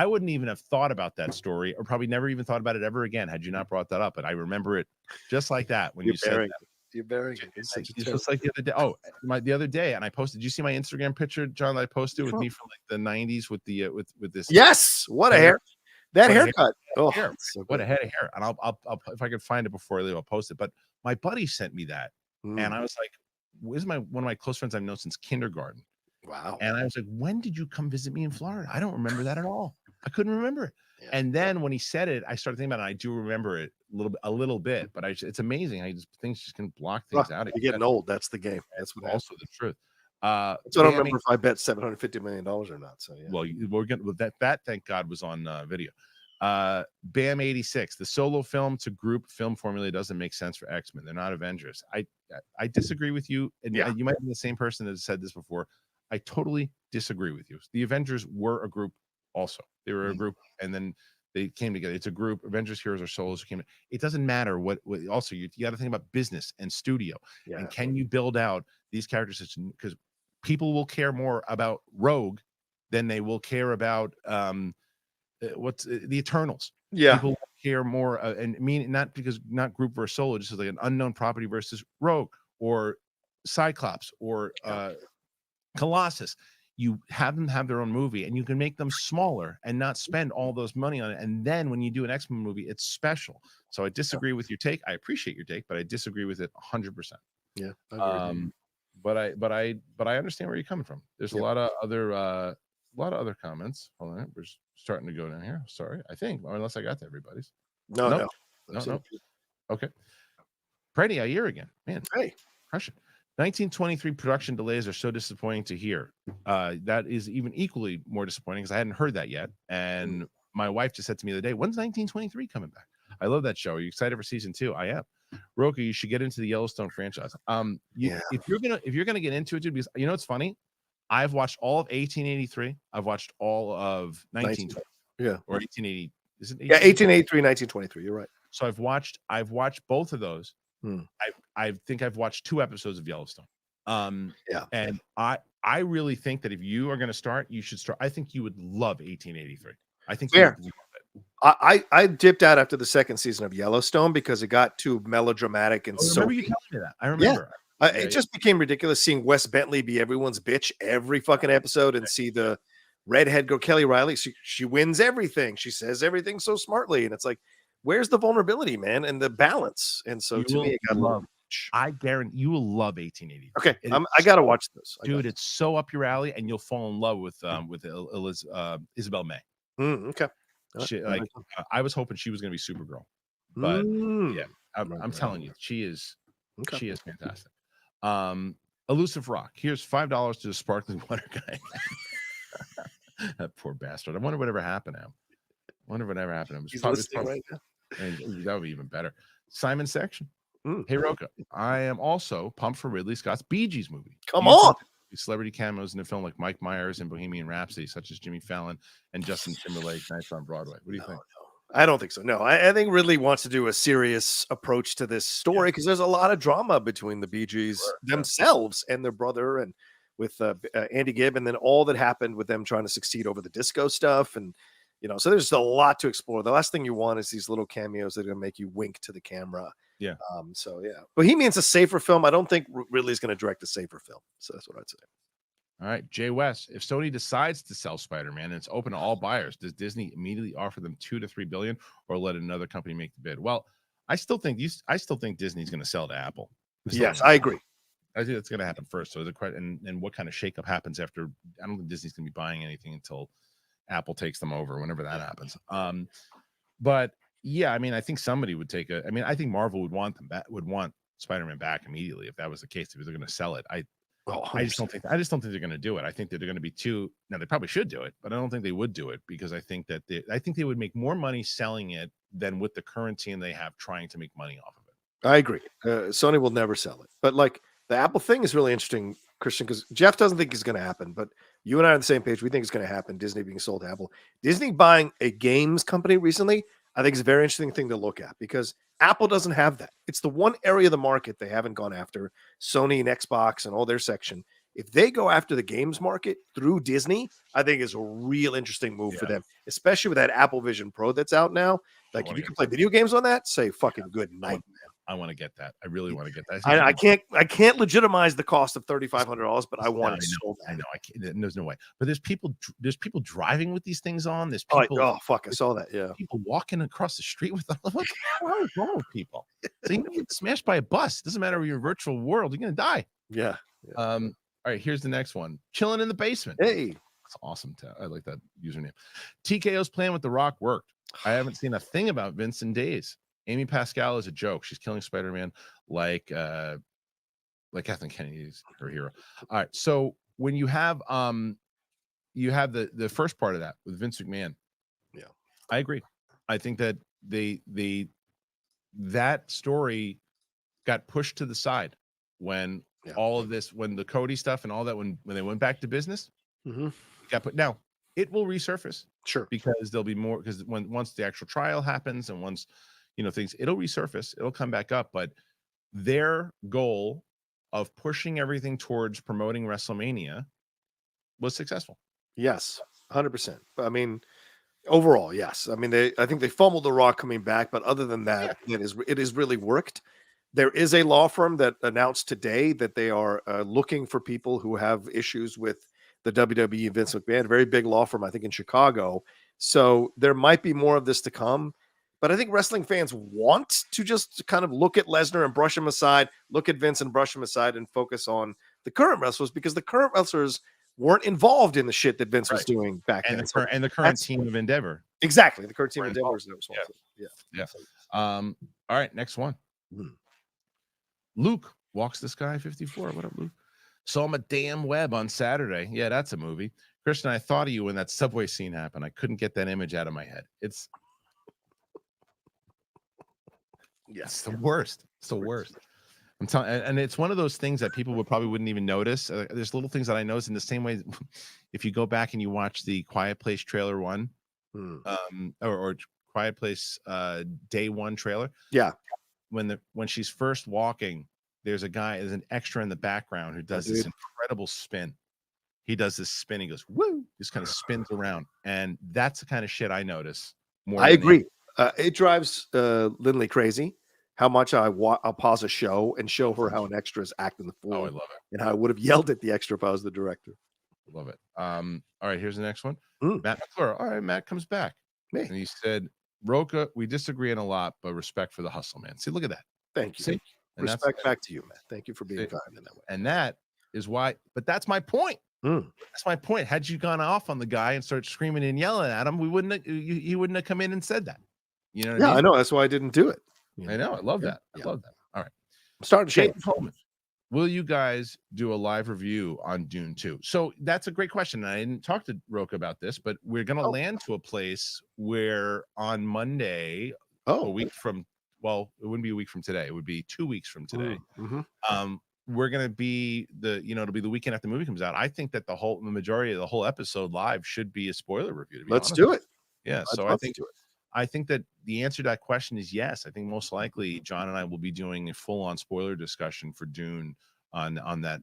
wouldn't even have thought about that story, or probably never even thought about it ever again had you not brought that up. But I remember it just like that when you said that. You're burying it. It's just like the other day. Oh, the other day, and I posted. Did you see my Instagram picture, John, that I posted with me from like the 90s with the with this? Yes, what a hair! That haircut. Oh, what a head of hair! And I'll if I could find it before I leave, I'll post it. But my buddy sent me that, and I was like, "This is one of my close friends I've known since kindergarten." Wow. And I was like, "When did you come visit me in Florida? I don't remember that at all. I couldn't remember it." Yeah. And then when he said it, I started thinking about it. And I do remember it a little bit, but it's amazing how things just can block things out. You're getting old. That's the game. That's what also the truth. So I don't remember if I bet $750 million or not. So yeah. Well, we're getting with that. Thank God was on video. Bam 86. The solo film to group film formula doesn't make sense for X-Men. They're not Avengers. I disagree with you, and you might be the same person that said this before. I totally disagree with you. The Avengers were a group. Also, they were a group, and then they came together. It's a group. Avengers, heroes, or solos who came. It doesn't matter what also, you got to think about business and studio, and can you build out these characters? Because people will care more about Rogue than they will care about what's the Eternals. People care more, and not group versus solo, just like an unknown property versus Rogue or Cyclops or Colossus. You have them have their own movie, and you can make them smaller and not spend all those money on it. And then when you do an X-Men movie, it's special. So I disagree with your take. I appreciate your take, but I disagree with it 100%. Yeah. But I understand where you're coming from. There's a lot of other comments. Hold on, we're starting to go down here. Sorry, I think, unless I got to everybody's. No. Okay. Pretty, I hear again, man. Hey, crush it. 1923 production delays are so disappointing to hear. That is even equally more disappointing, because I hadn't heard that yet. And my wife just said to me the other day, "When's 1923 coming back?" I love that show. Are you excited for season 2? I am. Rocha, you should get into the Yellowstone franchise. If you're gonna get into it, dude, because you know it's funny. I've watched all of 1883. I've watched all of 1920. Or 1880. Is it? 1883, 1923. You're right. So I've watched both of those. I think I've watched 2 episodes of Yellowstone. And I really think that if you are going to start, you should start. I think you would love 1883. I think you would love it. I dipped out after the second season of Yellowstone because it got too melodramatic and so. Remember you telling me that? I remember. It just became ridiculous seeing Wes Bentley be everyone's bitch every fucking episode, and see the redhead girl Kelly Riley. She wins everything. She says everything so smartly, and it's like, where's the vulnerability, man, and the balance? And so to me, it got love. I guarantee you will love 1880. Okay, I gotta watch this, dude. It's so up your alley, and you'll fall in love with Isabel May. Okay, I was hoping she was gonna be Supergirl, but I'm telling you, she is fantastic. Elusive Rock. Here's $5 to the sparkling water guy. That poor bastard. I wonder whatever happened to him. He's listening right now. And that would be even better. Simon Section. Hey Rocha, I am also pumped for Ridley Scott's Bee Gees movie. Come on. celebrity cameos in the film, like Mike Myers and Bohemian Rhapsody, such as Jimmy Fallon and Justin Timberlake, Nights on Broadway. What do you think? I don't think so. No, I think Ridley wants to do a serious approach to this story because there's a lot of drama between the Bee Gees themselves and their brother, and with Andy Gibb, and then all that happened with them trying to succeed over the disco stuff, and so there's a lot to explore. The last thing you want is these little cameos that are going to make you wink to the camera. Yeah. So yeah, Bohemian's a safer film. I don't think Ridley's going to direct a safer film. So that's what I'd say. All right, Jay West. If Sony decides to sell Spider-Man and it's open to all buyers, does Disney immediately offer them $2 to $3 billion, or let another company make the bid? Well, I still think Disney's going to sell to Apple. Yes, I agree. I think that's going to happen first. So the question and what kind of shakeup happens after? I don't think Disney's going to be buying anything until Apple takes them over, whenever that happens. But yeah, I mean, I think somebody would take a. I mean, I think Marvel would want them back, would want Spider-Man back immediately if that was the case. If they're going to sell it, I just don't think they're going to do it. I think that they're going to be too. Now they probably should do it, but I don't think they would do it because I think they would make more money selling it than with the current team they have trying to make money off of it. I agree. Sony will never sell it, but like the Apple thing is really interesting, Kristian, because Jeff doesn't think it's going to happen, but you and I are on the same page. We think it's going to happen. Disney being sold to Apple. Disney buying a games company recently, I think is a very interesting thing to look at because Apple doesn't have that. It's the one area of the market they haven't gone after. Sony and Xbox and all their section. If they go after the games market through Disney, I think is a real interesting move for them, especially with that Apple Vision Pro that's out now. Like if you can play video games on that, say fucking good night, man. I want to get that. I really want to get that. I can't legitimize the cost of $3,500, but I want it sold. I know. I can't. There's no way. But there's people driving with these things on. There's people. Oh fuck! I saw that. Yeah. People walking across the street with them. What's wrong with people? So you can get smashed by a bus. Doesn't matter if you're in a virtual world. You're gonna die. Yeah. All right. Here's the next one. Chilling in the basement. Hey. That's awesome. I like that username. TKO's plan with The Rock worked. I haven't seen a thing about Vince in days. Amy Pascal is a joke. She's killing Spider-Man like Kathleen Kennedy is her hero. All right. So when you have the first part of that with Vince McMahon. Yeah. I agree. I think that that story got pushed to the side when all of this, when the Cody stuff and all that, when they went back to business, got put. Now it will resurface. Sure. Because there'll be more, because once the actual trial happens and once things, it'll resurface, it'll come back up. But their goal of pushing everything towards promoting WrestleMania was successful. Yes, 100%. I mean, overall, yes. I mean, I think they fumbled The Rock coming back, but other than that, it has really worked. There is a law firm that announced today that they are looking for people who have issues with the WWE, Vince McMahon, a very big law firm, I think, in Chicago. So there might be more of this to come. But I think wrestling fans want to just kind of look at Lesnar and brush him aside, look at Vince and brush him aside, and focus on the current wrestlers, because the current wrestlers weren't involved in the shit that Vince was doing back then. And the current team of Endeavor. Exactly. The current team of Endeavor is responsible. Yeah. All right. Next one. Luke Walks the Sky 54. What up, Luke? Saw him a damn web on Saturday. Yeah, that's a movie. Kristian, I thought of you when that subway scene happened. I couldn't get that image out of my head. It's the worst. It's the worst. I'm telling, and it's one of those things that people wouldn't even notice. There's little things that I notice in the same way. If you go back and you watch the Quiet Place trailer one, or Quiet Place day one trailer. Yeah. When she's first walking, there's an extra in the background who does this incredible spin. He does this spin. He goes, woo, just kind of spins around. And that's the kind of shit I notice more. I agree. It drives Lindley crazy how much I'll pause a show and show her how an extra is acting the fool. Oh, I love it. And how I would have yelled at the extra if I was the director. Love it. All right, here's the next one. Matt McClure. All right, Matt comes back. Me. And he said, Rocha, we disagree on a lot, but respect for the hustle, man. See, look at that. Thank you. See? Respect back to you, Matt. Thank you for being kind in that way. And that is why, but that's my point. That's my point. Had you gone off on the guy and started screaming and yelling at him, he wouldn't have come in and said that. You know what I mean? I know. That's why I didn't do it. I know. I love that. I love that. All right. I'm starting to change. Will you guys do a live review on Dune 2? So that's a great question. I didn't talk to Rocha about this, but we're going to land to a place where on Monday, a week from, well, it wouldn't be a week from today. It would be 2 weeks from today. We're we're gonna be it'll be the weekend after the movie comes out. I think that the majority of the whole episode live should be a spoiler review. To be Let's honest, do it. yeah. I'd So love to do it. I think that the answer to that question is yes. I think most likely John and I will be doing a full-on spoiler discussion for Dune on that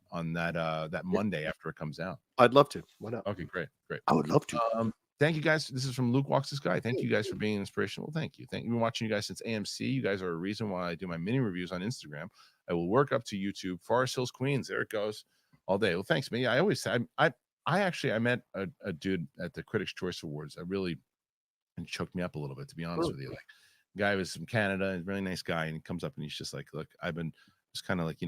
Monday after it comes out. I'd love to. Why not? Okay, great. I would love to. Thank you guys. This is from Luke Walks the Sky. Thank you guys for being inspirational. Thank you. I've been watching you guys since AMC. You guys are a reason why I do my mini reviews on Instagram. I will work up to YouTube. Forest Hills, Queens. There it goes. All day. Well, thanks, man. I always say I met a dude at the Critics' Choice Awards. And choked me up a little bit, to be honest with you. Like, the guy was from Canada, a really nice guy, and he comes up and he's just like, "Look, just kind of like,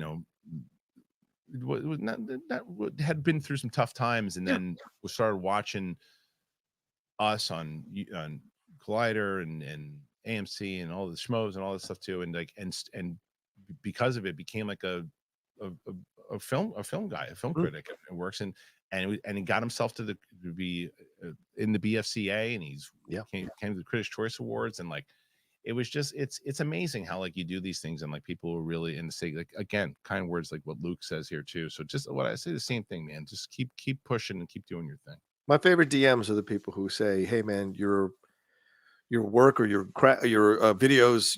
had been through some tough times, and then we started watching us on Collider and AMC and all the schmoes and all this stuff too, and like and because of it, became like a film guy, a film critic, and works in." And he got himself to be in the BFCA, and he's came to the Critics' Choice Awards, and like it was just it's amazing how like you do these things and like people are really in the say, like, again, kind of words like what Luke says here too. So just what I say, the same thing, man. Just keep pushing and keep doing your thing. My favorite DMs are the people who say, "Hey, man, your work or your videos,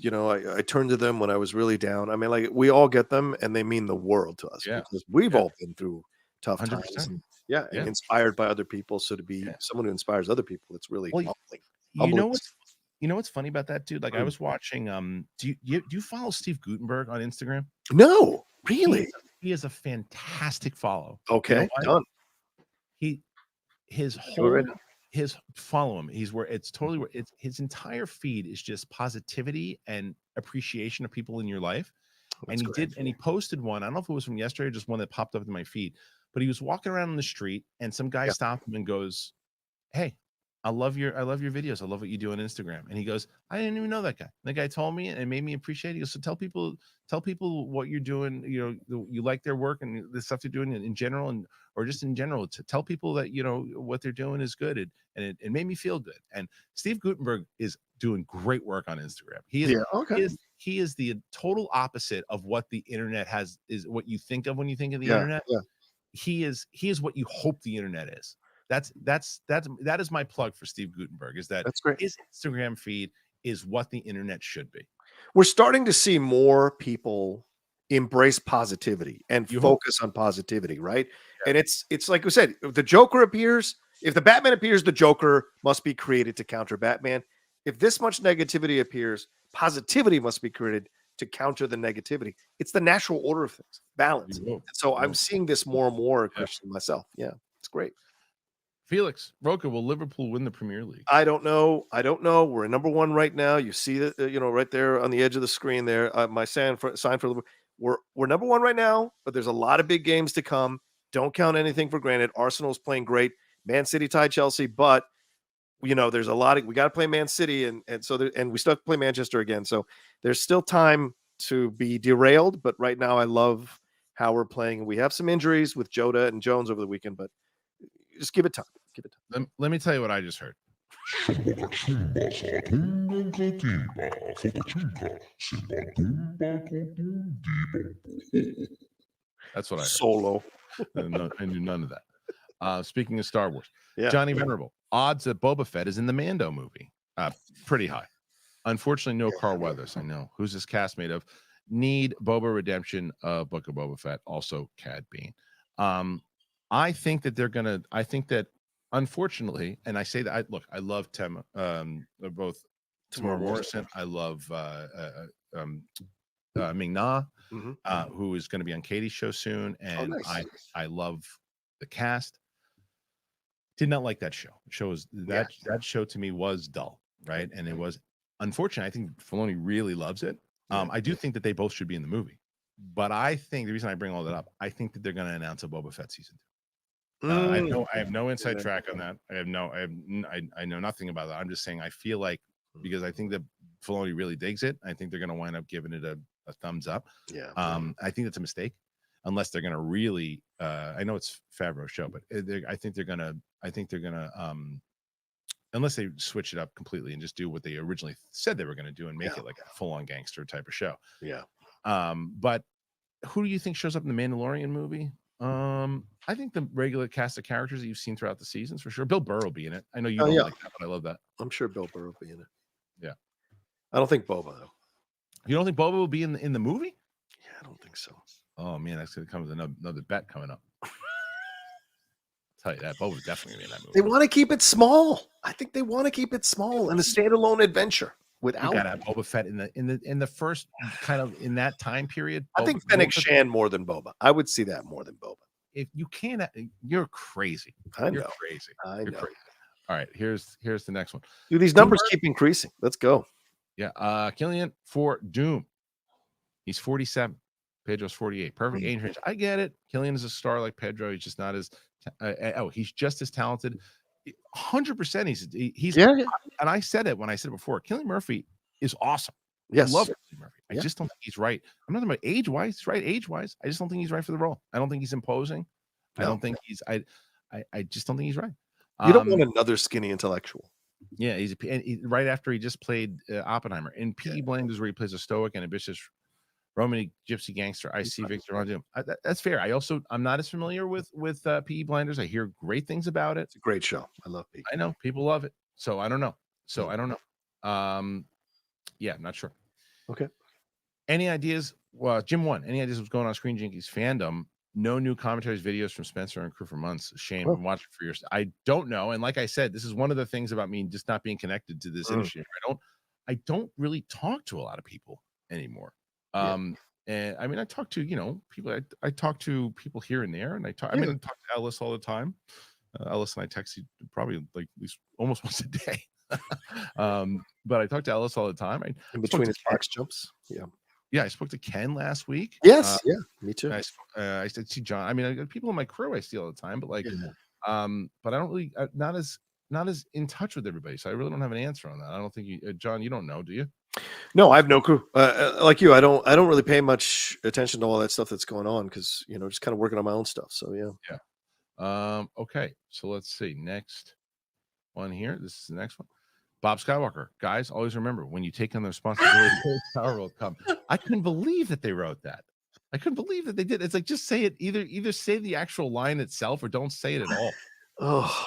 I turned to them when I was really down." I mean, like, we all get them, and they mean the world to us because we've all been through tough 100%. times. And inspired by other people. So to be someone who inspires other people, it's really humbling. You know what's funny about that, dude? Like, I was watching. Do you follow Steve Gutenberg on Instagram? No, really. He is a fantastic follow. Okay, done. Follow him. He's where it's totally where it's his entire feed is just positivity and appreciation of people in your life. That's great. He posted one. I don't know if it was from yesterday or just one that popped up in my feed. But he was walking around on the street, and some guy stopped him and goes, "Hey, I love your videos. I love what you do on Instagram." And he goes, "I didn't even know that guy." The guy told me, and it made me appreciate it. He goes, "So tell people what you're doing. You like their work and the stuff they're doing in general, or just in general. To tell people that what they're doing is good." And it made me feel good. And Steve Gutenberg is doing great work on Instagram. He is the total opposite of what the internet is what you think of when you think of the internet. Yeah. He is what you hope the internet is. That is my plug for Steve Gutenberg, is that that's great. His Instagram feed is what the internet should be. We're starting to see more people embrace positivity and focus on positivity, right? Yeah. And it's like we said, if the Joker appears, if the Batman appears, the Joker must be created to counter Batman. If this much negativity appears, positivity must be created to counter the negativity. It's the natural order of things, balance. So I'm seeing this more and more, Kristian, myself. Yeah, it's great. Felix, Rocha, will Liverpool win the Premier League? I don't know. We're number one right now. You see that, right there on the edge of the screen there. My sign for Liverpool. We're number one right now, but there's a lot of big games to come. Don't count anything for granted. Arsenal's playing great. Man City tied Chelsea, but there's a lot of, we got to play Man City and we still have to play Manchester again. So there's still time to be derailed. But right now I love how we're playing. We have some injuries with Jota and Jones over the weekend, but just give it time. Let me tell you what I just heard. That's what I heard. Solo. I knew none of that. Speaking of Star Wars, Johnny Venerable, odds that Boba Fett is in the Mando movie. Pretty high. Unfortunately, no Carl Weathers. I know. Who's this cast made of? Need Boba Redemption, Book of Boba Fett, also Cad Bane. I think that unfortunately, and I say that I love both Tamora Morrison. I love Ming-Na, who is going to be on Katie's show soon, and nice. I love the cast. Did not like that show. That show to me was dull, right? And it was unfortunate. I think Filoni really loves it. I do think that they both should be in the movie, but I think the reason I bring all that up, I think that they're going to announce a Boba Fett season 2. I have no inside track on that. I know nothing about that. I'm just saying I feel like, because I think that Filoni really digs it, I think they're going to wind up giving it a thumbs up. Yeah. I think that's a mistake, unless they're going to really. I know it's Favreau's show, but I think they're going to. Unless they switch it up completely and just do what they originally said they were going to do and make it like a full-on gangster type of show. Yeah. But who do you think shows up in the Mandalorian movie? I think the regular cast of characters that you've seen throughout the seasons for sure. Bill Burr will be in it. I know you don't like that, but I love that. I'm sure Bill Burr will be in it. Yeah. I don't think Boba though. You don't think Boba will be in the movie? Yeah, I don't think so. Oh man, that's gonna come with another bet coming up. I'll tell you that Boba's definitely gonna be in that movie. They want to keep it small. I think they want to keep it small and a standalone adventure without. You gotta have Boba Fett in the first kind of in that time period. I think Fennec Shan more than Boba. I would see that more than Boba. If you can't, you're crazy. I know. You're crazy. I know. Crazy. All right, here's the next one. Dude, these numbers keep increasing. Let's go. Yeah, Killian for Doom. He's 47. Pedro's 48. Perfect age range. I get it. Killian is a star like Pedro. He's just not as he's just as talented. 100%. He's yeah. And I said it when I said it before. Cillian Murphy is awesome. Yes. I love Cillian Murphy. I just don't think he's right. I'm not talking about age-wise. He's right age-wise. I just don't think he's right for the role. I don't think he's imposing. No. I don't think he's I just don't think he's right. You don't want another skinny intellectual. Yeah, he's right after he just played Oppenheimer. In Peaky Blinders, where he plays a stoic and ambitious Romany gypsy gangster. I see Victor Von Doom. That's fair. I'm not as familiar with Peaky Blinders. I hear great things about it. It's a great show. I love Peaky. I know people love it. So I don't know. Yeah, I'm not sure. Okay. Any ideas? Well, Jim 1. Any ideas what's going on Screen Junkies fandom? No new commentaries, videos from Spencer and crew for months. Shame. I'm watching for years. I don't know. And like I said, this is one of the things about me just not being connected to this industry. I don't really talk to a lot of people anymore. And I mean, I talk to people. I talk to people here and there, and I talk to Ellis all the time. Ellis and I text you probably like at least almost once a day. But I talk to Ellis all the time. In between his box jumps. Yeah, I spoke to Ken last week. Yes, me too. I said, see John. I mean, I got people in my crew I see all the time, but like, but I don't really not as in touch with everybody. So I really don't have an answer on that. I don't think you, John, you don't know, do you? No, I have no clue. Like you, I don't really pay much attention to all that stuff that's going on because just kind of working on my own stuff. So yeah. Okay, so let's see next one here. This is the next one. Bob Skywalker, guys, always remember when you take on the responsibility, power will come. I couldn't believe that they wrote that. I couldn't believe that they did. It's like just say it. Either say the actual line itself or don't say it at all. Oh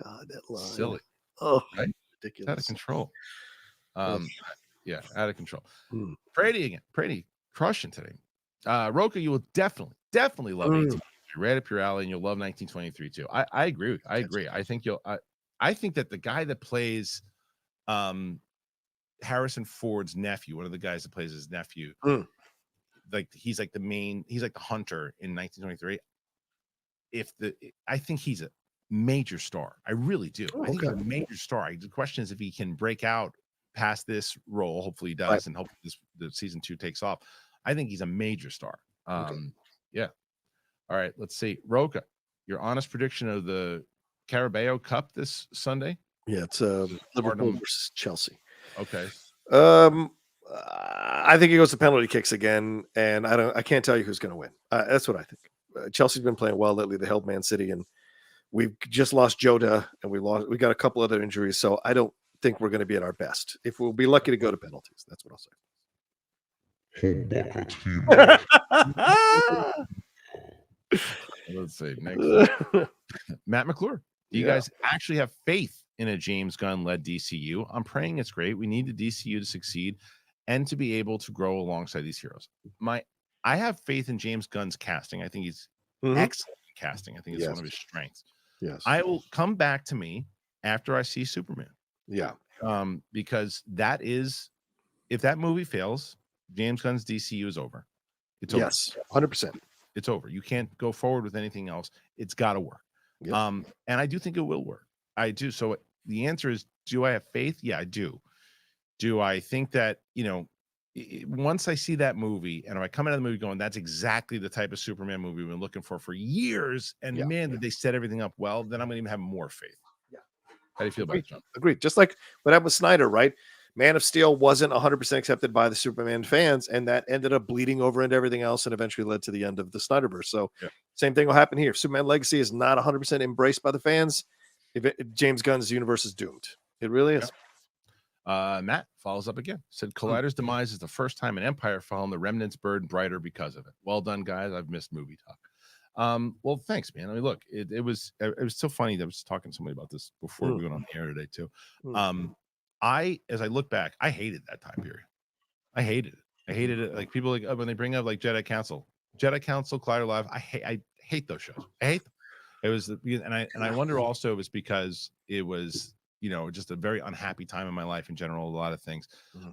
God, that line. Silly. Oh, right? ridiculous. It's out of control. Yeah, out of control. Brady again. Brady crushing today. Rocha, you will definitely love 1823. Right up your alley, and you'll love 1923 too. I agree. I agree. I think you'll. I think that the guy that plays Harrison Ford's nephew, one of the guys that plays his nephew, like he's like the hunter in 1923. I think he's a major star. I really do. I think he's a major star. The question is if he can break out past this role. Hopefully he does, and hopefully the season 2 takes off. I think he's a major star. Yeah. All right, let's see. Rocha, your honest prediction of the Carabao Cup this Sunday? Yeah, it's Liverpool versus Chelsea. Okay. I think he goes to penalty kicks again, and I can't tell you who's going to win. That's what I think. Chelsea's been playing well lately. They held Man City, and we've just lost Jota, and we got a couple other injuries, so I don't think we're going to be at our best. If we'll be lucky to go to penalties, that's what I'll say. Let's see. Next, Matt McClure. Do you guys actually have faith in a James Gunn-led DCU? I'm praying it's great. We need the DCU to succeed and to be able to grow alongside these heroes. I have faith in James Gunn's casting. I think he's excellent in casting. I think it's one of his strengths. Yes. I will come back to me after I see Superman. Yeah. Because that is, if that movie fails, James Gunn's DCU is over. It's over. Yes, 100%. It's over. You can't go forward with anything else. It's got to work. Yep. And I do think it will work. I do. So the answer is, do I have faith? Yeah, I do. Do I think that, once I see that movie and if I come out of the movie going, that's exactly the type of Superman movie we've been looking for years, and did they set everything up well, then I'm going to even have more faith. Yeah. How do you feel about it, John? Agreed. Just like what happened with Snyder, right? Man of Steel wasn't 100% accepted by the Superman fans, and that ended up bleeding over into everything else and eventually led to the end of the Snyderverse. So same thing will happen here. If Superman Legacy is not 100% embraced by the fans, James Gunn's universe is doomed. It really is. Matt follows up again. Said Collider's demise is the first time an empire fell and the remnants burned brighter because of it. Well done, guys. I've missed movie talk. Well, thanks, man. I mean, look, it was so funny that I was talking to somebody about this before we went on the air today too. As I look back, I hated that time period. I hated it. Like people like when they bring up like Jedi Council, Collider Live. I hate those shows. I hate them. It was, and I wonder also it was because it was, just a very unhappy time in my life in general, a lot of things.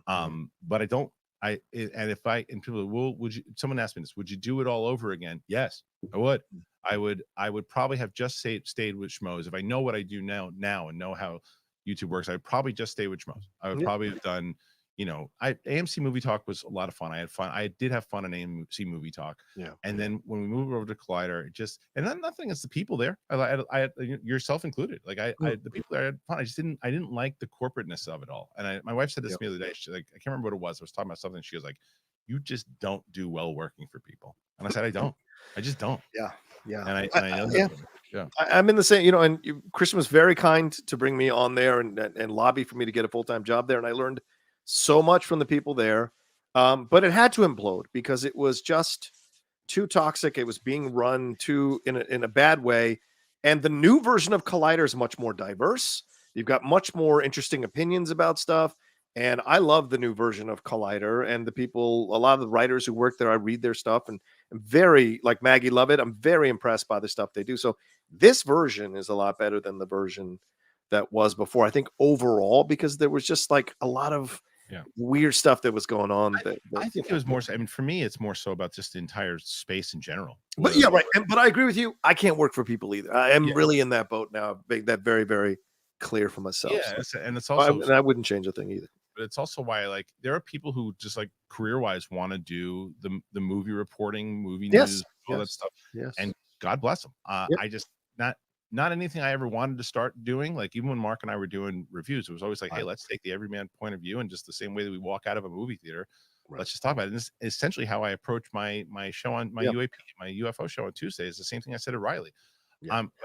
But and people someone asked me this, would you do it all over again? Yes, I would. I would probably have just stayed with Schmoes. If I know what I do now and know how YouTube works, I'd probably just stay with Schmoes. I would probably have done, AMC Movie Talk was a lot of fun. I had fun. I did have fun in AMC Movie Talk. Yeah. And then when we moved over to Collider, and then nothing against the people there. I had yourself included. Like the people there, I had fun. I didn't like the corporateness of it all. And my wife said this to me the other day. She's like, I can't remember what it was. I was talking about something. She was like, you just don't do well working for people. And I said, I don't. I just don't. Yeah. Yeah. And I know that. Yeah. I'm in the same, and Kristian was very kind to bring me on there and lobby for me to get a full-time job there. And I learned so much from the people there. But it had to implode because it was just too toxic. It was being run in a bad way. And the new version of Collider is much more diverse. You've got much more interesting opinions about stuff. And I love the new version of Collider and the people, a lot of the writers who work there, I read their stuff and I'm very, like Maggie Lovett, I'm very impressed by the stuff they do. So this version is a lot better than the version that was before, I think, overall, because there was just like a lot of weird stuff that was going on. I think it was more so, I mean, for me, it's more so about just the entire space in general. But yeah, right. But I agree with you. I can't work for people either. I am really in that boat now. Make that very, very clear for myself. Yeah, so. And it's also, and I wouldn't change a thing either. But it's also why, there are people who just career-wise want to do the movie reporting, movie news, all that stuff. Yes. And God bless them. I just not anything I ever wanted to start doing. Like even when Mark and I were doing reviews, it was always like, hey, let's take the everyman point of view, and just the same way that we walk out of a movie theater, let's just talk about it. And this is essentially how I approach my show on my UAP, my UFO show on Tuesday. Is the same thing I said to Riley.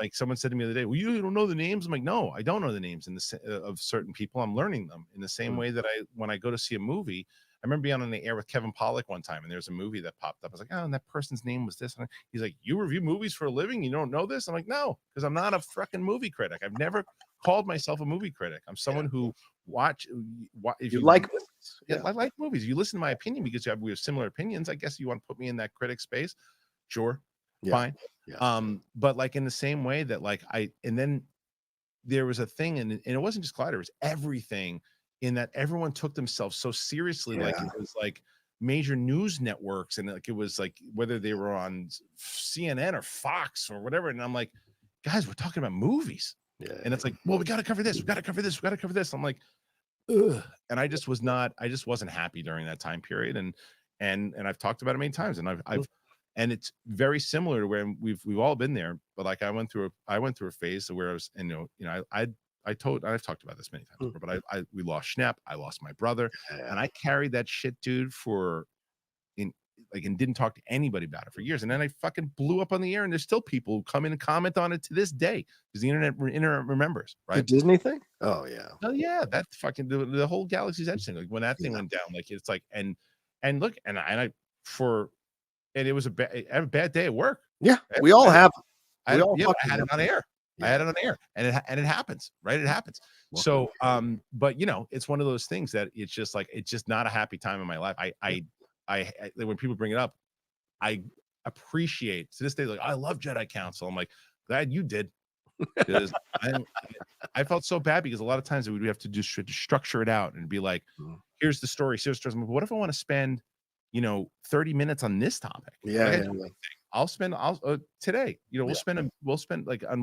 Like someone said to me the other day, well, you don't know the names. I'm like, no, I don't know the names of certain people. I'm learning them in the same way that when I go to see a movie. I remember being on the air with Kevin Pollak one time, and there's a movie that popped up. I was like, oh, and that person's name was this. And he's like, you review movies for a living? You don't know this? I'm like, no, because I'm not a freaking movie critic. I've never called myself a movie critic. I'm someone who if you like movies. I like movies. You listen to my opinion because we have similar opinions. I guess you want to put me in that critic space. Sure. Fine. But in the same way that and then there was a thing, and it wasn't just Collider, it was everything, in that everyone took themselves so seriously. It was major news networks, and it was whether they were on CNN or Fox or whatever. And I'm like, guys, we're talking about movies. And it's like, well, we got to cover this. We got to cover this. We got to cover this. I'm like, ugh. And I just wasn't happy during that time period. And I've talked about it many times, and I've and it's very similar to where we've all been there. But I went through a phase where I was, and I've talked about this many times before, but we lost Schnepp, I lost my brother, and I carried that shit, dude, and didn't talk to anybody about it for years. And then I fucking blew up on the air, and there's still people who come in and comment on it to this day because the internet remembers, right? The Disney thing? Oh yeah, that fucking the whole Galaxy's Edge thing. When that thing went down, it's and look, and it was a bad day at work. Yeah, we all have. I had it on air. I had it on air, and it happens, right? It happens. So, but it's one of those things that it's just not a happy time in my life. I when people bring it up, I appreciate to this day. I love Jedi Council. I'm like, glad you did, because I felt so bad because a lot of times we have to just structure it out and be like, here's the story. But what if I want to spend 30 minutes on this topic? I'll spend today, we'll spend on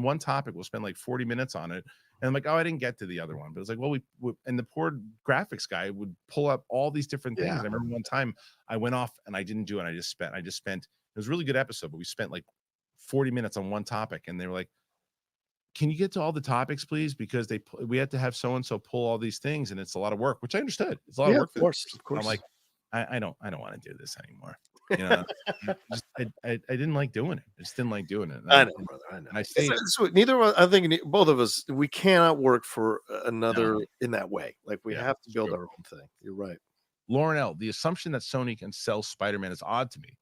one topic, we'll spend 40 minutes on it. And I'm like, oh, I didn't get to the other one. But it's like, well, and the poor graphics guy would pull up all these different things. I remember one time I went off and I didn't do it. I just spent, it was a really good episode, but we spent 40 minutes on one topic. And they were like, can you get to all the topics, please? Because we had to have so-and-so pull all these things. And it's a lot of work, which I understood. It's a lot of work. Of course. I'm like, I don't want to do this anymore. I didn't like doing it. I just didn't like doing it. I know, brother. I know. And I say Neither of us, I think both of us, we cannot work for another in that way. Like we have to build our own thing. You're right. Lauren L., the assumption that Sony can sell Spider-Man is odd to me.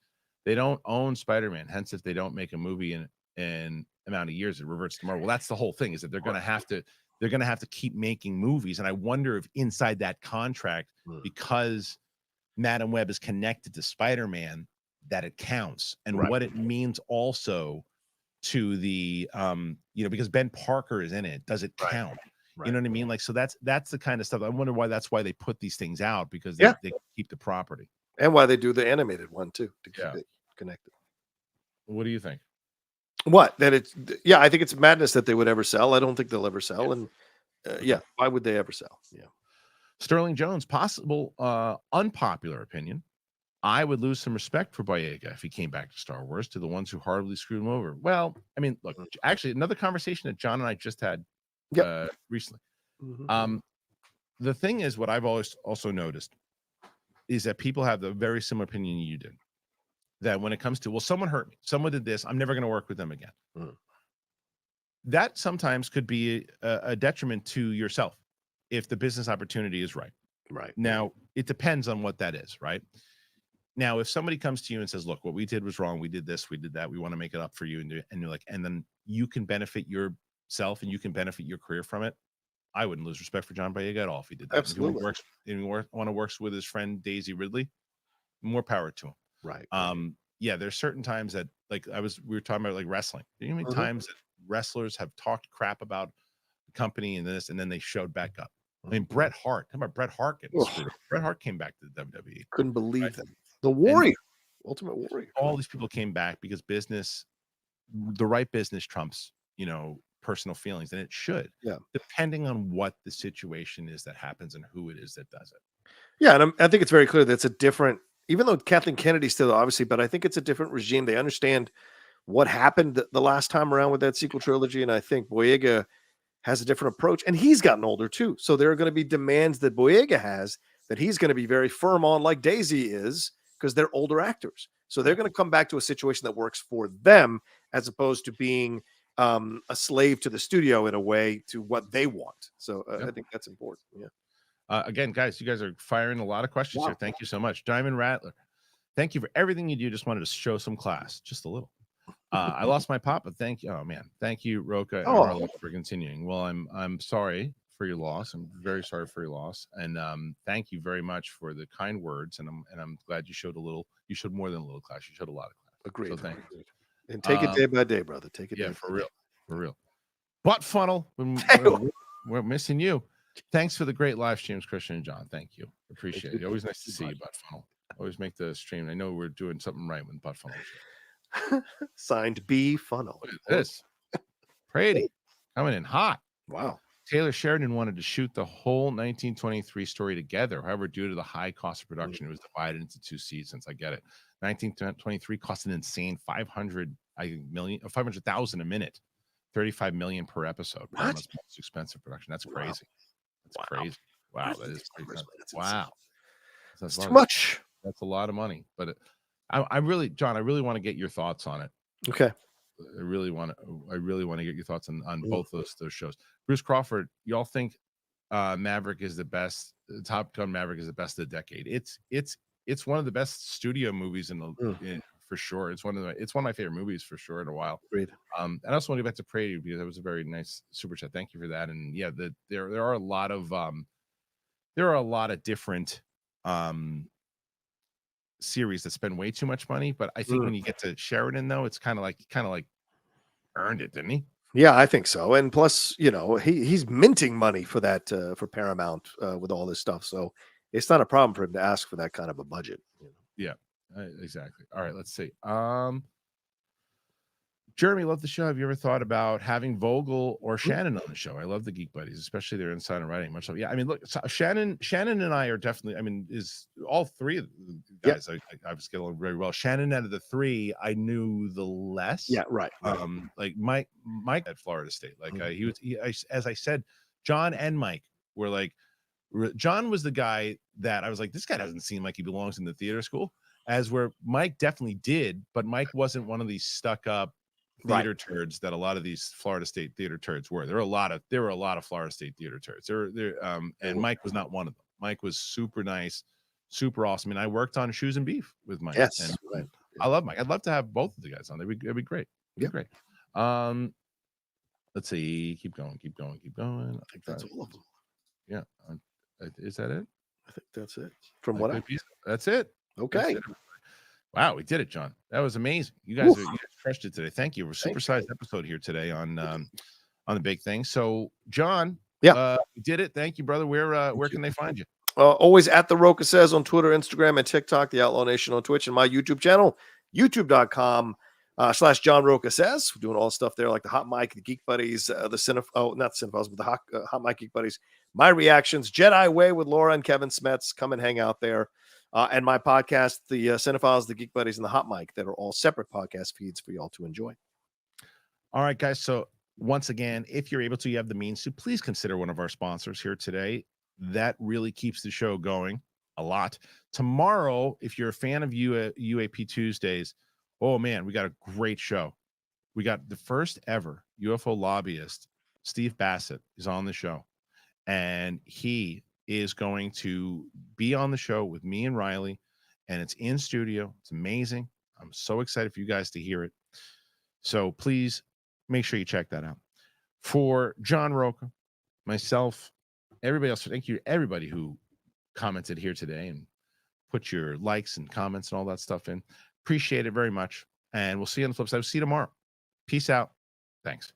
They don't own Spider-Man. Hence, if they don't make a movie in amount of years, it reverts to Marvel. Well, that's the whole thing, is that they're going to have to keep making movies. And I wonder if inside that contract, because Madam Web is connected to Spider-Man, that it counts, and what it means also to the because Ben Parker is in it. Does it count? You know what I mean? Like, so that's the kind of stuff. I wonder why they put these things out, because they keep the property. And why they do the animated one too, to keep it connected. What do you think? What? That it's I think it's madness that they would ever sell. I don't think they'll ever sell. And why would they ever sell? Yeah. Sterling Jones, possible unpopular opinion. I would lose some respect for Boyega if he came back to Star Wars, to the ones who hardly screwed him over. Well, I mean, look, actually, another conversation that John and I just had recently. The thing is, what I've always also noticed is that people have the very similar opinion you did. That when it comes to, well, someone hurt me, someone did this, I'm never going to work with them again. That sometimes could be a detriment to yourself if the business opportunity is right. Right. Now, it depends on what that is, right? Now, if somebody comes to you and says, look, what we did was wrong, we did this, we did that, we want to make it up for you, and you're like, and then you can benefit yourself and you can benefit your career from it, I wouldn't lose respect for John Boyega at all if he did that. Absolutely. If he want to work with his friend Daisy Ridley, more power to him. Right. There's certain times that, like, we were talking about, like, wrestling. You know how many times that wrestlers have talked crap about the company and this, and then they showed back up? I mean, Bret Hart. How about Bret Hart getting screwed? Bret Hart came back to the WWE. Couldn't believe that. The Warrior, Ultimate Warrior. All these people came back because the right business trumps, personal feelings, and it should. Yeah. Depending on what the situation is that happens and who it is that does it. Yeah, and I think it's very clear that's a different. Even though Kathleen Kennedy's still obviously, but I think it's a different regime. They understand what happened the last time around with that sequel trilogy, and I think Boyega has a different approach, and he's gotten older too. So there are going to be demands that Boyega has that he's going to be very firm on, like Daisy is, because they're older actors. So they're going to come back to a situation that works for them, as opposed to being a slave to the studio in a way to what they want. So I think that's important. Yeah. Again, guys, you guys are firing a lot of questions here. Thank you so much. Diamond Rattler, thank you for everything you do. Just wanted to show some class, just a little. I lost my pop, but thank you. Oh man, thank you, Rocha and Harloff, for continuing. Well, I'm sorry for your loss. I'm very sorry for your loss, and thank you very much for the kind words. And I'm glad you showed more than a little class. You showed a lot of class. Agreed. So thank you. And take it day by day, brother. Take it. Yeah, for real. Butt funnel. We're missing you. Thanks for the great live streams, Kristian and John. Thank you. Appreciate it. Always nice to see you, Butt Funnel. Always make the stream. I know we're doing something right when Butt Funnel. Signed B Funnel. Look at this. Brady coming in hot. Wow. Taylor Sheridan wanted to shoot the whole 1923 story together. However, due to the high cost of production, it was divided into 2 seasons. I get it. 1923 cost an insane $500,000 a minute, 35 million per episode. What? That's the most expensive production. That's crazy. That's crazy. Wow, that is crazy. Wow, that's too much. That's a lot of money. But I really, John, I really want to get your thoughts on it. Okay. I really want to get your thoughts on both those shows. Bruce Crawford, y'all think Maverick is the best? Top Gun Maverick is the best of the decade. It's one of the best studio movies for sure. It's one of my favorite movies for sure in a while. Great. And I also want to get back to Prady because that was a very nice super chat. Thank you for that. And yeah, there are a lot of different series that spend way too much money, but I think when you get to Sheridan though, it's kind of like earned it, didn't he? Yeah, I think so. And plus, he's minting money for that for Paramount with all this stuff. So it's not a problem for him to ask for that kind of a budget. Yeah. Exactly. All right, let's see. Jeremy, love the show. Have you ever thought about having Vogel or Shannon on the show? I love the Geek Buddies, especially their insider writing. Much love. Yeah, I mean, look, Shannon and I are definitely. I mean, is all three of the guys I was getting along very well. Shannon, out of the three, I knew the less. Yeah, right. Like Mike at Florida State. Like as I said, John and Mike were like. John was the guy that I was like, this guy doesn't seem like he belongs in the theater school. as where Mike definitely did, but Mike wasn't one of these stuck up theater Right. turds that a lot of these Florida State theater turds were. There were a lot of Florida State theater turds. And Mike was not one of them. Mike was super nice, super awesome. And I worked on Shoes and Beef with Mike. Yes. And Right. I love Mike. I'd love to have both of the guys on. It'd be great. It'd be great. Let's see. Keep going. I think that's all of them. Yeah. Is that it? I think that's it. From what that's it. Okay. That's it. Wow, we did it, John. That was amazing. You guys crushed it today. Thank you. We're supersized episode here today on the big thing. So, John, we did it. Thank you, brother. Where can they find you? Always at the Rocha Says on Twitter, Instagram, and TikTok, the Outlaw Nation on Twitch, and my YouTube channel, youtube.com/John Rocha Says. We're doing all the stuff there, like the Hot Mic, the Geek Buddies, not Cinephiles, but the Hot Mic Geek Buddies, my reactions, Jedi Way with Laura and Kevin Smets. Come and hang out there. And my podcast, the Cinephiles, the Geek Buddies, and the Hot Mic, that are all separate podcast feeds for y'all to enjoy. All right, guys. So once again, if you're able to, you have the means to, please consider one of our sponsors here today. That really keeps the show going a lot. Tomorrow, if you're a fan of UAP Tuesdays, oh man, we got a great show. We got the first ever UFO lobbyist, Steve Bassett, is on the show. And he is going to be on the show with me and Riley. And it's in studio. It's amazing. I'm so excited for you guys to hear it. So please make sure you check that out. For John Rocha, myself, everybody else, thank you to everybody who commented here today and put your likes and comments and all that stuff in. Appreciate it very much. And we'll see you on the flip side. We'll see you tomorrow. Peace out. Thanks.